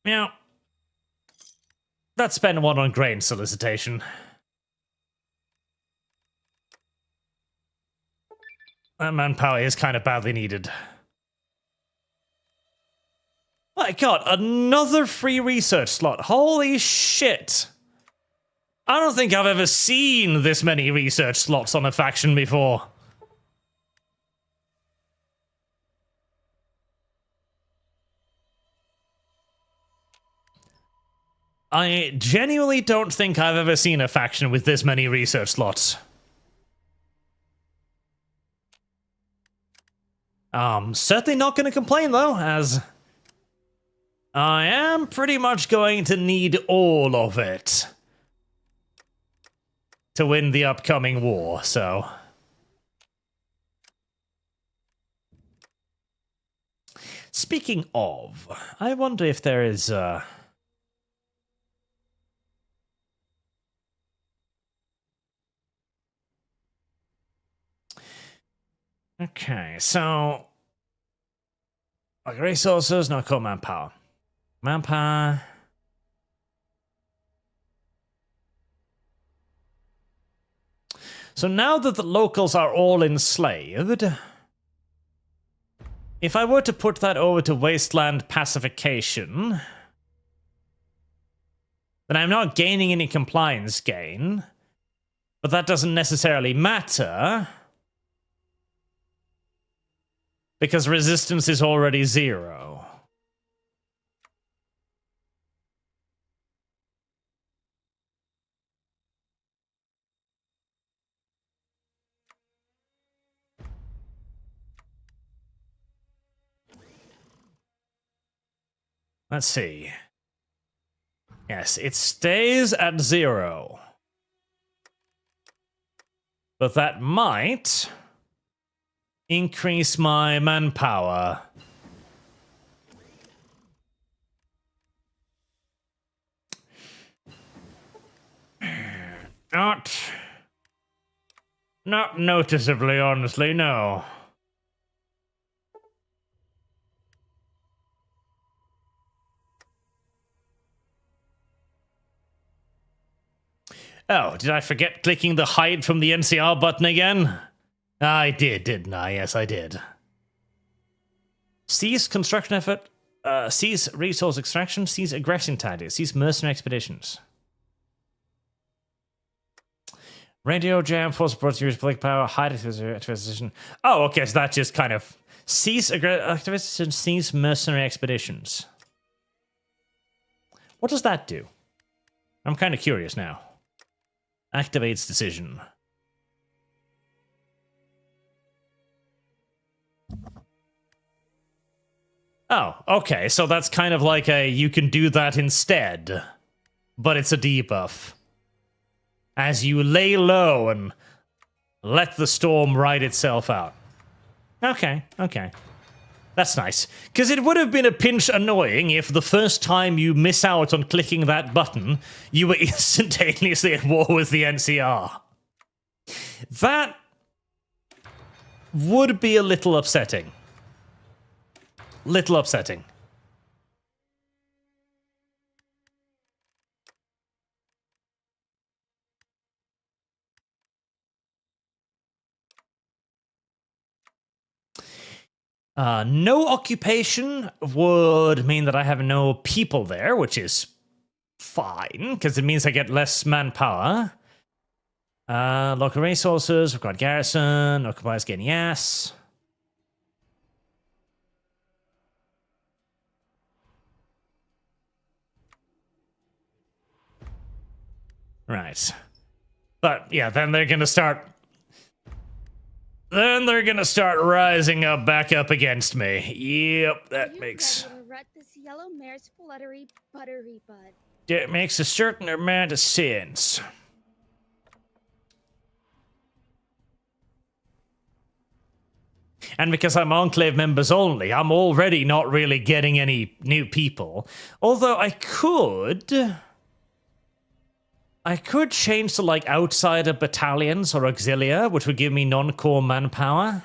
A: Yeah. Let's spend one on grain solicitation. That manpower is kind of badly needed. My God, another free research slot. Holy shit. I don't think I've ever seen this many research slots on a faction before. I genuinely don't think I've ever seen a faction with this many research slots. Certainly not going to complain though, as I am pretty much going to need all of it. to win the upcoming war, so... Speaking of, I wonder if there is... Okay, so... Like resources, not called manpower. Manpower... So now that the locals are all enslaved, if I were to put that over to wasteland pacification, then I'm not gaining any compliance gain, but that doesn't necessarily matter because resistance is already 0. Let's see. Yes, it stays at 0. But that might increase my manpower. Not noticeably, honestly, no. Oh, did I forget clicking the hide from the NCR button again? I did, didn't I? Yes, I did. Cease construction effort, cease resource extraction, cease aggression tactics, cease mercenary expeditions. Radio jam, force support, use public power, hide activation. Oh, okay, so that just kind of cease activation, cease mercenary expeditions. What does that do? I'm kind of curious now. Activates decision. Oh, okay, so that's kind of like a you can do that instead, but it's a debuff. As you lay low and let the storm ride itself out. Okay, okay. That's nice. Because it would have been a pinch annoying if the first time you miss out on clicking that button, you were instantaneously at war with the NCR. That would be a little upsetting. Little upsetting. No occupation would mean that I have no people there, which is fine, because it means I get less manpower. Local resources, required garrison, occupiers getting yes. Right. But, yeah, then they're gonna start... Then they're gonna start rising up back up against me. Yep, that makes...
B: This yellow mare's fluttery buttery bud.
A: It makes a certain amount of sense. And because I'm Enclave members only, I'm already not really getting any new people. Although I could change to, like, outsider battalions or auxilia, which would give me non-core manpower.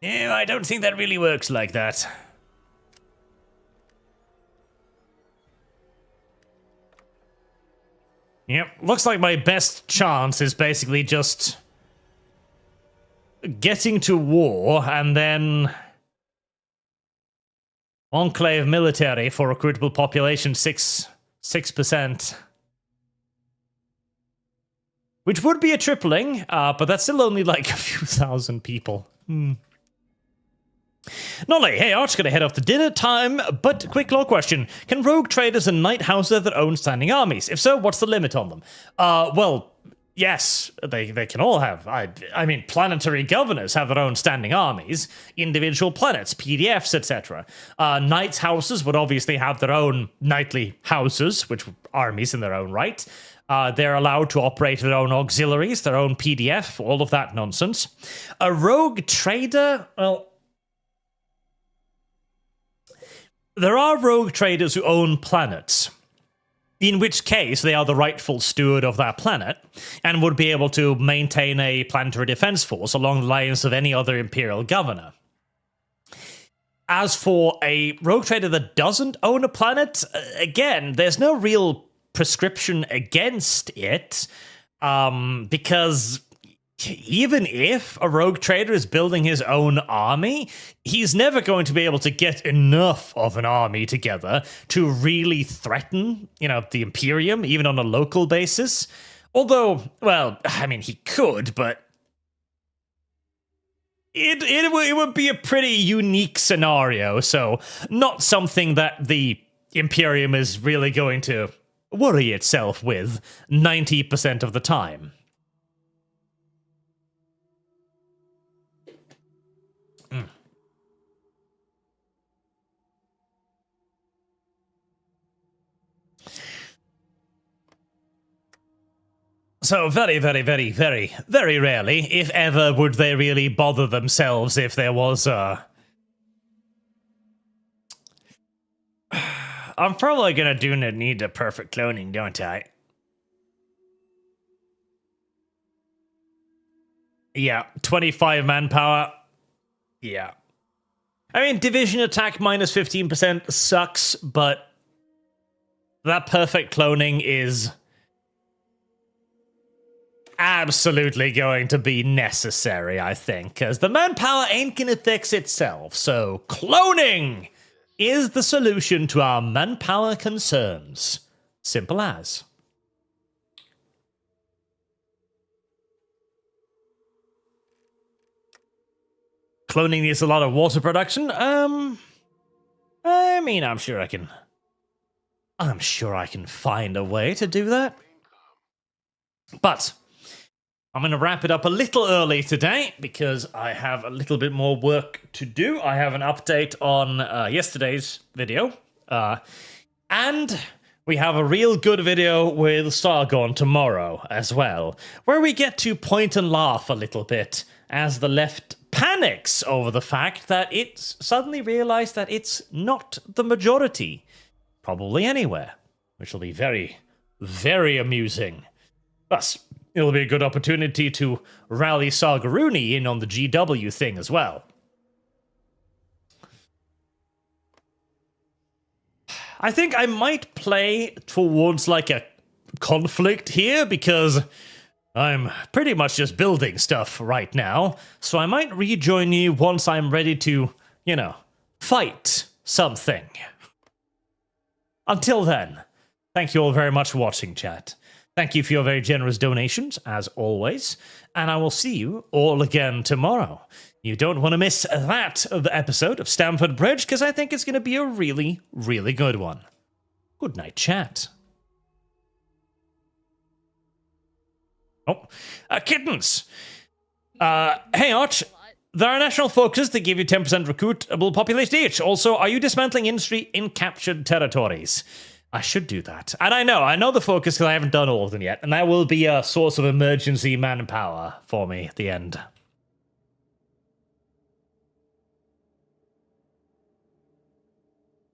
A: No, I don't think that really works like that. Yep, looks like my best chance is basically just getting to war and then Enclave military for recruitable population 6%. Which would be a tripling, but that's still only like a few thousand people. Nolly, hey Arch, gonna head off to dinner time, but quick law question. Can rogue traders and night houses have their own standing armies? If so, what's the limit on them? Well, yes, they can all have. I mean, planetary governors have their own standing armies, individual planets, PDFs, etc. Knights' houses would obviously have their own knightly houses, which are armies in their own right. They're allowed to operate their own auxiliaries, their own PDF, all of that nonsense. A rogue trader, well, there are rogue traders who own planets, in which case they are the rightful steward of that planet and would be able to maintain a planetary defense force along the lines of any other imperial governor. As for a rogue trader that doesn't own a planet, again, there's no real prescription against it, because even if a rogue trader is building his own army, he's never going to be able to get enough of an army together to really threaten, the Imperium, even on a local basis. Although, well, I mean, he could, but it would be a pretty unique scenario, so not something that the Imperium is really going to worry itself with 90% of the time. So very, very, very, very, very rarely, if ever, would they really bother themselves if there was a... I'm probably gonna need a perfect cloning, don't I? Yeah, 25 manpower. Yeah. I mean, division attack minus 15% sucks, but that perfect cloning is absolutely going to be necessary, I think, because the manpower ain't gonna fix itself, so cloning is the solution to our manpower concerns. Simple as. Cloning needs a lot of water production. I mean, I'm sure I can find a way to do that. But I'm going to wrap it up a little early today because I have a little bit more work to do. I have an update on yesterday's video. And we have a real good video with Sargon tomorrow as well, where we get to point and laugh a little bit as the left panics over the fact that it's suddenly realized that it's not the majority, probably anywhere, which will be very, very amusing. Thus, it'll be a good opportunity to rally Sargaruni in on the GW thing as well. I think I might play towards like a conflict here because I'm pretty much just building stuff right now, so I might rejoin you once I'm ready to, fight something. Until then, thank you all very much for watching, chat. Thank you for your very generous donations, as always, and I will see you all again tomorrow. You don't want to miss that episode of Stamford Bridge, because I think it's going to be a really, really good one. Good night, chat. Oh, kittens! Hey, Arch. There are national focuses that give you 10% recruitable population each. Also, are you dismantling industry in captured territories? I should do that. And I know the focus because I haven't done all of them yet. And that will be a source of emergency manpower for me at the end.